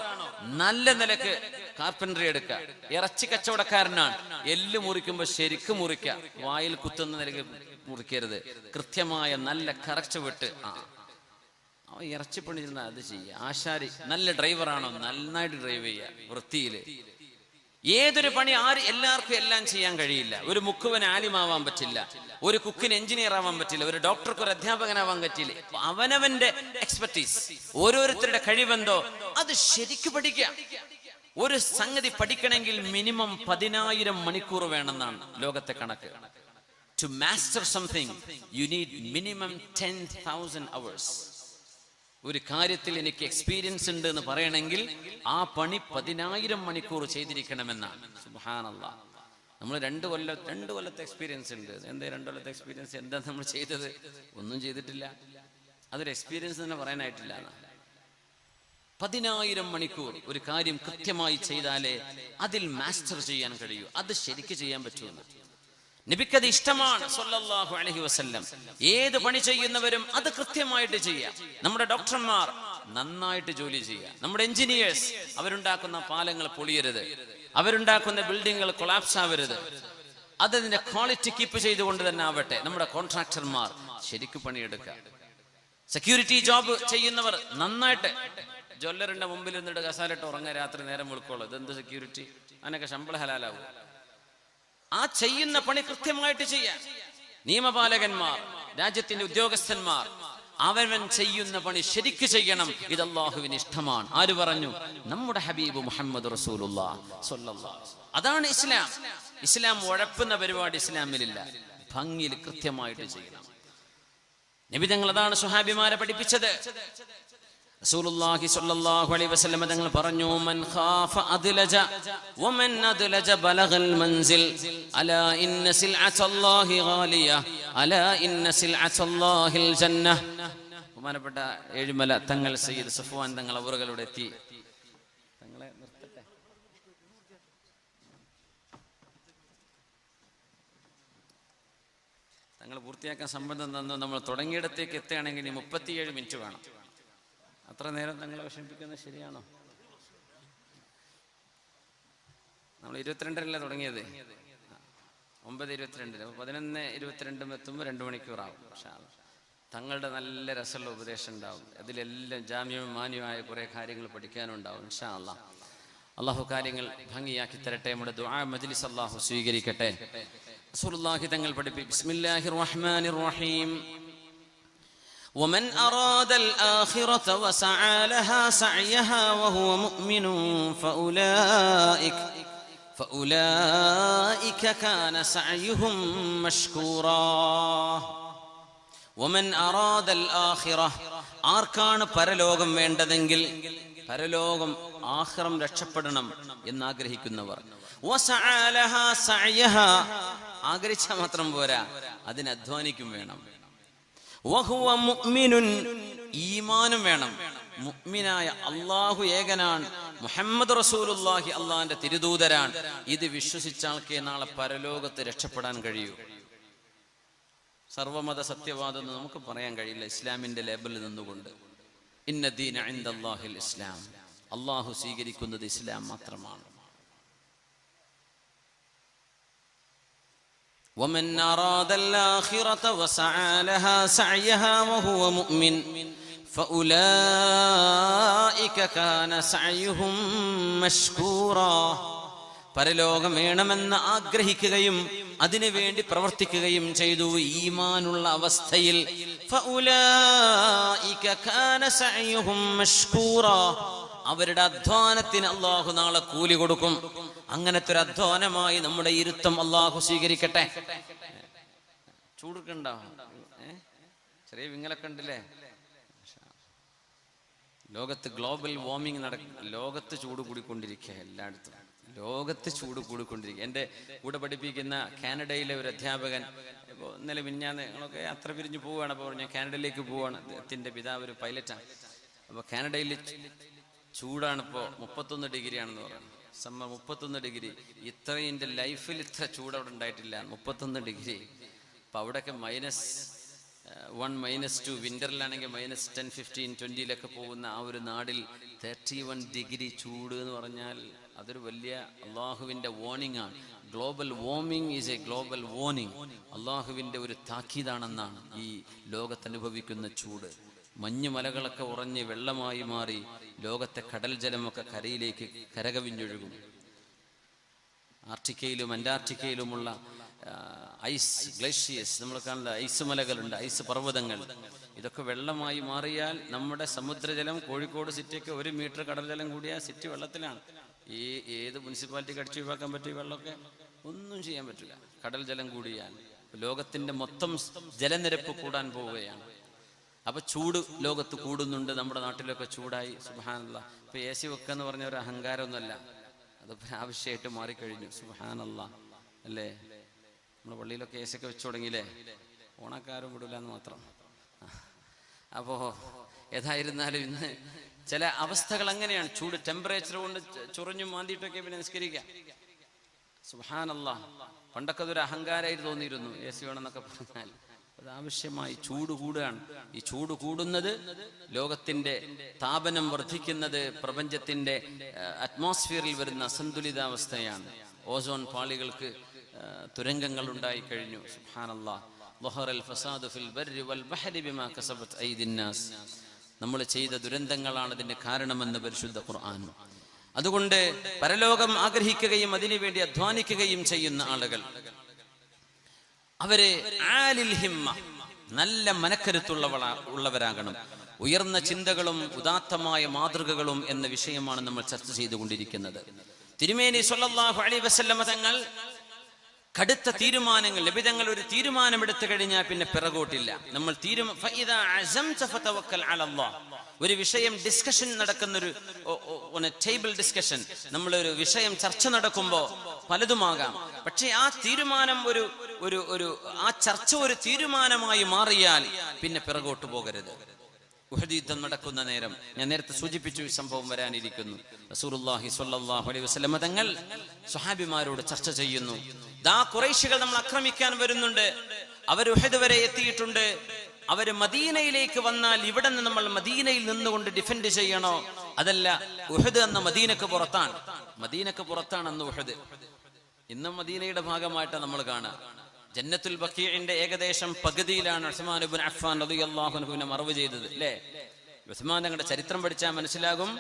നല്ല നിലക്ക് കാർപ്പൻട്രി എടുക്കുക. ഇറച്ചി കച്ചവടക്കാരനാണ്, എല്ല് മുറിക്കുമ്പോ ശരിക്കും മുറിക്കുക. വായിൽ കുത്തുന്ന നിലക്ക് മുറിക്കരുത്. കൃത്യമായ നല്ല കറക്റ്റ് വിട്ട് ഇറച്ചി പണി ചെന്നാൽ അത് ചെയ്യുക. ആശാരി നല്ല ഡ്രൈവറാണോ? നന്നായിട്ട് ഡ്രൈവ് ചെയ്യുക, വൃത്തിയില്. ഏതൊരു പണി എല്ലാവർക്കും എല്ലാം ചെയ്യാൻ കഴിയില്ല. ഒരു മുക്കുവന് ആലിമാവാൻ പറ്റില്ല, ഒരു കുക്കിന് എഞ്ചിനീയർ ആവാൻ പറ്റില്ല, ഒരു ഡോക്ടർക്ക് ഒരു അധ്യാപകനാവാൻ പറ്റില്ല. അവനവന്റെ എക്സ്പെർട്ടീസ്, ഓരോരുത്തരുടെ കഴിവെന്തോ അത് ശരിക്കും പഠിക്കാം. ഒരു സംഗതി പഠിക്കണമെങ്കിൽ മിനിമം 10,000 മണിക്കൂർ വേണമെന്നാണ് ലോകത്തെ കണക്ക്. To master something you need minimum 10,000 hours. ഒരു കാര്യത്തിൽ എനിക്ക് എക്സ്പീരിയൻസ് ഉണ്ട് എന്ന് പറയണമെങ്കിൽ ആ പണി 10,000 മണിക്കൂർ ചെയ്തിരിക്കണമെന്നാണ്. സുബ്ഹാനല്ലാഹ്. നമ്മൾ 2 കൊല്ലത്തെ എക്സ്പീരിയൻസ് ഉണ്ട്. എന്താ 2 കൊല്ലത്തെ എക്സ്പീരിയൻസ്? എന്താ നമ്മൾ ചെയ്തത്? ഒന്നും ചെയ്തിട്ടില്ല. അതൊരു എക്സ്പീരിയൻസ് തന്നെ പറയാനായിട്ടില്ല. 10,000 മണിക്കൂർ ഒരു കാര്യം കൃത്യമായി ചെയ്താലേ അതിൽ മാസ്റ്റർ ചെയ്യാൻ കഴിയൂ. അത് ശരിക്ക് ചെയ്യാൻ പറ്റുമെന്ന് നബിക്കത് ഇഷ്ടമാണ് സ്വല്ലല്ലാഹു അലൈഹി വസല്ലം. ഏത് പണി ചെയ്യുന്നവരും അത് കൃത്യമായിട്ട് ചെയ്യാം. നമ്മുടെ ഡോക്ടർമാർ നന്നായിട്ട് ജോലി ചെയ്യാം. നമ്മുടെ എഞ്ചിനീയേഴ്സ് അവരുണ്ടാക്കുന്ന പാലങ്ങൾ പൊളിയരുത്, അവരുണ്ടാക്കുന്ന ബിൽഡിങ്ങുകൾ കൊളാപ്സ് ആവരുത്. അതിന്റെ ക്വാളിറ്റി കീപ്പ് ചെയ്തുകൊണ്ട് തന്നെ ആവട്ടെ. നമ്മുടെ കോൺട്രാക്ടർമാർ ശരിക്കും പണിയെടുക്കുക. സെക്യൂരിറ്റി ജോബ് ചെയ്യുന്നവർ നന്നായിട്ട് ജ്വല്ലറിന്റെ മുമ്പിൽ നിന്നിട്ട് കസാലിട്ട് ഉറങ്ങാൻ രാത്രി നേരം വിളിക്കോളൂ. ഇതെന്ത് സെക്യൂരിറ്റി? അതിനൊക്കെ ശമ്പളം ഹലാലാവും. ആ ചെയ്യുന്ന പണി കൃത്യമായിട്ട് ചെയ്യാം. നിയമപാലകന്മാർ, രാജ്യത്തിന്റെ ഉദ്യോഗസ്ഥന്മാർ അവൻ ചെയ്യുന്ന പണി ശരിക്ക് ചെയ്യണം. ഇത് അല്ലാഹുവിന് ഇഷ്ടമാണ്. ആര് പറഞ്ഞു? നമ്മുടെ ഹബീബ് മുഹമ്മദ് റസൂലുള്ളാഹി സ്വല്ലല്ലാഹു അലൈഹി വസല്ലം. അതാണ് ഇസ്ലാം. ഇസ്ലാം ഉഴപ്പുന്ന പരിപാടി ഇസ്ലാമിലില്ല. ഭംഗിയിൽ കൃത്യമായിട്ട് ചെയ്യണം. നബി തങ്ങൾ അതാണ് സ്വഹാബിമാരെ പഠിപ്പിച്ചത്. റസൂലുള്ളാഹി സ്വല്ലല്ലാഹു അലൈഹി വസല്ലം തങ്ങൾ പറഞ്ഞു, മൻ ഖാഫ അദ്ലജ വമൻ അദ്ലജ ബലഗൽ മൻസിൽ അലാ ഇന്ന സിൽഅത്തല്ലാഹി ഗാലിയ അലാ ഇന്ന സിൽഅത്തല്ലാഹിൽ ജന്നഹ. ബഹുമാനപ്പെട്ട ഏഴുമല തങ്ങൾ സയ്യിദ് സഫ്വാൻ തങ്ങൾ അവറുകളോട് എത്തി. തങ്ങളെ നിർത്തട്ടെ. തങ്ങൾ പൂർത്തിയാക്കാൻ സംബന്ധം തന്നു. നമ്മൾ തുടങ്ങിയിടത്തേക്ക് എത്തുകയാണെങ്കിൽ 37 മിനിറ്റ് വേണം. അത്ര നേരം തങ്ങളെ വിഷമിപ്പിക്കുന്നത് ശരിയാണോ? നമ്മൾ 22-ലല്ലേ തുടങ്ങിയത്? 9:22. 11:22 എത്തുമ്പോൾ 2 മണിക്കൂറാവും. പക്ഷേ തങ്ങളുടെ നല്ല രസമുള്ള ഉപദേശം ഉണ്ടാവും. അതിലെല്ലാം ജാമ്യവും മാന്യമായ കുറേ കാര്യങ്ങൾ പഠിക്കാനുണ്ടാവും. ഇൻഷാ അല്ലാഹ്. അള്ളാഹു കാര്യങ്ങൾ ഭംഗിയാക്കി തരട്ടെ. നമ്മുടെ ദുആ മജ്ലിസ് അള്ളാഹു സ്വീകരിക്കട്ടെ. റസൂലുള്ളാഹി തങ്ങൾ പഠിപ്പിച്ചു, ബിസ്മില്ലാഹിർ റഹ്മാനിർ റഹീം. ومن أراد الآخرة وسعى لها سعيها وهو مؤمن فأولئك كان سعيهم مشكورا. ومن أراد الآخرة ആർക്കാണ് പരലോകം വേണ്ടതെങ്കിൽ, പരലോകം ആഖിറം രക്ഷപ്പെടണം എന്നാഗ്രഹിക്കുന്നവർ, വസഅലഹാ സഅയഹാ, ആഗ്രഹിച്ചാൽ മാത്രം പോരാ, അതിന് അധ്വാനിക്കും വേണം. വഹുവ മുഅ്മിനുൻ, ഈമാനും വേണം. മുഅ്മിനായ അല്ലാഹു ഏകനാണ്, മുഹമ്മദ് റസൂലുള്ളാഹി അള്ളാഹിന്റെ തിരുദൂതരാണ്, ഇത് വിശ്വസിച്ചാൽക്കേ നാളെ പരലോകത്ത് രക്ഷപ്പെടാൻ കഴിയൂ. സർവമത സത്യവാദം നമുക്ക് പറയാൻ കഴിയില്ല ഇസ്ലാമിന്റെ ലേബലിൽ നിന്നുകൊണ്ട്. ഇന്ന ദീന ഇൻദല്ലാഹിൽ ഇസ്ലാം, അള്ളാഹു സ്വീകരിക്കുന്നത് ഇസ്ലാം മാത്രമാണ്. ومن أراد الآخرة وسعى لها سعيها وهو مؤمن فأولئك كان سعيهم مشكورا. പരലോകം വേണമെന്ന് ആഗ്രഹിക്കുകയും അതിനു വേണ്ടി പ്രവർത്തിക്കുകയും ചെയ്തു ഈമാനുള്ള അവസ്ഥയിൽ, ഫഉലൈക കാന സഅയുഹും മഷ്കൂറാ, അവരുടെ അധ്വാനത്തിന് അല്ലാഹു നാളെ കൂലി കൊടുക്കും. അങ്ങനത്തെ ഒരു അധ്വാനമായി നമ്മുടെ ഇരുത്തം അല്ലാഹു സ്വീകരിക്കട്ടെ. ചൂടുക്കണ്ടോ? ചെറിയ വിങ്ങലൊക്കെ ഉണ്ടല്ലേ? ലോകത്ത് ഗ്ലോബൽ വാർമിംഗ് ലോകത്ത് ചൂട് കൂടിക്കൊണ്ടിരിക്കുക, എല്ലായിടത്തും ലോകത്ത് ചൂട് കൂടിക്കൊണ്ടിരിക്കുക. എൻ്റെ കൂടെ പഠിപ്പിക്കുന്ന കാനഡയിലെ ഒരു അധ്യാപകൻ ഇപ്പോൾ ഇന്നലെ മിനിഞ്ഞാന്ന് ഞങ്ങളൊക്കെ യാത്ര പിരിഞ്ഞ് പോവുകയാണ്. അപ്പോൾ ഞാൻ കാനഡയിലേക്ക് പോവുകയാണ്. അദ്ദേഹത്തിൻ്റെ പിതാവ് ഒരു പൈലറ്റാണ്. അപ്പോൾ കാനഡയിൽ ചൂടാണിപ്പോൾ 31 ഡിഗ്രിയാണെന്ന് പറയുന്നത്. Summer 31 degree. ഇത്രയും എൻ്റെ ലൈഫിൽ ഇത്ര ചൂട് അവിടെ ഉണ്ടായിട്ടില്ല, 31 ഡിഗ്രി. അപ്പം അവിടെയൊക്കെ -1 -2, വിൻ്ററിലാണെങ്കിൽ -10, 15, 20 പോകുന്ന ആ ഒരു നാടിൽ 31 ഡിഗ്രി ചൂട് എന്ന് പറഞ്ഞാൽ അതൊരു വലിയ അള്ളാഹുവിൻ്റെ വാർണിംഗ് ആണ്. Global warming is A global warning. അള്ളാഹുവിൻ്റെ ഒരു താക്കീതാണെന്നാണ് ഈ ലോകത്തനുഭവിക്കുന്ന ചൂട്. മഞ്ഞുമലകളൊക്കെ ഉറഞ്ഞ് വെള്ളമായി മാറി ലോകത്തെ കടൽ ജലമൊക്കെ കരയിലേക്ക് കരകവിഞ്ഞൊഴുകും. ആർട്ടിക്കയിലും അന്റാർട്ടിക്കയിലുമുള്ള ഐസ് ഗ്ലേഷ്യേഴ്സ്, നമ്മൾ കാണുന്ന ഐസ് മലകളുണ്ട്, ഐസ് പർവ്വതങ്ങൾ, ഇതൊക്കെ വെള്ളമായി മാറിയാൽ നമ്മുടെ സമുദ്രജലം, കോഴിക്കോട് സിറ്റിയൊക്കെ 1 മീറ്റർ കടൽ ജലം കൂടിയാൽ സിറ്റി വെള്ളത്തിലാണ്. ഏത് മുനിസിപ്പാലിറ്റിക്ക് അടിച്ചു ഒഴിവാക്കാൻ പറ്റിയ വെള്ളമൊക്കെ ഒന്നും ചെയ്യാൻ പറ്റില്ല കടൽ ജലം കൂടിയാൽ. ലോകത്തിന്റെ മൊത്തം ജലനിരപ്പ് കൂടാൻ പോവുകയാണ്. അപ്പൊ ചൂട് ലോകത്ത് കൂടുന്നുണ്ട്. നമ്മുടെ നാട്ടിലൊക്കെ ചൂടായി. സുബ്ഹാനല്ലാഹ്. ഇപ്പൊ AC വെക്കാന്ന് പറഞ്ഞ ഒരു അഹങ്കാരമൊന്നുമല്ല, അതിപ്പോ ആവശ്യമായിട്ട് മാറിക്കഴിഞ്ഞു. സുബ്ഹാനല്ലാഹ് അല്ലേ? നമ്മുടെ പള്ളിയിലൊക്കെ AC ഒക്കെ വെച്ചു തുടങ്ങിയില്ലേ? ഓണക്കാരും വിടില്ല എന്ന് മാത്രം. അപ്പോ ഏതായിരുന്നാലും ഇന്ന് ചില അവസ്ഥകൾ അങ്ങനെയാണ്. ചൂട് ടെമ്പറേച്ചർ കൊണ്ട് ചൊറിഞ്ഞു മാന്തിയിട്ടൊക്കെ പിന്നെ നിസ്കരിക്കാം. സുബ്ഹാനല്ലാഹ്. പണ്ടൊക്കെ അതൊരു അഹങ്കാരമായിട്ട് തോന്നിയിരുന്നു AC വേണമെന്നൊക്കെ പറഞ്ഞാൽ. അത് ആവശ്യമായി ചൂട് കൂടുകയാണ്. ഈ ചൂട് കൂടുന്നത് ലോകത്തിന്റെ താപനം വർദ്ധിക്കുന്നത് പ്രപഞ്ചത്തിന്റെ അറ്റ്മോസ്ഫിയറിൽ വരുന്ന അസന്തുലിതാവസ്ഥയാണ്. ഓസോൺ പാളികൾക്ക് തുരങ്കങ്ങൾ ഉണ്ടായി കഴിഞ്ഞു. സുബ്ഹാനല്ലാഹ്. ളഹറൽ ഫസാദു ഫിൽ ബർരി വൽ ബഹരി ബിമാ കസബത് ഐദിന്നാസ്. നമ്മൾ ചെയ്ത ദുരന്തങ്ങളാണ് ഇതിന്റെ കാരണമെന്ന് പരിശുദ്ധ ഖുർആൻ. അതുകൊണ്ട് പരലോകം ആഗ്രഹിക്കുകയും അതിനുവേണ്ടി അധ്വാനിക്കുകയും ചെയ്യുന്ന ആളുകൾ അവര് ആലിൽ ഹിമ്മ, നല്ല മനക്കരുത്തുള്ളവരാകണം. ഉയർന്ന ചിന്തകളും ഉദാത്തമായ മാതൃകകളും എന്ന വിഷയമാണ് നമ്മൾ ചർച്ച ചെയ്തുകൊണ്ടിരിക്കുന്നത്. തിരുമേനി സ്വല്ലല്ലാഹു അലൈഹി വസല്ലമ തങ്ങൾ കടുത്ത തീരുമാനങ്ങൾ, നബിതങ്ങൾ ഒരു തീരുമാനമെടുത്തു കഴിഞ്ഞാൽ പിന്നെ പിറകോട്ടില്ല. നമ്മൾ ഒരു വിഷയം ഡിസ്കഷൻ നടക്കുന്നൊരു ടേബിൾ ഡിസ്കഷൻ, നമ്മളൊരു വിഷയം ചർച്ച നടക്കുമ്പോൾ പലതുമാകാം. പക്ഷെ ആ തീരുമാനം ആ ചർച്ച ഒരു തീരുമാനമായി മാറിയാൽ പിന്നെ പിറകോട്ട് പോകരുത്. ഉഹദ് യുദ്ധം നടക്കുന്ന നേരം ഞാൻ നേരത്തെ സൂചിപ്പിച്ചു, ഈ സംഭവം വരാനിരിക്കുന്നു. റസൂലുള്ളാഹി സ്വല്ലല്ലാഹു അലൈഹി വസല്ലം തങ്ങൾ സ്വഹാബിമാരോട് ചർച്ച ചെയ്യുന്നു. ദാ ഖുറൈശികൾ നമ്മൾ ആക്രമിക്കാൻ വരുന്നുണ്ട്, അവർ ഉഹദ് വരെ എത്തിയിട്ടുണ്ട്. അവര് മദീനയിലേക്ക് വന്നാൽ ഇവിടെ നിന്ന് നമ്മൾ മദീനയിൽ നിന്നുകൊണ്ട് ഡിഫെൻഡ് ചെയ്യണോ? അതല്ല, ഉഹദ് എന്ന മദീനക്ക് പുറത്താണ്. മദീനക്ക് പുറത്താണ് അന്ന് ഉഹദ്. ഇന്നും മദീനയുടെ ഭാഗമായിട്ടാണ് നമ്മൾ കാണുക. ജന്നത്തുൽ ബഖീഇന്റെ ഏകദേശം പകുതിയിലാണ് ഉസ്മാൻ ഇബ്നു അഫ്ഫാൻ റളിയല്ലാഹു അൻഹുവിനെ മറവ് ചെയ്തത്, അല്ലേ? ഉസ്മാൻ തങ്ങളുടെ ചരിത്രം പഠിച്ചാൽ മനസ്സിലാകും.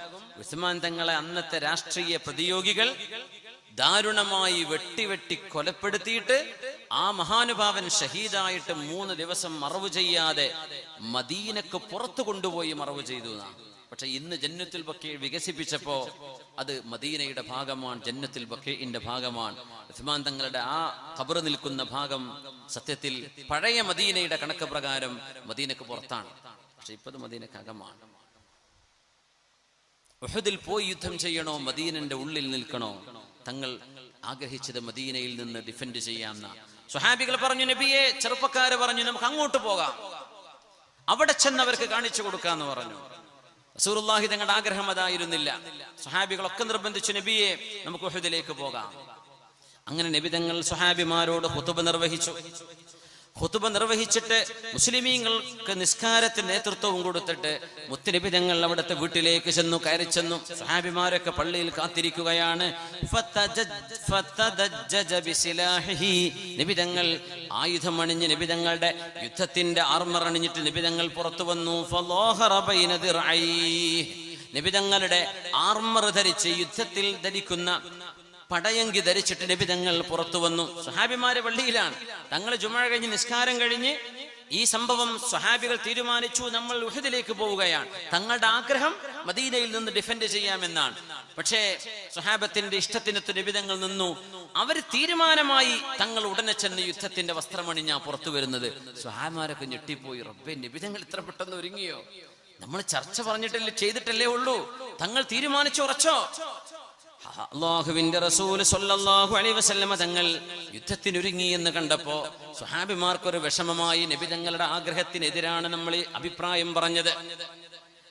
ഉസ്മാൻ തങ്ങളെ അന്നത്തെ രാഷ്ട്രീയ പ്രതിയോഗികൾ ദാരുണമായി വെട്ടി കൊലപ്പെടുത്തിയിട്ട് ആ മഹാനുഭാവൻ ഷഹീദായിട്ട് 3 ദിവസം മറവ് ചെയ്യാതെ മദീനക്ക് പുറത്തു കൊണ്ടുപോയി മറവ് ചെയ്തു എന്നാണ്. പക്ഷെ ഇന്ന് ജന്നത്തുൽ ബഖീ വികസിപ്പിച്ചപ്പോ അത് മദീനയുടെ ഭാഗമാണ്, ജന്നത്തുൽ ബഖീഇന്റെ ഭാഗമാണ്. ഉസ്മാൻ തങ്ങളുടെ ആ ഖബർ നിൽക്കുന്ന ഭാഗം സത്യത്തിൽ പഴയ മദീനയുടെ കണക്ക് പ്രകാരം മദീനക്ക് പുറത്താണ്. പക്ഷെ ഇപ്പത് മദീനക്ക് അകമാണ്. ഉഹദിൽ പോയി യുദ്ധം ചെയ്യണോ, മദീനന്റെ ഉള്ളിൽ നിൽക്കണോ? തങ്ങൾ ആഗ്രഹിച്ചത് മദീനയിൽ നിന്ന് ഡിഫെൻഡ് ചെയ്യാമെന്ന. സ്വഹാബികൾ പറഞ്ഞു, നബിയെ, ചെറുപ്പക്കാര് പറഞ്ഞു, നമുക്ക് അങ്ങോട്ട് പോകാം, അവിടെ ചെന്നവർക്ക് കാണിച്ചു കൊടുക്കാന്ന് പറഞ്ഞു. റസൂലുള്ളാഹി തങ്ങളുടെ ആഗ്രഹം അതായിരുന്നില്ല. സ്വഹാബികളൊക്കെ നിർബന്ധിച്ചു, നബിയെ, നമുക്ക് ഉഹദിലേക്ക് പോകാം. അങ്ങനെ നബി തങ്ങൾ സ്വഹാബിമാരോട് ഖുതുബ നിർവഹിച്ചു. ഖുതുബ നിർവഹിച്ചിട്ട് മുസ്ലിമീങ്ങൾക്ക് നിസ്കാരത്തിന് നേതൃത്വവും കൊടുത്തിട്ട് മുത്തുനബി തങ്ങൾ അവിടുത്തെ വീട്ടിലേക്ക് ചെന്നു, കയറി ചെന്നു. സ്വഹാബിമാരൊക്കെ പള്ളിയിൽ കാത്തിരിക്കുകയാണ്. നബി തങ്ങൾ ആയുധം അണിഞ്ഞ്, നബി തങ്ങളുടെ യുദ്ധത്തിന്റെ ആർമർ അണിഞ്ഞിട്ട് നബി തങ്ങൾ പുറത്തു വന്നു. നബി തങ്ങളുടെ ആർമർ ധരിച്ച്, യുദ്ധത്തിൽ ധരിക്കുന്ന പടയങ്കി ധരിച്ചിട്ട് നബി തങ്ങൾ പുറത്തു വന്നു. സ്വഹാബിമാരെ പള്ളിയിലാണ്. തങ്ങൾ ജുമുഅ കഴിഞ്ഞ് നിസ്കാരം കഴിഞ്ഞ് ഈ സംഭവം സ്വഹാബികൾ തീരുമാനിച്ചു, നമ്മൾ ഉഹദിലേക്ക് പോവുകയാണ്. തങ്ങളുടെ ആഗ്രഹം മദീനയിൽ നിന്ന് ഡിഫെൻഡ് ചെയ്യാമെന്നാണ്. പക്ഷേ സ്വഹാബത്തിന്റെ ഇഷ്ടത്തിനൊത്ത് നബി തങ്ങൾ നിന്നു. അവർ തീരുമാനമായി തങ്ങൾ ഉടനെ ചെന്ന് യുദ്ധത്തിന്റെ വസ്ത്രമണിഞ്ഞാ പുറത്തു വരുന്നത്. സ്വഹാബിമാരൊക്കെ ഞെട്ടിപ്പോയി. റബ്ബേ, നബി തങ്ങൾ ഇത്ര പെട്ടെന്ന് ഒരുങ്ങിയോ? നമ്മൾ ചർച്ച പറഞ്ഞിട്ടല്ലേ, ചെയ്തിട്ടല്ലേ ഉള്ളൂ, തങ്ങൾ തീരുമാനിച്ചുറച്ചോ? അല്ലാഹുവിന്റെ റസൂൽ സ്വല്ലല്ലാഹു അലൈഹി വസല്ലമ തങ്ങൾ യുദ്ധത്തിനൊരുങ്ങി എന്ന് കണ്ടപ്പോ സ്വഹാബിമാർക്കൊരു വിഷമമായി. നബി തങ്ങളുടെ ആഗ്രഹത്തിനെതിരാണ് നമ്മൾ അഭിപ്രായം പറഞ്ഞത്.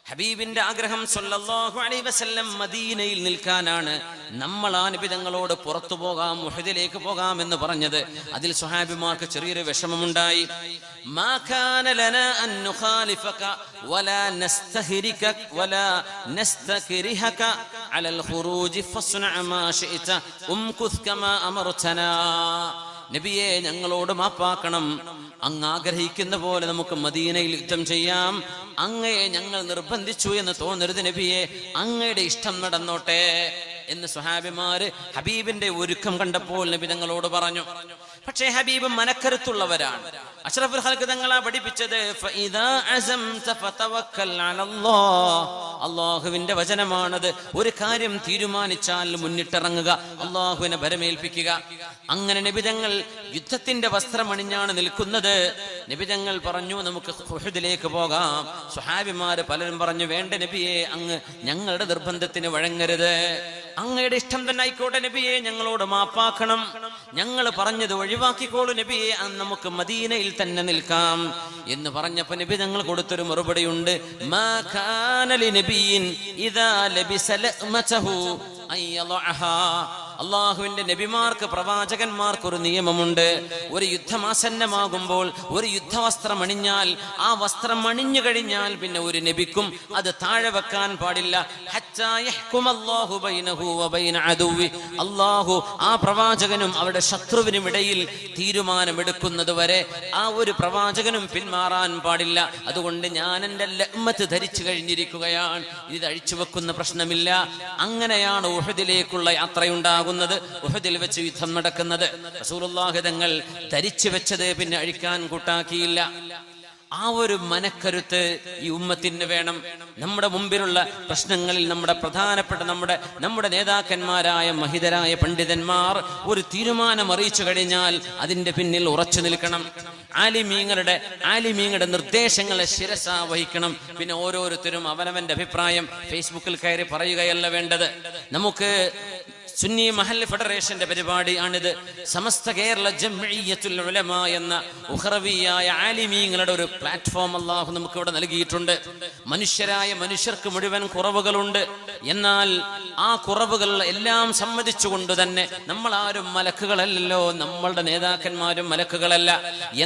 ഹബീബിന്റെ ആഗ്രഹം സ്വല്ലല്ലാഹു അലൈഹി വസല്ലം മദീനയിൽ നിൽക്കാനാണ്. നമ്മൾ ആ നബി തങ്ങളോട് പുറത്തു പോകാം, ഉഹദിലേക്ക് പോകാം എന്ന് പറഞ്ഞത്. അതിൽ സ്വഹാബിമാർക്ക് ചെറിയൊരു വിഷമമുണ്ടായി. മാ കാന ലനാ അൻ നുഖാലിഫക വലാ നസ്തഹരിക വലാ നസ്തകരിഹക അലൽ ഖുറൂജി ഫസ്ന മാ ശിഅത ഉംകുസ് കമാ അമർതനാ. നബിയെ, ഞങ്ങളോട് മാപ്പാക്കണം. അങ്ങ് ആഗ്രഹിക്കുന്ന പോലെ നമുക്ക് മദീനയിൽ യുദ്ധം ചെയ്യാം. അങ്ങയെ ഞങ്ങൾ നിർബന്ധിച്ചു എന്ന് തോന്നരുത് നബിയെ, അങ്ങയുടെ ഇഷ്ടം നടന്നോട്ടെ എന്ന് സ്വഹാബിമാര് ഹബീബിന്റെ ഒരുക്കം കണ്ടപ്പോൾ നബി തങ്ങളോട് പറഞ്ഞു. പക്ഷേ ഹബീബ് മനക്കരുത്തുള്ളവരാണ്. അഷ്റഫുൽ ഖൽഖ് തങ്ങളെ പഠിപ്പിച്ചത് ഫഇദാ അസംത ഫതവക്കൽ അലല്ലാഹ്. അല്ലാഹുവിന്റെ വചനമാണത്. ഒരു കാര്യം തീരുമാനിച്ചാൽ മുന്നിട്ടിറങ്ങുക, അല്ലാഹുവിനെ ഭരമേൽപ്പിക്കുക. അങ്ങനെ നബി തങ്ങൾ യുദ്ധത്തിന്റെ വസ്ത്രമണിഞ്ഞാണ് നിൽക്കുന്നത്. നബി തങ്ങൾ പറഞ്ഞു, നമുക്ക് ഉഹദിലേക്ക് പോകാം. സ്വഹാബിമാര് പലരും പറഞ്ഞു, വേണ്ട നബിയെ, അങ്ങ് ഞങ്ങളുടെ നിർബന്ധത്തിന് വഴങ്ങരുത്, അങ്ങയുടെ ഇഷ്ടം തന്നെ ആയിക്കോട്ടെ നബിയെ, ഞങ്ങളോട് മാപ്പാക്കണം, ഞങ്ങൾ പറഞ്ഞത് ഒഴിവാക്കിക്കോളൂ നബിയെ, നമുക്ക് മദീനയിൽ തന്നെ നിൽക്കാം എന്ന് പറഞ്ഞപ്പോ നബി തങ്ങൾ കൊടുത്തൊരു മറുപടിയുണ്ട്. മാ കാന ലിനബിയിൻ ഇദാ ലബിസ ലഅമതഹു അയ്യളഅഹാ. അള്ളാഹുവിന്റെ നബിമാർക്ക്, പ്രവാചകന്മാർക്ക് ഒരു നിയമമുണ്ട്. ഒരു യുദ്ധമാസന്നമാകുമ്പോൾ ഒരു യുദ്ധവസ്ത്രം അണിഞ്ഞാൽ, ആ വസ്ത്രം അണിഞ്ഞു കഴിഞ്ഞാൽ പിന്നെ ഒരു നബിക്കും അത് താഴെ വെക്കാൻ പാടില്ല. ഹത്താ യഹ്കുമല്ലാഹു ബൈനഹു വബൈന അദുവി. അള്ളാഹു ആ പ്രവാചകനും അവരുടെ ശത്രുവിനും ഇടയിൽ തീരുമാനമെടുക്കുന്നത് വരെ ആ ഒരു പ്രവാചകനും പിന്മാറാൻ പാടില്ല. അതുകൊണ്ട് ഞാൻ എൻ്റെ ലഅ്മത്ത് ധരിച്ചു കഴിഞ്ഞിരിക്കുകയാണ്, ഇത് അഴിച്ചു വെക്കുന്ന പ്രശ്നമില്ല. അങ്ങനെയാണ് ഉഹദിലേക്കുള്ള യാത്രയുണ്ടാകുന്നത്, ഉഹദിൽ വെച്ച് യുദ്ധം നടക്കുന്നത്. റസൂലുള്ളാഹി തങ്ങൾ ധരിച്ചു വെച്ചത് പിന്നെ അഴിക്കാൻ കൂട്ടാക്കിയില്ല. ആ ഒരു മനക്കരുത്ത് ഈ ഉമ്മത്തിന് വേണം. നമ്മുടെ മുമ്പിലുള്ള പ്രശ്നങ്ങളിൽ നമ്മുടെ പ്രധാനപ്പെട്ട നമ്മുടെ നേതാക്കന്മാരായ മഹിതരായ പണ്ഡിതന്മാർ ഒരു തീരുമാനം അറിയിച്ചു കഴിഞ്ഞാൽ അതിന്റെ പിന്നിൽ ഉറച്ചു നിൽക്കണം. ആലിമീങ്ങളുടെ നിർദ്ദേശങ്ങളെ ശിരസാ വഹിക്കണം. പിന്നെ ഓരോരുത്തരും അവനവന്റെ അഭിപ്രായം ഫേസ്ബുക്കിൽ കയറി പറയുകയല്ല വേണ്ടത്. നമുക്ക് സുന്നി മഹല്ല് ഫെഡറേഷന്റെ പരിപാടിയാണിത്. സമസ്ത കേരള ജംഇയ്യത്തുൽ ഉലമ എന്ന ഉഖറവിയായ ആലിമീങ്ങളുടെ ഒരു പ്ലാറ്റ്ഫോം അല്ലാഹു നമുക്ക് ഇവിടെ നൽകിയിട്ടുണ്ട്. മനുഷ്യർക്ക് മുഴുവൻ കുറവുകളുണ്ട്. എന്നാൽ ആ കുറവുകൾ എല്ലാം സമ്മതിച്ചുകൊണ്ട് തന്നെ, നമ്മൾ ആരും മലക്കുകളല്ലല്ലോ, നമ്മളുടെ നേതാക്കന്മാരും മലക്കുകളല്ല.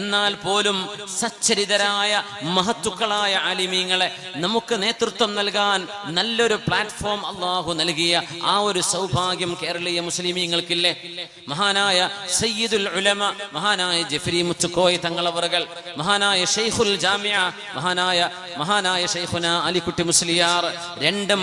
എന്നാൽ പോലും സച്ചരിതരായ മഹത്തുക്കളായ ആലിമീങ്ങളെ നമുക്ക് നേതൃത്വം നൽകാൻ നല്ലൊരു പ്ലാറ്റ്ഫോം അല്ലാഹു നൽകിയ ആ ഒരു സൗഭാഗ്യം കേരളീയ മുസ്ലിമീങ്ങൾക്കില്ലേ? മഹാനായ സയ്യിദുൽ ഉലമ, മഹാനായ ജഫരി മുത്തുക്കോയ തങ്ങളവറുകൾ, മഹാനായ ഷെയ്ഖുൽ ജാമിഅ, മഹാനായ ഷെയ്ഖുന അലിക്കുട്ടി മുസ്ലിയാർ, രണ്ട്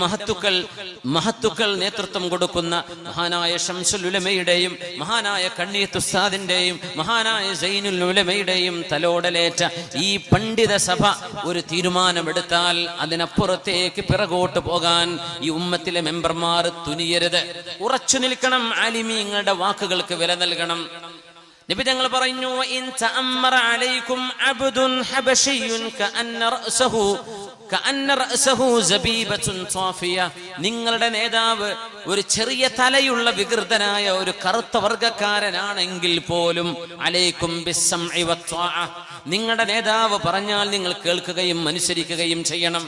മഹത്തുക്കൾ നേതൃത്വം കൊടുക്കുന്ന മഹാനായ ഷംസുൽ ഉലമയുടെയും മഹാനായ കണ്ണിയത്ത് ഉസ്താദിന്റെയും മഹാനായ സൈനുൽ ഉലമയുടെയും തലോടലേറ്റ ഈ പണ്ഡിത സഭ ഒരു തീരുമാനമെടുത്താൽ അതിനപ്പുറത്തേക്ക് പിറകോട്ട് പോകാൻ ഈ ഉമ്മത്തിലെ മെമ്പർമാർ തുനിയരുത്. ഉറച്ചു നിൽക്കണം. ആലിമീങ്ങളുടെ വാക്കുകൾക്ക് വില നൽകണം. നബി തങ്ങൾ പറഞ്ഞു, ഇൻ തഅമ്മറ അലൈക്കും അബ്ദുൻ ഹബശിയ്യുൻ കഅന്ന റഅസഹു സബീബത്തുൻ ത്വാഫിയ. നിങ്ങളുടെ നേതാവ് ഒരു ചെറിയ തലയുള്ള വികൃതനായ ഒരു കറുത്ത വർഗ്ഗക്കാരനാണെങ്കിൽ പോലും അലൈക്കും ബിസ്സംഇ വത്വാഅ, നിങ്ങളുടെ നേതാവ് പറഞ്ഞാൽ നിങ്ങൾ കേൾക്കുകയും അനുസരിക്കുകയും ചെയ്യണം.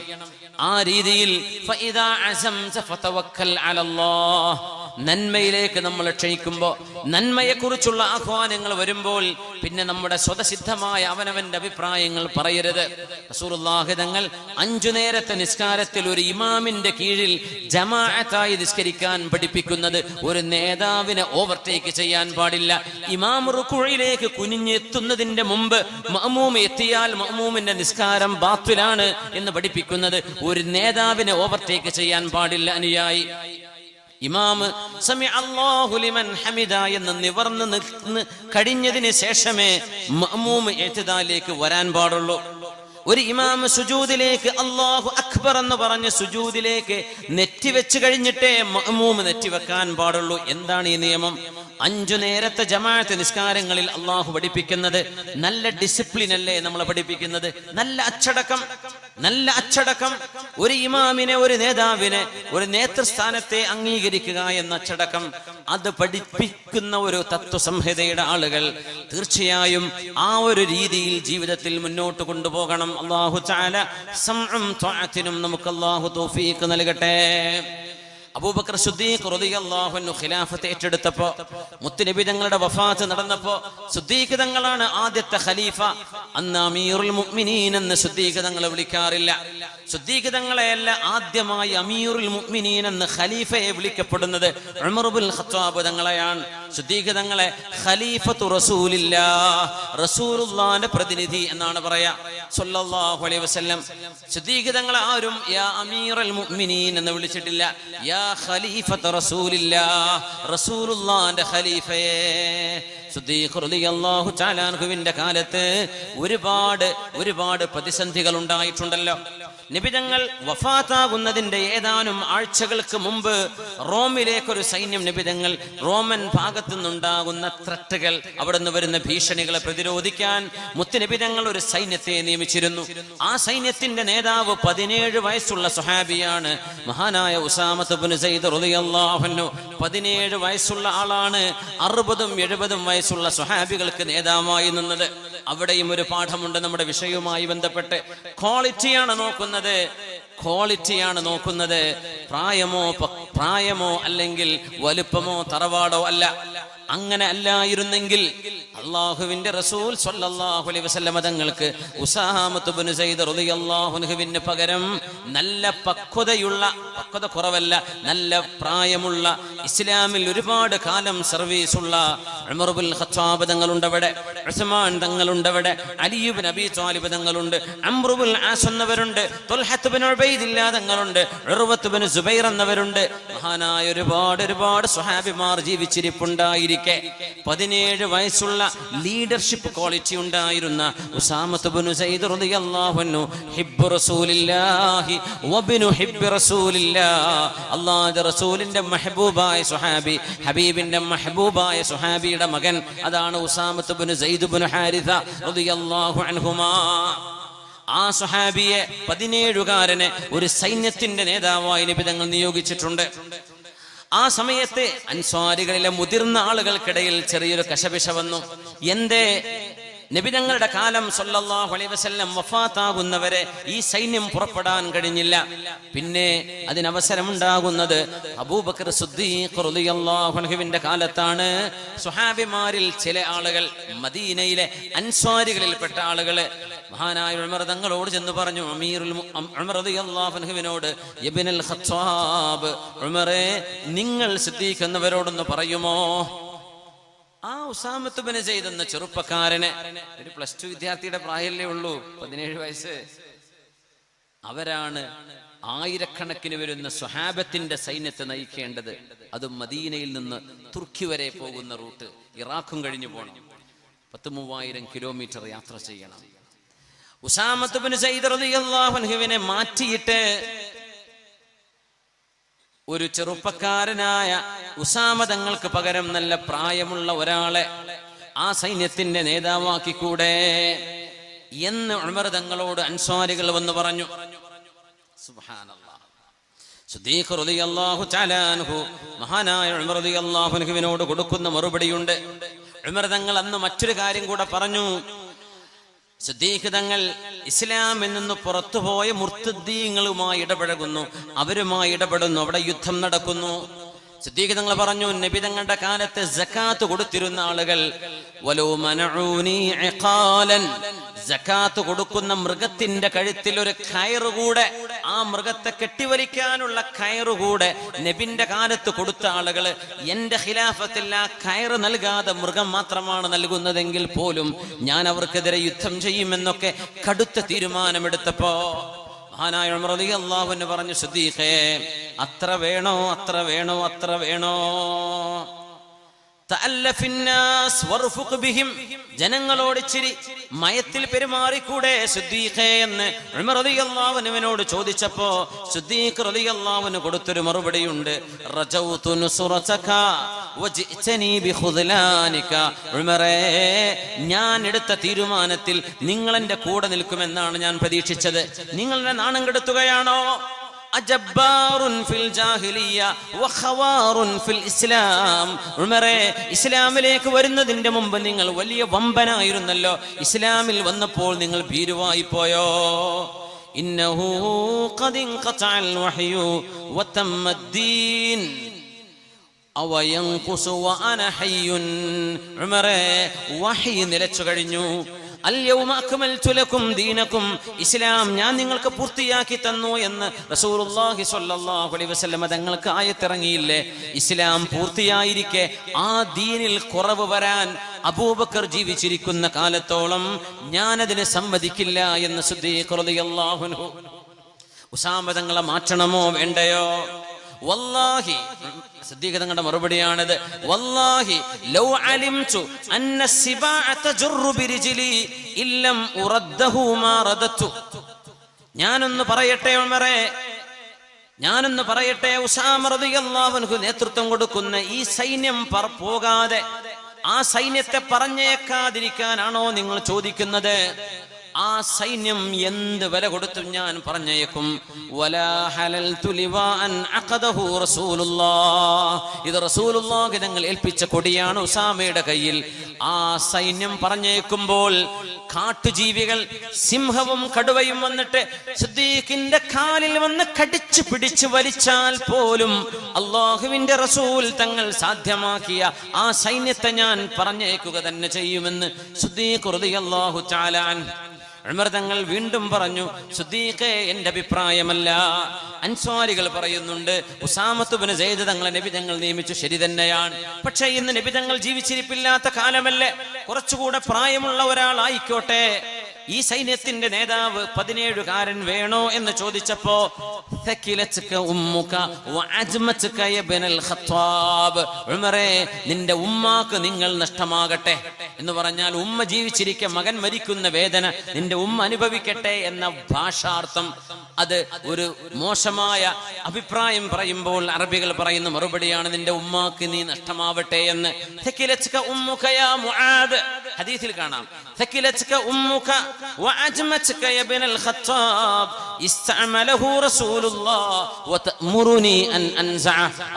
ആ രീതിയിൽ ഫഇദാ അസംത ഫതവക്കൽ അലല്ലാഹ്, നന്മയിലേക്ക് നമ്മൾ ക്ഷണിക്കുമ്പോൾ, നന്മയെക്കുറിച്ചുള്ള ആഹ്വാനങ്ങൾ വരുമ്പോൾ പിന്നെ നമ്മുടെ സ്വതസിദ്ധമായ അവനവന്റെ അഭിപ്രായങ്ങൾ പറയരുത്. റസൂലുള്ളാഹി തങ്ങൾ 5 നേരത്തെ നിസ്കാരത്തിൽ ഒരു ഇമാമിന്റെ കീഴിൽ ജമാഅത്തായി നിസ്കരിക്കാൻ പഠിപ്പിക്കുന്നത് ഒരു നേതാവിനെ ഓവർടേക്ക് ചെയ്യാൻ പാടില്ല. ഇമാം റുകൂഇലേക്ക് കുനിഞ്ഞെത്തുന്നതിന്റെ മുമ്പ് മഅ്മൂം എത്തിയാൽ മഅ്മൂമിന്റെ നിസ്കാരം ബാത്തിലാണ് എന്ന് പഠിപ്പിക്കുന്നത് ഒരു നേതാവിനെ ഓവർടേക്ക് ചെയ്യാൻ പാടില്ല. അനുയായി ഇമാം സമി അല്ലാഹു ലിമൻ ഹമിദ എന്ന് നിവർന്ന് കഴിഞ്ഞതിന് ശേഷമേ മഅ്മൂം ഇഅ്തിദാലിലേക്ക് വരാൻ പാടുള്ളൂ. ഒരു ഇമാം സുജൂദിലേക്ക് അല്ലാഹു അക്ബർ എന്ന് പറഞ്ഞ് സുജൂദിലേക്ക് നെറ്റിവെച്ച് കഴിഞ്ഞിട്ടേ മഅ്മൂം നെറ്റിവെക്കാൻ പാടുള്ളൂ. എന്താണ് ഈ നിയമം? 5 നേരത്തെ ജമാഅത്ത് നിസ്കാരങ്ങളിൽ അള്ളാഹു പഠിപ്പിക്കുന്നത് നല്ല ഡിസിപ്ലിൻ അല്ലേ നമ്മളെ പഠിപ്പിക്കുന്നത്? നല്ല അച്ചടക്കം, ഒരു ഇമാമിനെ, ഒരു നേതാവിനെ, ഒരു നേതൃസ്ഥാനത്തെ അംഗീകരിക്കുക എന്ന അച്ചടക്കം, അത് പഠിപ്പിക്കുന്ന ഒരു തത്വസംഹിതയുടെ ആളുകൾ തീർച്ചയായും ആ ഒരു രീതിയിൽ ജീവിതത്തിൽ മുന്നോട്ട് കൊണ്ടുപോകണം. അല്ലാഹു തആല സംഉം ത്വഅത്തിനും നമുക്ക് അല്ലാഹു തൗഫീഖ് നൽകട്ടെ. അബൂബക്കർ സിദ്ദീഖ് റളിയല്ലാഹു അൻഹു ഖിലാഫത്ത് ഏറ്റെടുത്തപ്പോൾ, മുത്തുനബി തങ്ങളുടെ വഫാത്ത് നടന്നപ്പോൾ സിദ്ദീഖ് തങ്ങളാണ് ആദ്യത്തെ ഖലീഫ. അന്ന് അമീറുൽ മുഅ്മിനീൻ എന്ന് സിദ്ദീഖ് തങ്ങളെ വിളിക്കാറില്ല. സിദ്ദീഖ് തങ്ങളെയല്ല ആദ്യമായി അമീറുൽ മുഅ്മിനീൻ എന്ന് ഖലീഫയെ വിളിക്കപ്പെടുന്നത് ഉമർ ഇബ്നുൽ ഖത്താബ് തങ്ങളെയാണ്. സിദ്ദീഖ് തങ്ങളെ ഖലീഫത്തു റസൂലില്ലാഹ്, റസൂലുള്ളാഹിന്റെ പ്രതിനിധി എന്നാണ് പറയാ സല്ലല്ലാഹു അലൈഹി വസല്ലം. സിദ്ദീഖ് തങ്ങളെ ആരും യാ അമീറുൽ മുഅ്മിനീൻ എന്ന് വിളിച്ചിട്ടില്ല. യാ ഖലീഫത്തു റസൂലില്ലാഹ്, റസൂലുള്ളാഹിന്റെ ഖലീഫയെ. സിദ്ദീഖ് റളിയല്ലാഹു തആല അൻഹുവിന്റെ കാലത്ത് ഒരുപാട് പ്രതിസന്ധികൾ ഉണ്ടായിട്ടുണ്ടല്ലോ. നബി തങ്ങൾ വഫാത്താകുന്നതിന്റെ ഏതാനും ആഴ്ചകൾക്ക് മുമ്പ് റോമിലേക്കൊരു സൈന്യം നബി തങ്ങൾ, റോമൻ ഭാഗത്തു നിന്നുണ്ടാകുന്ന ത്രട്ടുകൾ, അവിടെ നിന്ന് വരുന്ന ഭീഷണികളെ പ്രതിരോധിക്കാൻ മുത്തുനബി തങ്ങൾ ഒരു സൈന്യത്തെ നിയമിച്ചിരുന്നു. ആ സൈന്യത്തിന്റെ നേതാവ് 17 വയസ്സുള്ള സ്വഹാബിയാണ്, മഹാനായ ഉസാമത്ത് ഇബ്നു സൈദ് റളിയല്ലാഹു അൻഹു. 17 വയസ്സുള്ള ആളാണ് 60ഉം 70ഉം വയസ്സുള്ള സ്വഹാബികൾക്ക് നേതാവായി നിന്നത്. അവിടെയും ഒരു പാഠമുണ്ട് നമ്മുടെ വിഷയവുമായി ബന്ധപ്പെട്ട്. ക്വാളിറ്റിയാണ് നോക്കുന്നത്, പ്രായമോ അല്ലെങ്കിൽ വലുപ്പമോ തറവാടോ അല്ല. അങ്ങനെ അല്ലായിരുന്നെങ്കിൽ അല്ലാഹുവിന്റെ റസൂൽ സ്വല്ലല്ലാഹു അലൈഹി വസല്ലം തങ്ങൾക്ക് ഉസാമത്ത് ഇബ്നു സൈദ് റളിയല്ലാഹു അൻഹുവിന് പകരം നല്ല പക്വത കുറവല്ല, നല്ല പ്രായമുള്ള, ഇസ്ലാമിൽ ഒരുപാട് കാലം സർവീസുള്ള ഉമർ ഇബ്നുൽ ഖത്താബ് തങ്ങളുണ്ടവിടെ, ഉസ്മാൻ തങ്ങളുണ്ടവിടെ, അലി ഇബ്നു അബീ ത്വാലിബ് തങ്ങളുണ്ട്, അംർ ഇബ്നുൽ ആസ് എന്നവരുണ്ട്, തുൽഹത്ത് ഇബ്നു ഉബൈദില്ലാ തങ്ങളുണ്ട്, ഉർവത്ത് ഇബ്നു സുബൈർ എന്നവരുണ്ട്. മഹാനായ ഒരുപാട് സ്വഹാബിമാർ ജീവിച്ചിരിപ്പുണ്ടായിരിക്കെ 17 വയസ്സുള്ള ലീഡർഷിപ്പ് ക്വാളിറ്റി ഉണ്ടായിരുന്ന ഉസാമത്ത് ഇബ്നു സൈദ് റളിയല്ലാഹു അൻഹു ഹിബ്ബു റസൂലില്ലാഹി വബ്നു ഹിബ്ബി റസൂലില്ലാഹ്, അല്ലാഹുവിന്റെ റസൂലിന്റെ മെഹബൂബായ സ്വഹാബി, ഹബീബിന്റെ മെഹബൂബായ സ്വഹാബിയുടെ മകൻ, അതാണ് ഉസാമത്ത് ഇബ്നു സൈദ് ഇബ്നു ഹാരിസ റളിയല്ലാഹു അൻഹുമാ. ആ സ്വഹാബിയെ 17കാരനെ ഒരു സൈന്യത്തിന്റെ നേതാവായി നബി തങ്ങൾ നിയോഗിച്ചിട്ടുണ്ട്. ആ സമയത്ത് അൻസ്വാരികളിലെ മുതിർന്ന ആളുകൾക്കിടയിൽ ചെറിയൊരു കശപിശ വന്നു. എന്തേ നബി തങ്ങളുടെ കാലം സല്ലല്ലാഹു അലൈഹി വസല്ലം വഫാത്താകുന്നവരെ ഈ സൈന്യം പുറപ്പെടാൻ കഴിഞ്ഞില്ല. പിന്നെ അതിനവസരമുണ്ടാകുന്നത് അബൂബക്കർ സിദ്ദീഖ് റളിയല്ലാഹു അൻഹുവിന്റെ കാലത്താണ്. സ്വഹാബിമാരിൽ ചില ആളുകൾ, മദീനയിലെ അൻസ്വാരികളിൽപ്പെട്ട ആളുകള് മഹാനായ ഉമർ തങ്ങളോട് ചെന്ന് പറഞ്ഞു, ഉമർ റളിയല്ലാഹു അൻഹുവിനോട്, ഇബ്നുൽ ഖത്താബ്, ഉമറേ, നിങ്ങൾ സിദ്ദീഖ് എന്നവരോടൊന്ന് പറയുമോ? ആ ഉസാമത്ത് ഇബ്നു സൈദ് എന്ന ചെറുപ്പക്കാരനെ, ഒരു +2 വിദ്യാർത്ഥിയുടെ പ്രായമല്ലേ ഉള്ളൂ, 17 വയസ്സ്. അവരാണ് ആയിരക്കണക്കിന് വരുന്ന സ്വഹാബത്തിന്റെ സൈന്യത്തെ നയിക്കേണ്ടത്. അത് മദീനയിൽ നിന്ന് തുർക്കി വരെ പോകുന്ന റൂട്ട്, ഇറാഖും കഴിഞ്ഞു പോകണം. 30,000 കിലോമീറ്റർ യാത്ര ചെയ്യണം. ഉസാമത്ത് ഇബ്നു സൈദ് റളിയല്ലാഹു അൻഹുവിനെ മാറ്റിയിട്ട് ഒരു ചെറുപ്പക്കാരനായ ഉസാമ തങ്ങൾക്ക് പകരം നല്ല പ്രായമുള്ള ഒരാളെ ആ സൈന്യത്തിന്റെ നേതാവാക്കിക്കൂടെ എന്ന് ഉമർ തങ്ങളോട് അൻസ്വാരികൾ വന്ന് പറഞ്ഞു. സുബ്ഹാനല്ലാഹ്. സിദ്ദീഖ് റളിയല്ലാഹു തആല അൻഹു മഹാനായ ഉമർ റളിയല്ലാഹു അൻഹുവിനോട് കൊടുക്കുന്ന മറുപടിയുണ്ട്. ഉമർ തങ്ങൾ അന്ന് മറ്റൊരു കാര്യം കൂടെ പറഞ്ഞു. സിദ്ദീഖ് തങ്ങൾ ഇസ്ലാമിൽ നിന്ന് പുറത്തുപോയ മുർത്തദ്ദീങ്ങളുമായി ഇടപഴകുന്നു, അവരുമായി ഇടപെടുന്നു, അവിടെ യുദ്ധം നടക്കുന്നു. സിദ്ദീഖ് തങ്ങൾ പറഞ്ഞു, നബി തങ്ങളുടെ കാലത്ത് സകാത്ത് കൊടുത്തിരുന്ന ആളുകൾ വലൗ മനഊനി ഇഖാലൻ, സകാത്ത് കൊടുക്കുന്ന മൃഗത്തിന്റെ കഴുത്തിൽ ഒരു കയറുകൂടെ, ആ മൃഗത്തെ കെട്ടിവലിക്കാനുള്ള കയറുകൂടെ നബിന്റെ കാലത്ത് കൊടുത്ത ആളുകൾ എന്റെ ഖിലാഫത്തിൽ ആ കയറ് നൽകാതെ മൃഗം മാത്രമാണ് നൽകുന്നതെങ്കിൽ പോലും ഞാൻ അവർക്കെതിരെ യുദ്ധം ചെയ്യുമെന്നൊക്കെ കടുത്ത തീരുമാനമെടുത്തപ്പോ മഹാനായ ഉമർ റളിയല്ലാഹു അൻഹു പറഞ്ഞു, സിദ്ദീഖേ, അത്ര വേണോ, അത്ര വേണോ, അത്ര വേണോ? ജനങ്ങളോട് ഇച്ചിരി മയത്തിൽ പെരുമാറിക്കൂടെ സിദ്ദീഖേ എന്ന് ഉമർ റളിയല്ലാഹു അൻഹുവിനോട് ചോദിച്ചപ്പോ സിദ്ദീഖ് റളിയല്ലാഹു അൻഹു കൊടുത്തൊരു മറുപടിയുണ്ട്. റജൗതു നുസ്റതക വജിഅ്തനി ബിഖുദ്ലാനിക. ഉമറേ, ഞാൻ എടുത്ത തീരുമാനത്തിൽ നിങ്ങൾ എന്റെ കൂടെ നിൽക്കുമെന്നാണ് ഞാൻ പ്രതീക്ഷിച്ചത്. നിങ്ങൾ എന്നെ നാണം കെടുത്തുകയാണോ? അജബ്ബാറുൻ ഫിൽ ജാഹിലിയ്യ വഖവാറുൻ ഫിൽ ഇസ്ലാം. ഉമറേ, ഇസ്ലാമിലേക്ക് വരുന്നതിന്റെ മുമ്പ് നിങ്ങൾ വലിയ വമ്പനായിരുന്നല്ലോ, ഇസ്ലാമിൽ വന്നപ്പോൾ നിങ്ങൾ ഭീരുവായി പോയോ? ഇന്നഹു ഖദ് ഇൻഖതഅൽ വഹ്യു വതമ്മദ്ദീൻ അവയൻഖുസു വഅന ഹയ്യുൻ. ഉമറേ, വഹി നിലച്ചു കഴിഞ്ഞു. അൽയൗമ അക്മൽതു ലക്കും ദീനക്കും, ഇസ്ലാം ഞാൻ നിങ്ങൾക്ക് പൂർത്തിയാക്കി തന്നു എന്ന് റസൂലുള്ളാഹി സ്വല്ലല്ലാഹു അലൈഹി വസല്ലം തങ്ങൾക്ക് ആയത്തിറങ്ങിയില്ലേ? ഇസ്ലാം പൂർത്തിയായിരിക്കെ ആ ദീനിൽ കുറവ് വരാൻ അബൂബക്കർ ജീവിച്ചിരിക്കുന്ന കാലത്തോളം ഞാനതിന് സമ്മതിക്കില്ല എന്ന് സിദ്ദീഖ് റളിയല്ലാഹു അൻഹു. ഉസാമ തങ്ങളെ മാറ്റണമോ വേണ്ടയോ? വല്ലാഹി, സിദ്ദീഖ് തങ്ങളുടെ മറുപടിയാണിത്. വല്ലാഹി ലൗ അലിംതു അന്ന സിബാഅ തജറു ബിരിജ്ലി ഇല്ലം ഉറദ്ദഹു മാ റദത്തു. ഞാനൊന്ന് പറയട്ടെ ഉമറേ, ഞാനൊന്ന് പറയട്ടെ, ഉസാമ റളിയല്ലാഹു അൻഹു നേതൃത്വം കൊടുക്കുന്ന ഈ സൈന്യം പോകാതെ ആ സൈന്യത്തെ പറഞ്ഞേക്കാതിരിക്കാനാണോ നിങ്ങൾ ചോദിക്കുന്നത്? ആ സൈന്യം എന്ത് വില കൊടുത്തും ഞാൻ പറഞ്ഞേക്കും. വലാ ഹലൽതു ലിവാഅൻ അഖദഹു റസൂലുള്ളാഹ്. ഇത് റസൂലുള്ളാഹി തങ്ങൾ ഏൽപ്പിച്ച കൊടിയാണ് ഉസാമയുടെ കയ്യിൽ. ആ സൈന്യം പറഞ്ഞേക്കുമ്പോൾ കാട്ടുജീവികൾ, സിംഹവും കടുവയും വന്നിട്ട് സിദ്ദീഖിന്റെ കാലിൽ വന്ന് കടിച്ചു പിടിച്ചു വലിച്ചാൽ പോലും അല്ലാഹുവിന്റെ റസൂൽ തങ്ങൾ സാധ്യമാക്കിയ ആ സൈന്യത്തെ ഞാൻ പറഞ്ഞേക്കുക തന്നെ ചെയ്യുമെന്ന് സിദ്ദീഖ് റളിയല്ലാഹു തആല അൻഹു. ഉമർ തങ്ങൾ വീണ്ടും പറഞ്ഞു, സിദ്ദീഖേ, എന്റെ അഭിപ്രായമല്ല. അൻസ്വാരികൾ പറയുന്നുണ്ട്, ഉസാമത്ത് ഇബ്നു സൈദ് തങ്ങളെ നബി തങ്ങൾ നിയമിച്ചു, ശരി തന്നെയാണ്. പക്ഷേ ഇന്ന് നബി തങ്ങൾ ജീവിച്ചിരിപ്പില്ലാത്ത കാലമല്ലേ, കുറച്ചുകൂടെ പ്രായമുള്ള ഒരാളായിക്കോട്ടെ. ഈ സൈന്യത്തിന്റെ നേതാവ് 17കാരൻ വേണോ എന്ന് ചോദിച്ചപ്പോ ഉമറേ, നിന്റെ ഉമ്മാക്ക് നിങ്ങൾ നഷ്ടമാകട്ടെ എന്ന് പറഞ്ഞാൽ ഉമ്മ ജീവിച്ചിരിക്കെ മകൻ മരിക്കുന്ന വേദന നിന്റെ ഉമ്മ അനുഭവിക്കട്ടെ എന്ന ഭാഷാർത്ഥം. അത് ഒരു മോശമായ അഭിപ്രായം പറയുമ്പോൾ അറബികൾ പറയുന്ന മറുപടിയാണ്, നിന്റെ ഉമ്മാക്ക് നീ നഷ്ടമാവട്ടെ എന്ന്. ഹദീസിൽ കാണാം,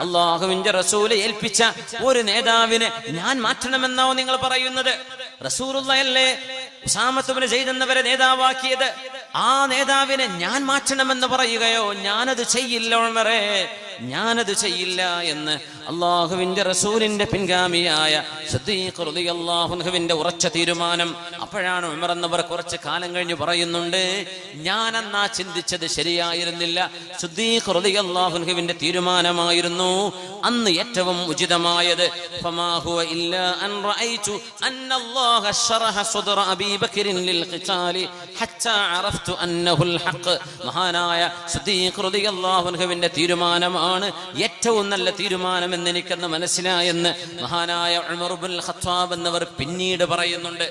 അല്ലാഹുവിന്റെ റസൂൽ ഏൽപ്പിച്ച ഒരു നേതാവിനെ ഞാൻ മാറ്റണമെന്നോ നിങ്ങൾ പറയുന്നത്? റസൂലുള്ളാഹല്ലേ ഉസാമത്ത് ഇബ്നു സൈദ് എന്നവരെ നേതാവാക്കിയത്. ആ നേതാവിനെ ഞാൻ മാറ്റണമെന്ന് പറയുകയോ? ഞാനത് ചെയ്യില്ല ഉമറേ, ഞാനത് ചെയ്യില്ല എന്ന് അള്ളാഹുവിന്റെ റസൂലിന്റെ പിൻഗാമിയായ സിദ്ദീഖ് റളിയല്ലാഹു അൻഹുവിന്റെ ഉറച്ച തീരുമാനം. അപ്പോഴാണ് ഉമർ എന്നവർ കുറച്ച് കാലം കഴിഞ്ഞ് പറയുന്നുണ്ട്, ഞാൻ അന്നാ ചിന്തിച്ചത് ശരിയായിരുന്നില്ല, സിദ്ദീഖ് റളിയല്ലാഹു അൻഹുവിന്റെ തീരുമാനമായിരുന്നു അന്ന് ഏറ്റവും ഉചിതമായത്. ഫമാ ഹുവ ഇല്ലാ അൻ റഅയ്തു അന്നല്ലാഹ ശറഹ സദ്റ അബീ ബക്രിൻ ലിൽ ഖിതാലി ഹത്താ അറഫ്തു അന്നഹുൽ ഹഖ്. മഹാനായ സിദ്ദീഖ് റളിയല്ലാഹു അൻഹുവിന്റെ തീരുമാനമാണ് ഏറ്റവും നല്ല തീരുമാനം എന്ന് എനിക്കെന്ന് മനസ്സിലായെന്ന് മഹാനായ ഉമർ ഇബ്നുൽ ഖത്താബ് എന്നവർ പിന്നീട് പറയുന്നുണ്ട്.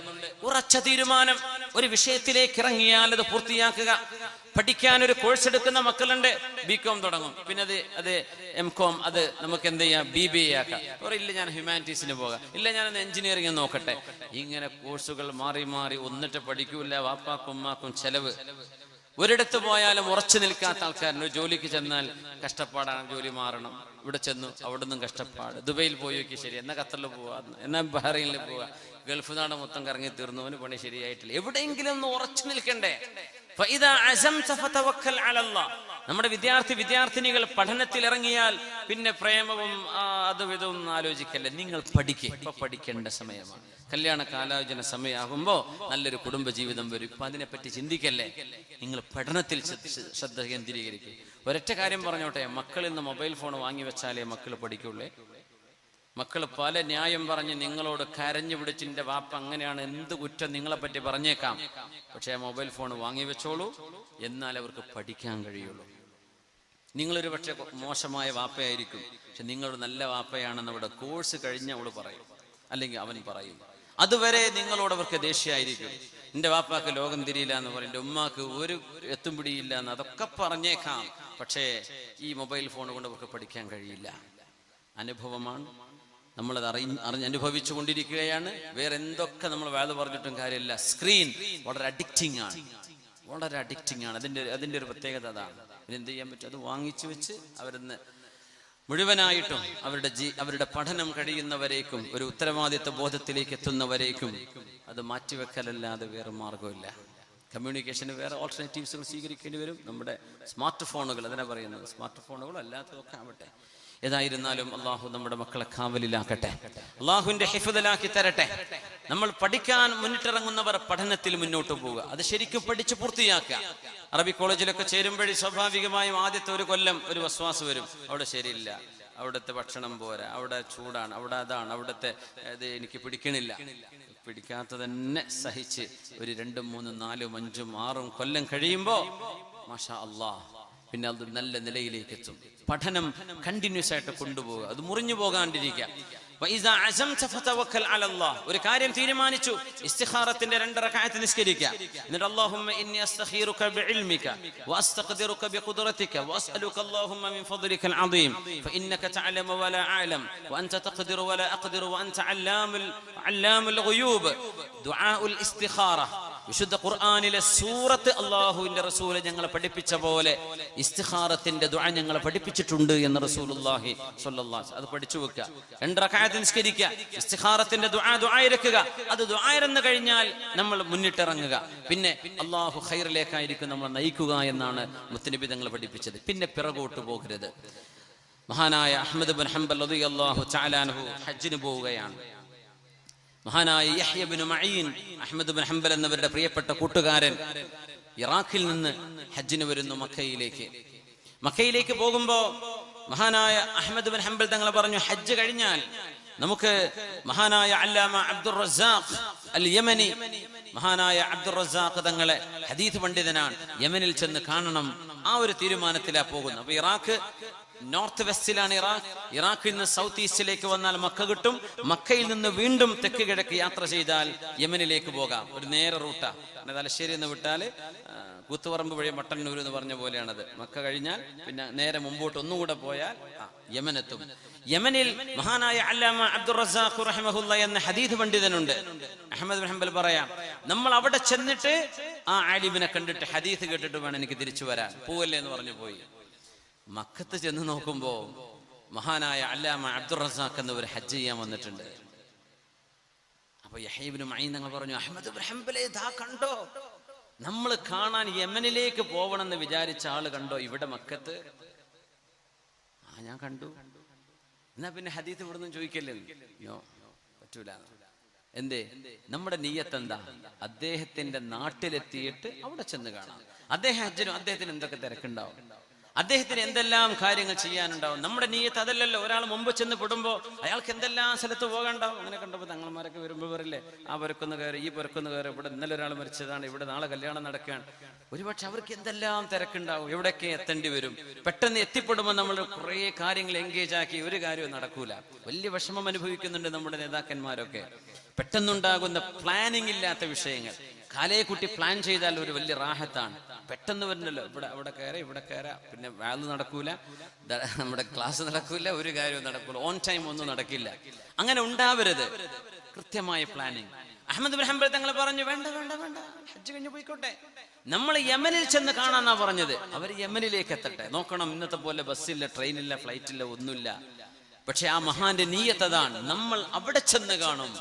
ഉറച്ച തീരുമാനം, ഒരു വിഷയത്തിലേക്ക് ഇറങ്ങിയാൽ അത് പൂർത്തിയാക്കുക. പഠിക്കാൻ ഒരു കോഴ്സ് എടുക്കുന്ന മക്കളുണ്ട്, ബികോം തുടങ്ങും, പിന്നെ അത് MCOM അത് നമുക്ക് എന്ത് ചെയ്യാം, BBA ആക്കാം. ഇല്ല ഞാൻ ഹ്യൂമാനിറ്റീസിന് പോകാം, ഇല്ല ഞാനൊന്ന് എഞ്ചിനീയറിംഗ് നോക്കട്ടെ. ഇങ്ങനെ കോഴ്സുകൾ മാറി മാറി ഒന്നിട്ട് പഠിക്കൂല. വാപ്പാക്കും ഉമ്മാക്കും ചെലവ്. ഒരിടത്ത് പോയാലും ഉറച്ചു നിൽക്കാത്ത ആൾക്കാരുണ്ട്. ഒരു ജോലിക്ക് ചെന്നാൽ കഷ്ടപ്പാടാണ്, ജോലി മാറണം. ഇവിടെ ചെന്നു അവിടെ നിന്നും കഷ്ടപ്പാട്. ദുബൈയിൽ പോയി നോക്കി, ശരി എന്നാ ഖത്തറിൽ പോവാ, എന്നാ ബഹ്റൈനിൽ പോവാ. ഗൾഫ് നാട് മൊത്തം കറങ്ങി തീർന്നവന് പണി ശരിയായിട്ടില്ല. എവിടെയെങ്കിലും ഒന്ന് ഉറച്ചു നിൽക്കണ്ടേ? നമ്മുടെ വിദ്യാർത്ഥിനികൾ പഠനത്തിൽ ഇറങ്ങിയാൽ പിന്നെ പ്രേമവും അതും ഇതും ആലോചിക്കല്ലേ. നിങ്ങൾ പഠിക്കുക. ഇപ്പൊ പഠിക്കേണ്ട സമയമാണ്. കല്യാണ കാലോചന സമയമാകുമ്പോ നല്ലൊരു കുടുംബ ജീവിതം വരും. ഇപ്പൊ അതിനെപ്പറ്റി ചിന്തിക്കല്ലേ. നിങ്ങൾ പഠനത്തിൽ ശ്രദ്ധ കേന്ദ്രീകരിക്കും. ഒരൊറ്റ കാര്യം പറഞ്ഞോട്ടെ, മക്കളിൽ നിന്ന് മൊബൈൽ ഫോൺ വാങ്ങി വെച്ചാലേ മക്കൾ പഠിക്കുള്ളേ. മക്കൾ പല ന്യായം പറഞ്ഞ് നിങ്ങളോട് കരഞ്ഞു പിടിച്ചിന്റെ വാപ്പ അങ്ങനെയാണ്, എന്ത് കുറ്റം നിങ്ങളെ പറ്റി പറഞ്ഞേക്കാം, പക്ഷെ മൊബൈൽ ഫോൺ വാങ്ങി വെച്ചോളൂ, എന്നാൽ അവർക്ക് പഠിക്കാൻ കഴിയുള്ളൂ. നിങ്ങളൊരു പക്ഷെ മോശമായ വാപ്പയായിരിക്കും, പക്ഷെ നിങ്ങൾ നല്ല വാപ്പയാണെന്ന് അവിടെ കോഴ്സ് കഴിഞ്ഞ് അവള് പറയും, അല്ലെങ്കിൽ അവൻ പറയും. അതുവരെ നിങ്ങളോട് അവർക്ക് ദേഷ്യമായിരിക്കും. എന്റെ വാപ്പാക്ക് ലോകം തിരിയില്ല എന്ന് പറയും, എന്റെ ഉമ്മാക്ക് ഒരു എത്തും പിടിയില്ല എന്ന് അതൊക്കെ പറഞ്ഞേക്കാം, പക്ഷേ ഈ മൊബൈൽ ഫോൺ കൊണ്ട് അവർക്ക് പഠിക്കാൻ കഴിയില്ല. അനുഭവമാണ്. നമ്മളത് അനുഭവിച്ചു കൊണ്ടിരിക്കുകയാണ്. വേറെ എന്തൊക്കെ നമ്മൾ വേദ പറഞ്ഞിട്ടും കാര്യമില്ല. സ്ക്രീൻ വളരെ അഡിക്റ്റിംഗ് ആണ്, വളരെ അഡിക്റ്റിംഗ് ആണ്. അതിന്റെ ഒരു പ്രത്യേകത അതാണ്. എന്ത് ചെയ്യാൻ പറ്റും? അത് വാങ്ങിച്ചു വെച്ച് അവരിന്ന് മുഴുവനായിട്ടും അവരുടെ പഠനം കഴിയുന്നവരേക്കും, ഒരു ഉത്തരവാദിത്വ ബോധത്തിലേക്ക് എത്തുന്നവരേക്കും അത് മാറ്റിവെക്കലല്ലാതെ വേറെ മാർഗമില്ല. കമ്മ്യൂണിക്കേഷന് വേറെ ഓൾട്ടർനേറ്റീവ്സുകൾ സ്വീകരിക്കേണ്ടി വരും. നമ്മുടെ സ്മാർട്ട് ഫോണുകൾ, അതിനെ പറയുന്നത് സ്മാർട്ട് ഫോണുകളോ അല്ലാത്തതൊക്കെ ആവട്ടെ. ഏതായിരുന്നാലും അള്ളാഹു നമ്മുടെ മക്കളെ കാവലിലാക്കട്ടെ, അള്ളാഹുവിന്റെ ഹിഫ്ദിലാക്കി തരട്ടെ. നമ്മൾ പഠിക്കാൻ മുന്നിട്ടിറങ്ങുന്നവർ പഠനത്തിൽ മുന്നോട്ട് പോവുക, അത് ശരിക്കും പഠിച്ച് പൂർത്തിയാക്കുക. അറബി കോളേജിലൊക്കെ ചേരുമ്പോഴേ സ്വാഭാവികമായും ആദ്യത്തെ ഒരു കൊല്ലം ഒരു വസ്വാസ് വരും. അവിടെ ശരിയില്ല, അവിടുത്തെ ഭക്ഷണം പോരാ, അവിടെ ചൂടാണ്, അവിടെ അതാണ്, അവിടുത്തെ ഇത് എനിക്ക് പിടിക്കണില്ല. പിടിക്കാത്ത തന്നെ സഹിച്ച് ഒരു 2, 3, 4, 5, 6 കൊല്ലം കഴിയുമ്പോ മാഷാ അല്ലാഹ് പിന്നെ അത് നല്ല നിലയിലേക്ക് എത്തും. പഠനം കണ്ടിന്യൂസ് ആയിട്ട് കൊണ്ടുപോവുക, അത് മുറിഞ്ഞു പോകാണ്ടിരിക്കുക. ഒരു കാര്യം തീരുമാനിച്ചു, ഇസ്തിഖാറത്തിന്റെ 2 റക്അത്ത് നിസ്കരിക്കുക. എന്നിട്ട് അല്ലാഹുമ്മ ഇന്നി അസ്തഖീറുക ബിഇൽമിക വഅസ്തഖ്ദിറുക ബിഖുദ്റതിക വഅസ്അലുക അല്ലാഹുമ്മ മിൻ ഫദ്ലികൽ അദീം ഫഇന്നക തഅലമു വലാ അഅലം വഅൻത തഖ്ദിറു വലാ അഖ്ദിറു വഅൻത അല്ലാമുൽ ഗുയൂബ്. ദുആഉൽ ഇസ്തിഖാറ വിശുദ്ധ ഖുർആനിലെ സൂറത്ത് അല്ലാഹുവിന്റെ റസൂൽ ഞങ്ങളെ പഠിപ്പിച്ച പോലെ ഇസ്തിഖാറത്തിന്റെ ദുആ ഞങ്ങളെ പഠിപ്പിച്ചിട്ടുണ്ട് എന്ന് റസൂലുള്ളാഹി സ്വല്ലല്ലാഹു അലൈഹി വസല്ലം. അത് പഠിച്ചു വെക്കുക. 2 റക്അത്ത് നിസ്കരിക്കുക, ഇസ്തിഖാറത്തിന്റെ ദുആ ഇരക്കുക. അത് ദുആ ഇരന്നു കഴിഞ്ഞാൽ നമ്മൾ മുന്നിട്ടിറങ്ങുക. പിന്നെ അല്ലാഹു ഖൈറിലേക്കായിരിക്കും നമ്മൾ നയിക്കുക എന്നാണ് മുത്തനബി തങ്ങൾ പഠിപ്പിച്ചത്. പിന്നെ പിറകോട്ട് പോകരുത്. മഹാനായ അഹ്മദ് ബിൻ ഹംബൽ റളിയല്ലാഹു തആല അൻഹു ഹജ്ജിന് പോവുകയാണ്. മഹാനായ Yahya bin Maeen, Ahmad bin Hanbal എന്നവരുടെ പ്രിയപ്പെട്ട കൂട്ടുകാരൻ, ഇറാഖിൽ നിന്ന് ഹജ്ജിന് വരുന്നു മക്കയിലേക്ക് പോകുമ്പോ മഹാനായ അഹ്മദ് ബിൻ ഹംബൽ തങ്ങൾ പറഞ്ഞു, ഹജ്ജ് കഴിഞ്ഞാൽ നമുക്ക് മഹാനായ അല്ലാമ അബ്ദുർ റസാഖ് അൽ യമനി, മഹാനായ അബ്ദുർ റസാഖ് തങ്ങളെ ഹദീസ് പണ്ഡിതനാണ്, യമനിൽ ചെന്ന് കാണണം. ആ ഒരു തീരുമാനത്തിലാ പോകുന്നു. അപ്പൊ ഇറാഖ് നോർത്ത് വെസ്റ്റിലാണ്. ഇറാഖിൽ നിന്ന് സൗത്ത് ഈസ്റ്റിലേക്ക് വന്നാൽ മക്ക കിട്ടും. മക്കയിൽ നിന്ന് വീണ്ടും തെക്ക് കിഴക്ക് യാത്ര ചെയ്താൽ യമനിലേക്ക് പോകാം. ഒരു നേരെ റൂട്ടാ. തലശ്ശേരി എന്ന് വിട്ടാൽ കൂത്തുപറമ്പ് വഴി മട്ടന്നൂർ എന്ന് പറഞ്ഞ പോലെയാണത്. മക്ക കഴിഞ്ഞാൽ പിന്നെ നേരെ മുമ്പോട്ട് ഒന്നുകൂടെ പോയാൽ യമനെത്തും. യമനിൽ മഹാനായ അല്ലാമ അബ്ദുർ റസാഖ് റഹിമഹുല്ല എന്ന ഹദീസ് പണ്ഡിതനുണ്ട്. അഹ്മദ് ബിൻ ഹംബൽ പറയാം, നമ്മൾ അവിടെ ചെന്നിട്ട് ആ ആലിമിനെ കണ്ടിട്ട് ഹദീസ് കേട്ടിട്ട് വേണം എനിക്ക് തിരിച്ചു വരാൻ, പോവല്ലേ എന്ന് പറഞ്ഞു പോയി. മക്കത്ത് ചെന്ന് നോക്കുമ്പോ മഹാനായ അല്ലാമ അബ്ദുർ റസാഖ് എന്നവർ ഹജ്ജ് ചെയ്യാൻ വന്നിട്ടുണ്ട്. അപ്പൊ യഹ്യ ഇബ്നു മഈൻ തങ്ങൾ പറഞ്ഞു, അഹ്മദ് ബിൻ ഹംബലേ ദാ കണ്ടോ, നമ്മൾ കാണാൻ യമനിലേക്ക് പോവണമെന്ന് വിചാരിച്ച ആള് കണ്ടോ ഇവിടെ മക്കത്ത്? ഞാൻ കണ്ടു. എന്നാ പിന്നെ ഹദീസ് ഇവിടുന്ന് ചോദിക്കല്ലേ? പറ്റൂല. എന്തേ? നമ്മുടെ നിയ്യത്ത് എന്താ? അദ്ദേഹത്തിന്റെ നാട്ടിലെത്തിയിട്ട് അവിടെ ചെന്ന് കാണാം. അദ്ദേഹത്തിന് എന്തൊക്കെ തിരക്കുണ്ടാവും, അദ്ദേഹത്തിന് എന്തെല്ലാം കാര്യങ്ങൾ ചെയ്യാനുണ്ടാവും. നമ്മുടെ നിയ്യത്ത് അതല്ലല്ലോ. ഒരാൾ മുമ്പ് ചെന്ന് പെടുമ്പോ അയാൾക്ക് എന്തെല്ലാം സ്ഥലത്ത് പോകാണ്ടാവും. അങ്ങനെ കണ്ടപ്പോ തങ്ങന്മാരൊക്കെ വരുമ്പോൾ പറയില്ലേ, ആ പുരക്കൊന്ന് കയറി, ഈ പുരക്കൊന്ന് കയറി, ഇവിടെ ഇന്നലെ ഒരാൾ മരിച്ചതാണ്, ഇവിടെ നാളെ കല്യാണം നടക്കുകയാണ്. ഒരുപക്ഷെ അവർക്ക് എന്തെല്ലാം തിരക്കുണ്ടാവും, എവിടെയൊക്കെ എത്തേണ്ടി വരും. പെട്ടെന്ന് എത്തിപ്പെടുമ്പോൾ നമ്മൾ കുറേ കാര്യങ്ങൾ എൻഗേജ് ആക്കി ഒരു കാര്യവും നടക്കൂല. വലിയ വിഷമം അനുഭവിക്കുന്നുണ്ട് നമ്മുടെ നേതാക്കന്മാരൊക്കെ. പെട്ടെന്നുണ്ടാകുന്ന പ്ലാനിങ് ഇല്ലാത്ത വിഷയങ്ങൾ. കാലേക്കുട്ടി പ്ലാൻ ചെയ്താൽ ഒരു വലിയ റാഹത്താണ്. പെട്ടെന്ന് വരുന്നല്ലോ, ഇവിടെ കയറാ, പിന്നെ വാല് നടക്കൂല, നമ്മുടെ ക്ലാസ് നടക്കൂല, ഒരു കാര്യവും നടക്കൂല, ഓൺ ടൈം ഒന്നും നടക്കില്ല. അങ്ങനെ ഉണ്ടാവരുത്. കൃത്യമായ പ്ലാനിങ്. അഹ്മദ് ബിൻ ഹംബൽ തങ്ങൾ പറഞ്ഞു, വേണ്ട ഹജ്ജ് കഴിഞ്ഞ് പോയിക്കോട്ടെ, നമ്മൾ യമനിൽ ചെന്ന് കാണാന്നാ പറഞ്ഞത്. അവർ യമനിലേക്ക് എത്തട്ടെ. നോക്കണം, ഇന്നത്തെ പോലെ ബസ്സില്ല, ട്രെയിനില്ല, ഫ്ലൈറ്റില്ല, ഒന്നുമില്ല. പക്ഷെ ആ മഹാന്റെ നീയത്ത് അതാണ്, നമ്മൾ അവിടെ ചെന്ന് കാണും.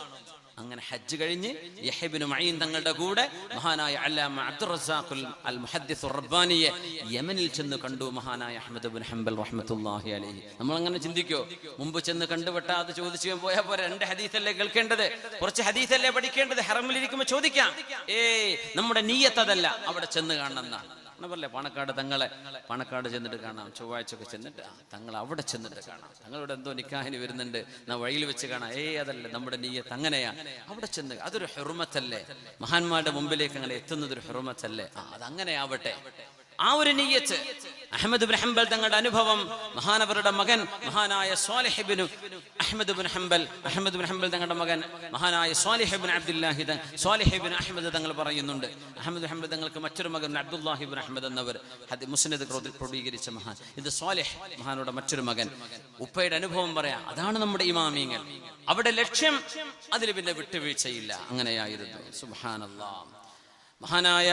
അങ്ങനെ ഹജ്ജ് കഴിഞ്ഞ് യഹ്യ ഇബ്നു മഈൻ തങ്ങളുടെ കൂടെ മഹാനായ അല്ലാമ അബ്ദുർ റസാഖ് അൽ മുഹദ്ദിസ് റബ്ബാനിയെ യമനിൽ ചെന്ന് കണ്ടു മഹാനായ അഹ്മദ് ബിൻ ഹംബൽ റഹ്മത്തുള്ളാഹി അലൈഹി. നമ്മൾ അങ്ങനെ ചിന്തിക്കോ, മുമ്പ് ചെന്ന് കണ്ടുപെട്ടാ അത് ചോദിച്ചു പോയാൽ പോരെ, 2 ഹദീസല്ലേ കേൾക്കേണ്ടത്, കുറച്ച് ഹദീസല്ലേ പഠിക്കേണ്ടത്, ഹറമിലിരിക്കുമ്പോൾ ചോദിക്കാം. നമ്മുടെ നീയത്ത് അതല്ല, അവിടെ ചെന്ന് കാണണമെന്നാണ്. പറഞ്ഞല്ലേ, പാണക്കാട് ചെന്നിട്ട് കാണാം, ചൊവ്വാഴ്ചയൊക്കെ ചെന്നിട്ട് തങ്ങൾ അവിടെ ചെന്നിട്ട് കാണാം, തങ്ങളുടെ എന്തോ നിക്കാഹിന് വരുന്നുണ്ട്, വഴിയിൽ വെച്ച് കാണാം. അതല്ല, നമ്മുടെ നീയത്ത് അങ്ങനെയാ. അവിടെ ചെന്ന്, അതൊരു ഹുർമത്തല്ലേ, മഹാന്മാരുടെ മുമ്പിലേക്ക് അങ്ങനെ എത്തുന്നത് ഒരു ഹുർമത്തല്ലേ. അതങ്ങനെ ആവട്ടെ. ആ ഒരു നിയ്യത്ത് അഹ്മദ് ബിൻ ഹംബൽ തങ്ങളുടെ അനുഭവം, മഹാനവരുടെ മകൻ മഹാനായ Salih ibn Ahmad bin Hanbal തങ്ങളുടെ മകൻ മഹാനായ Salih ibn Abdullahi Salih ibn Ahmad തങ്ങൾ പറയുന്നുണ്ട്, അഹ്മദ് ബിൻ ഹംബൽ തങ്ങൾക്ക് മറ്റൊരു മകൻ അബ്ദുല്ലാഹി ഇബ്നു അഹ്മദ് എന്നവർ മുസ്നദ് ക്രോഡീകരിച്ച മഹാൻ. ഇത് സ്വാലിഹ് മഹാനോട് മറ്റൊരു മകൻ. ഉപ്പയുടെ അനുഭവം പറയാം. അതാണ് നമ്മുടെ ഇമാമിങ്ങൾ. അവിടെ ലക്ഷ്യം, അതിൽ പിന്നെ വിട്ടുവീഴ്ചയില്ല. അങ്ങനെയായിരുന്നു. സുബ്ഹാനല്ലാഹ്. മഹാനായ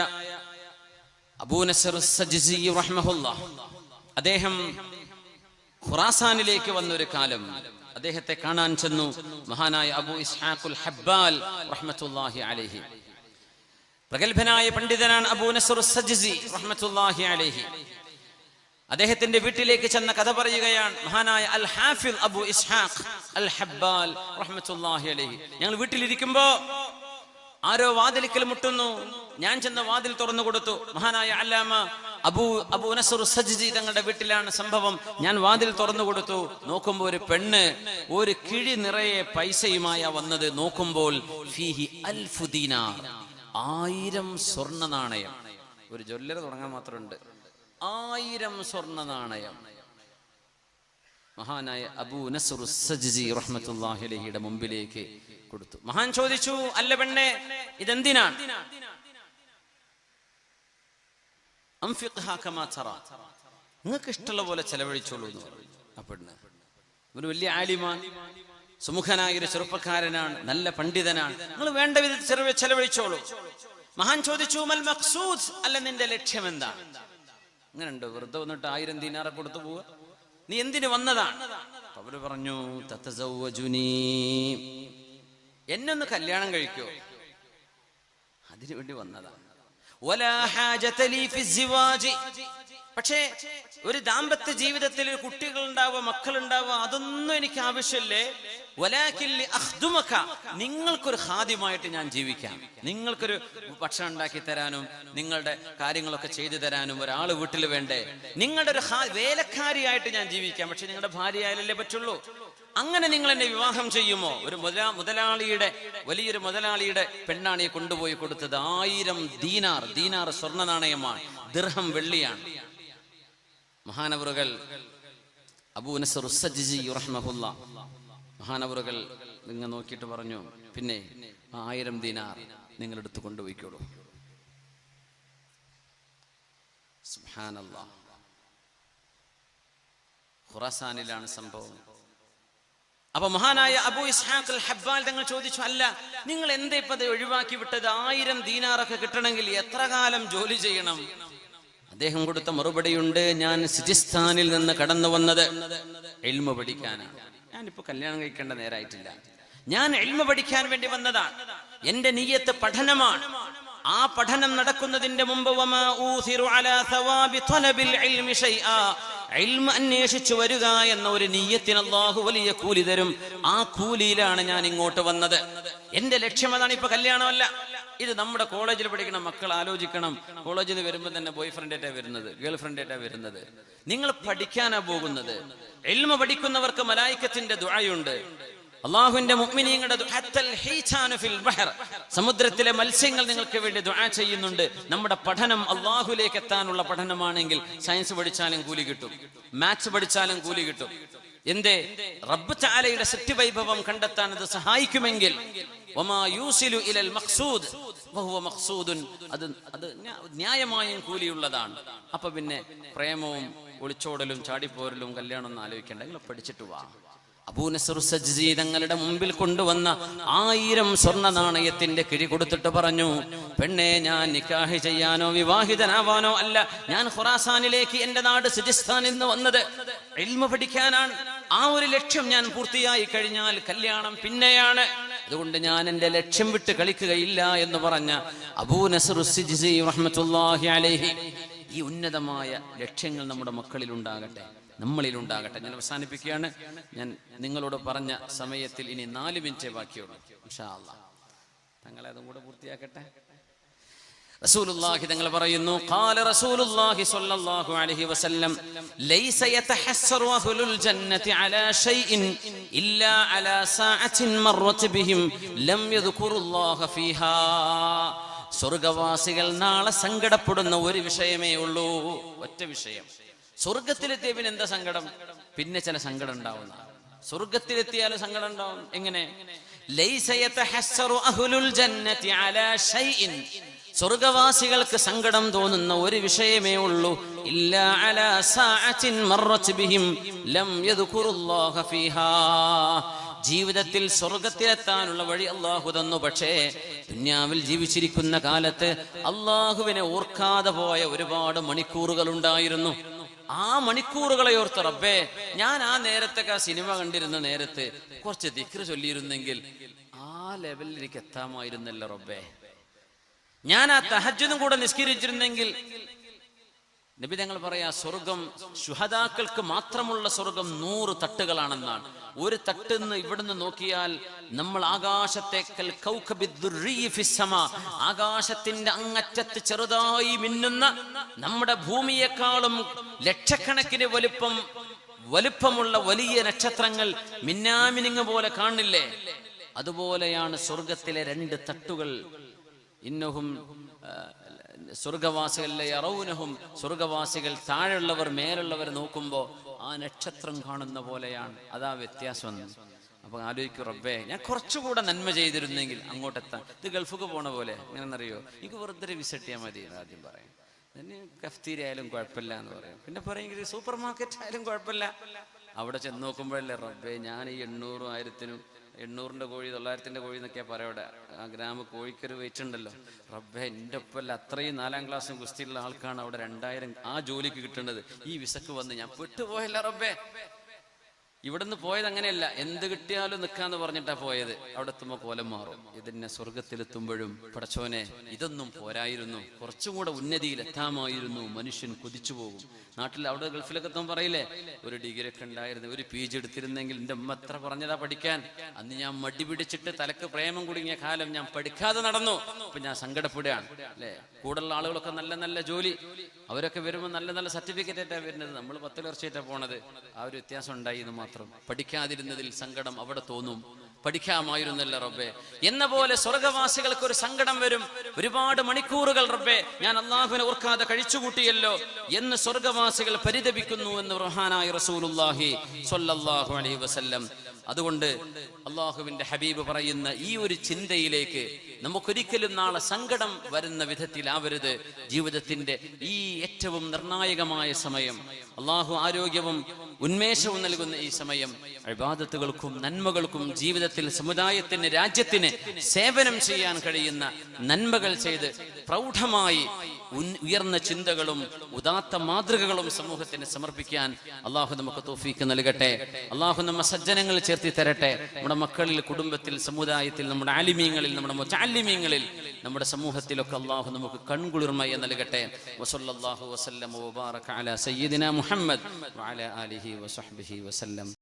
അബൂ നസ്ർ സജ്സി റഹ്മഹുല്ലാഹ്, അദ്ദേഹം ഖുറാസാനിലേക്ക് വന്നൊരു കാലം അദ്ദേഹത്തെ കാണാൻ ചെന്നു മഹാനായ അബൂ ഇസ്ഹാഖുൽ ഹബ്ബാൽ റഹ്മത്തുള്ളാഹി അലൈഹി. പ്രഗൽഭനായ പണ്ഡിതനാണ് അബൂ നസ്ർ സജ്സി റഹ്മത്തുള്ളാഹി അലൈഹി. അദ്ദേഹത്തിന്റെ വീട്ടിലേക്ക് ചെന്ന കഥ പറയുകയാണ് മഹാനായ അൽ ഹാഫിദ് അബൂ ഇസ്ഹാഖ് അൽ ഹബ്ബാൽ റഹ്മത്തുള്ളാഹി അലൈഹി. ഞങ്ങൾ വീട്ടിലിരിക്കുമ്പോ ആരോ വാതിലിക്കൽ മുട്ടുന്നു. ഞാൻ ചെന്ന വാതിൽ തുറന്നു കൊടുത്തു. മഹാനായ അല്ലാമ അബൂ നസ്ർ സജ്സി തങ്ങളുടെ വീട്ടിലാണ് സംഭവം. ഞാൻ വാതിൽ തുറന്നു കൊടുത്തു. നോക്കുമ്പോൾ ഒരു പെണ്ണ് ഒരു കിഴി നിറയെ പൈസയുമായ വന്നത്. നോക്കുമ്പോൾ ഫീഹി അൽഫു ദീനാർ, 1000 സ്വർണ്ണ നാണയം. ഒരു ജ്വല്ലറി തുടങ്ങാൻ മാത്രമുണ്ട്. 1000 സ്വർണ്ണ നാണയം മഹാനായ അബൂ നസ്ർ സജ്സി റഹ്മത്തുള്ളാഹി അലൈഹിയുടെ മുമ്പിലേക്ക് കൊടുത്തു. മഹാൻ ചോദിച്ചു, അല്ല പെണ്ണെ, ഇതെന്തിനാണ്? നിങ്ങൾക്ക് ഇഷ്ടമുള്ള പോലെ ചെലവഴിച്ചോളൂ എന്ന് പറഞ്ഞു. ആ പെണ്ണ് ഒരു വലിയ ആലിമാൻ, സുമുഖനായ ഒരു ചെറുപ്പക്കാരനാണ്, നല്ല പണ്ഡിതനാണ്. നിങ്ങൾ വേണ്ട വിധത്തിൽ ചെലവഴിച്ചോളൂ. മഹാൻ ചോദിച്ചു, മൽ മഖ്സൂദ്, അല്ല നിന്റെ ലക്ഷ്യം എന്താണ്? അങ്ങനെ ഉണ്ട്, വെറുതെ വന്നിട്ട് 1000 ദീനാർ കൊടുത്തു പോവുക, നീ എന്തിനു വന്നതാണ്? അവര് പറഞ്ഞു, തതസവ്വജുനി, എന്നൊന്ന് കല്യാണം കഴിക്കോ, അതിനു വേണ്ടി വന്നതാണ്. വലാ ഹാജത ലീ ഫി സിവാജി, പക്ഷേ ഒരു ദാമ്പത്യ ജീവിതത്തിൽ കുട്ടികൾ ഉണ്ടാവുക, മക്കൾ ഉണ്ടാവുക, അതൊന്നും എനിക്ക് ആവശ്യമില്ലേ. വലാകിൻ ലി അഖ്ദുമക, നിങ്ങൾക്കൊരു ഖാദിമായിട്ട് ഞാൻ ജീവിക്കാം. നിങ്ങൾക്കൊരു ഭക്ഷണം ഉണ്ടാക്കി തരാനും നിങ്ങളുടെ കാര്യങ്ങളൊക്കെ ചെയ്തു തരാനും ഒരാൾ വീട്ടിൽ വേണ്ടേ? നിങ്ങളുടെ ഒരു വേലക്കാരിയായിട്ട് ഞാൻ ജീവിക്കാം. പക്ഷെ നിങ്ങളുടെ ഭാര്യ ആയാലല്ലേ പറ്റുള്ളൂ. അങ്ങനെ നിങ്ങൾ എന്നെ വിവാഹം ചെയ്യുമോ? ഒരു മുതലാളിയുടെ, വലിയൊരു മുതലാളിയുടെ പെണ്ണാണ് ഈ കൊണ്ടുപോയി കൊടുത്തത്. 1000 ദീനാർ. ദീനാർ സ്വർണ്ണ നാണയമാണ്, ദിർഹം വെള്ളിയാണ്. മഹാനവറുകൾ അബൂ നസ്ർ സജ്സി റഹ്മഹുല്ലാഹ്, മഹാനവറുകൾ നിങ്ങൾ നോക്കിയിട്ട് പറഞ്ഞു, പിന്നെ 1000 ദീനാർ നിങ്ങൾ എടുത്ത് കൊണ്ടുപോയിക്കോളൂ. സുബ്ഹാനല്ലാഹ്. ഖുറാസാനിലാണ് സംഭവം. അപ്പൊ മഹാനായ അബൂ ഇസ്ഹാഖ് അൽ ഹബ്ബാൽ തങ്ങൾ ചോദിച്ചു, അല്ല നിങ്ങൾ എന്തേ ഇപ്പത് ഒഴിവാക്കി വിട്ടത്? 1000 ദീനാറൊക്കെ കിട്ടണമെങ്കിൽ എത്ര കാലം ജോലി ചെയ്യണം? അദ്ദേഹം കൊടുത്ത മറുപടിയുണ്ട്, ഞാൻ സിജിസ്ഥാനിൽ നിന്ന് കടന്നു വന്നത് ഇൽമ പഠിക്കാനാണ്. ഞാനിപ്പോ കല്യാണം കഴിക്കേണ്ട നേരായിട്ടില്ല. ഞാൻ ഇൽമ പഠിക്കാൻ വേണ്ടി വന്നതാണ്. എന്റെ നിയ്യത്ത് പഠനമാണ്. ആ പഠനം നടക്കുന്നതിന്റെ മുമ്പ് വമാ ഊസിറു അലാ സവാബി തലബിൽ ഇൽമി ഷൈആ, ഇൽമ അന്വേഷിച്ചു വരിക എന്ന ഒരു നിയ്യത്തിന് അല്ലാഹു വലിയ കൂലി തരും. ആ കൂലിയിലാണ് ഞാൻ ഇങ്ങോട്ട് വന്നത്. എന്റെ ലക്ഷ്യം അതാണ്. ഇപ്പൊ കല്യാണമല്ല. ഇത് നമ്മുടെ കോളേജിൽ പഠിക്കണം മക്കൾ ആലോചിക്കണം. കോളേജിൽ നിന്ന് വരുമ്പോൾ തന്നെ ബോയ് ഫ്രണ്ടായിട്ടാ വരുന്നത്, ഗേൾ ഫ്രണ്ടായിട്ടാ വരുന്നത്. നിങ്ങൾ പഠിക്കാനാ പോകുന്നത്. ഇൽമ പഠിക്കുന്നവർക്ക് മലായിക്കത്തിന്റെ ദുആയുണ്ട്. അല്ലാഹുവിന്റെ മുഅ്മിനീങ്ങളുടെ സമുദ്രത്തിലെ മത്സ്യങ്ങൾ നിങ്ങൾക്ക് വേണ്ടി ദുആ ചെയ്യുന്നുണ്ട്. നമ്മുടെ പഠനം അല്ലാഹുവിലേക്ക് എത്താനുള്ള പഠനമാണെങ്കിൽ സയൻസ് പഠിച്ചാലും കൂലി കിട്ടും, മാത്സ് പഠിച്ചാലും കൂലി കിട്ടും. എന്തേ? റബ്ബ് തആലയുടെ സത്യവൈഭവം കണ്ടെത്താൻ ഇത് സഹായിക്കുമെങ്കിൽ വമാ യൂസിലു ഇലൽ മഖ്സൂദ്, വഹുവ മഖ്സൂദുൻ, അത് ന്യായമായും കൂലിയുള്ളതാണ്. അപ്പൊ പിന്നെ പ്രേമവും ഒളിച്ചോടലും ചാടിപ്പോരലും കല്യാണം ഒന്നും ആലോചിക്കേണ്ട, നിങ്ങൾ പഠിച്ചിട്ട് വാ. അബൂ നസ്ർ സജ്സി തങ്ങളുടെ മുമ്പിൽ കൊണ്ടുവന്ന 1000 സ്വർണ്ണ നാണയത്തിന്റെ കിഴി കൊടുത്തിട്ട് പറഞ്ഞു, പെണ്ണെ, ഞാൻ നിക്കാഹ് ചെയ്യാനോ വിവാഹിതനാവാനോ അല്ല, ഞാൻ ഖുറാസാനിലേക്ക്, എന്റെ നാട് സിജിസ്ഥാനിൽ നിന്ന് വന്നത് ഇൽമ പഠിക്കാനാണ്. ആ ഒരു ലക്ഷ്യം ഞാൻ പൂർത്തിയായി കഴിഞ്ഞാൽ കല്യാണം പിന്നെയാണ്. അതുകൊണ്ട് ഞാൻ എന്റെ ലക്ഷ്യം വിട്ട് കളിക്കുകയില്ല എന്ന് പറഞ്ഞ അബൂ നസ്ർ സജ്സി റഹ്മത്തുള്ളാഹി അലൈഹി. ഈ ഉന്നതമായ ലക്ഷ്യങ്ങൾ നമ്മുടെ മക്കളിൽ ഉണ്ടാകട്ടെ, നമ്മളിൽ ഉണ്ടാകട്ടെ. ഞാൻ അവസാനിപ്പിക്കുകയാണ്. ഞാൻ നിങ്ങളോട് പറഞ്ഞ സമയത്തിൽ ഇനി 4 മിനിറ്റേ ബാക്കിയുള്ളൂ. ഇൻഷാ അല്ലാഹ് തങ്ങളെ അതും കൂടെ പൂർത്തിയാക്കട്ടെ. റസൂലുള്ളാഹി തങ്ങൾ പറയുന്നു, ഖാല റസൂലുള്ളാഹി സ്വല്ലല്ലാഹു അലൈഹി വസല്ലം, ലൈസ യതഹസ്സറു അഹ്ലുൽ ജന്നതി അലാ ഷൈഇൻ ഇല്ലാ അലാ സഅത്തിൻ മർറത് ബിഹിം ലം യദ്കുറുല്ലാഹ ഫീഹാ. സ്വർഗ്ഗവാസികൾ നാളെ സങ്കടപ്പെടുന്ന ഒരു വിഷയമേ ഉള്ളൂ, ഒറ്റ വിഷയം. സ്വർഗത്തിലെത്തിയ പിന്നെ എന്താ സങ്കടം? പിന്നെ ചില സങ്കടം ഉണ്ടാവുന്ന. സ്വർഗത്തിലെത്തിയാലും സങ്കടം ഉണ്ടാവും. എങ്ങനെ? ലൈസ യതഹസ്സറു അഹ്ലുൽ ജന്നതി അലാ ഷൈഇൻ, സ്വർഗവാസികൾക്ക് സങ്കടം തോന്നുന്ന ഒരു വിഷയമേ ഉള്ളൂ, ഇല്ലാ അലാ സഅത്തിൻ മർറത് ബിഹിം ലം യദ്കുറുല്ലാഹ ഫീഹാ. ജീവിതത്തിൽ സ്വർഗത്തിലെത്താനുള്ള വഴി അള്ളാഹു തന്നു, പക്ഷേ ദുനിയാവിൽ ജീവിച്ചിരിക്കുന്ന കാലത്ത് അള്ളാഹുവിനെ ഓർക്കാതെ പോയ ഒരുപാട് മണിക്കൂറുകൾ ഉണ്ടായിരുന്നു. ആ മണിക്കൂറുകളെ ഓർത്ത്, റബ്ബേ, ഞാൻ ആ നേരത്തൊക്കെ സിനിമ കണ്ടിരുന്ന നേരത്ത് കുറച്ച് ദിക്ർ ചൊല്ലിയിരുന്നെങ്കിൽ ആ ലെവലിൽ എനിക്ക് എത്താമായിരുന്നല്ലോ റബ്ബേ. ഞാൻ ആ തഹജ്ജുദും കൂടെ നിസ്കരിച്ചിരുന്നെങ്കിൽ. നബി തങ്ങൾ പറയാ, സ്വർഗം ശുഹദാക്കൾക്ക് മാത്രമുള്ള സ്വർഗം 100 തട്ടുകളാണെന്നാണ്. ഒരു തട്ടിന്ന് ഇവിടുന്ന് നോക്കിയാൽ നമ്മൾ ആകാശത്തേക്കൽ ആകാശത്തിന്റെ അങ്ങറ്റത്ത് ചെറുതായി മിന്നുന്ന നമ്മുടെ ഭൂമിയെക്കാളും ലക്ഷക്കണക്കിന് വലുപ്പമുള്ള വലിയ നക്ഷത്രങ്ങൾ മിന്നാമിനിങ് പോലെ കാണില്ലേ? അതുപോലെയാണ് സ്വർഗത്തിലെ 2 തട്ടുകൾ. ഇന്നഹും സ്വർഗവാസികളെ യറൗനഹും, സ്വർഗവാസികൾ താഴെയുള്ളവർ മേലുള്ളവർ നോക്കുമ്പോൾ ആ നക്ഷത്രം കാണുന്ന പോലെയാണ്. അതാ വ്യത്യാസം. അപ്പൊ ആലോചിക്കും, റബ്ബേ, ഞാൻ കുറച്ചുകൂടെ നന്മ ചെയ്തിരുന്നെങ്കിൽ അങ്ങോട്ടെത്താൻ. ഇത് ഗൾഫിക്ക് പോണ പോലെ. എങ്ങനെന്നറിയോ? എനിക്ക് വെറുതെ വിസിറ്റ് ചെയ്യാൻ മതി ആദ്യം പറയും. പിന്നെ കഫ്തീരി ആയാലും കുഴപ്പമില്ല എന്ന് പറയും. പിന്നെ പറയെങ്കിൽ സൂപ്പർ മാർക്കറ്റ് ആയാലും കുഴപ്പമില്ല. അവിടെ ചെന്ന് നോക്കുമ്പോഴല്ലേ, റബ്ബേ, ഞാൻ ഈ 800, 1000, 800ന്റെ കോഴി 900ന്റെ കോഴി എന്നൊക്കെയാ പറയവിടെ. ആ ഗ്രാമ കോഴിക്കൊരു വെയിറ്റ് ഉണ്ടല്ലോ. റബ്ബേ, എൻ്റെ ഒപ്പമല്ല, അത്രയും 4ാം ക്ലാസ്സും ഗുസ്തിയുള്ള ആൾക്കാണ് അവിടെ 2000 ആ ജോലിക്ക് കിട്ടേണ്ടത്. ഈ വിസക്ക് വന്ന് ഞാൻ പെട്ടുപോയല്ല റബ്ബേ. ഇവിടുന്ന് പോയത് അങ്ങനെയല്ല, എന്ത് കിട്ടിയാലും നിൽക്കാന്ന് പറഞ്ഞിട്ടാ പോയത്. അവിടെ എത്തുമ്പോ കോലം മാറും. ഇതിനെ സ്വർഗത്തിലെത്തുമ്പോഴും, പടച്ചോനെ, ഇതൊന്നും പോരായിരുന്നു, കുറച്ചും കൂടെ ഉന്നതിയിൽ എത്താമായിരുന്നു. മനുഷ്യൻ കൊതിച്ചു പോകും. നാട്ടിൽ അവിടെ ഗൾഫിലൊക്കെ എത്തുമ്പോൾ പറയില്ലേ, ഒരു ഡിഗ്രി ഒക്കെ ഉണ്ടായിരുന്നു, ഒരു PG എടുത്തിരുന്നെങ്കിൽ. എൻ്റെ അമ്മ എത്ര പറഞ്ഞതാ പഠിക്കാൻ. അന്ന് ഞാൻ മടി പിടിച്ചിട്ട് തലക്ക് പ്രേമം കുടുങ്ങിയ കാലം ഞാൻ പഠിക്കാതെ നടന്നു. ഇപ്പൊ ഞാൻ സങ്കടപ്പെടുകയാണ് അല്ലേ? കൂടുതലുള്ള ആളുകളൊക്കെ നല്ല നല്ല ജോലി, അവരൊക്കെ വരുമ്പോൾ നല്ല നല്ല സർട്ടിഫിക്കറ്റ് ആയിട്ടാ വരുന്നത്. നമ്മൾ 10 വർഷമായിട്ടാണ് പോണത്. ആ ഒരു വ്യത്യാസം ഉണ്ടായി എന്ന് മാത്രം. പഠിക്കാതിരുന്നതിൽ സങ്കടം അവിടെ തോന്നും. പഠിക്കാമായിരുന്നല്ലോ റബ്ബേ എന്ന പോലെ സ്വർഗവാസികൾക്ക് ഒരു സങ്കടം വരും. ഒരുപാട് മണിക്കൂറുകൾ റബ്ബേ ഞാൻ അള്ളാഹുവിനെ ഓർക്കാതെ കഴിച്ചുകൂട്ടിയല്ലോ എന്ന് സ്വർഗവാസികൾ പരിതപിക്കുന്നു എന്ന് റഹ്മാനായ റസൂലുള്ളാഹി സ്വല്ലല്ലാഹു അലൈഹി വസല്ലം. അതുകൊണ്ട് അള്ളാഹുവിന്റെ ഹബീബ് പറയുന്ന ഈ ഒരു ചിന്തയിലേക്ക് നമുക്കൊരിക്കലും നാളെ സങ്കടം വരുന്ന വിധത്തിലാവരുത്. ജീവിതത്തിന്റെ ഈ ഏറ്റവും നിർണായകമായ സമയം, അള്ളാഹു ആരോഗ്യവും ഉന്മേഷവും നൽകുന്ന ഈ സമയം, ഇബാദത്തുകൾക്കും നന്മകൾക്കും ജീവിതത്തിൽ സമുദായത്തിന്, രാജ്യത്തിന് സേവനം ചെയ്യാൻ കഴിയുന്ന നന്മകൾ ചെയ്ത് പ്രൗഢമായി ഉയർന്ന ചിന്തകളും ഉദാത്ത മാതൃകകളും സമൂഹത്തിന് സമർപ്പിക്കാൻ അള്ളാഹു നമുക്ക് തൗഫീക്ക് നൽകട്ടെ. അള്ളാഹു നമ്മെ സജ്ജനങ്ങൾ ചേർത്തി തരട്ടെ. നമ്മുടെ മക്കളിൽ, കുടുംബത്തിൽ, സമുദായത്തിൽ, നമ്മുടെ ആലിമീങ്ങളിൽ, നമ്മുടെ മുതഅല്ലിമീങ്ങളിൽ, നമ്മുടെ സമൂഹത്തിലൊക്കെ അള്ളാഹു നമുക്ക് കൺകുളിർമയ നൽകട്ടെ. വസല്ലല്ലാഹു വസല്ലമ വബാറക അലാ സയ്യിദിനാ മുഹമ്മദ് വഅലാ ആലിഹി വസഹ്ബിഹി വസല്ലം.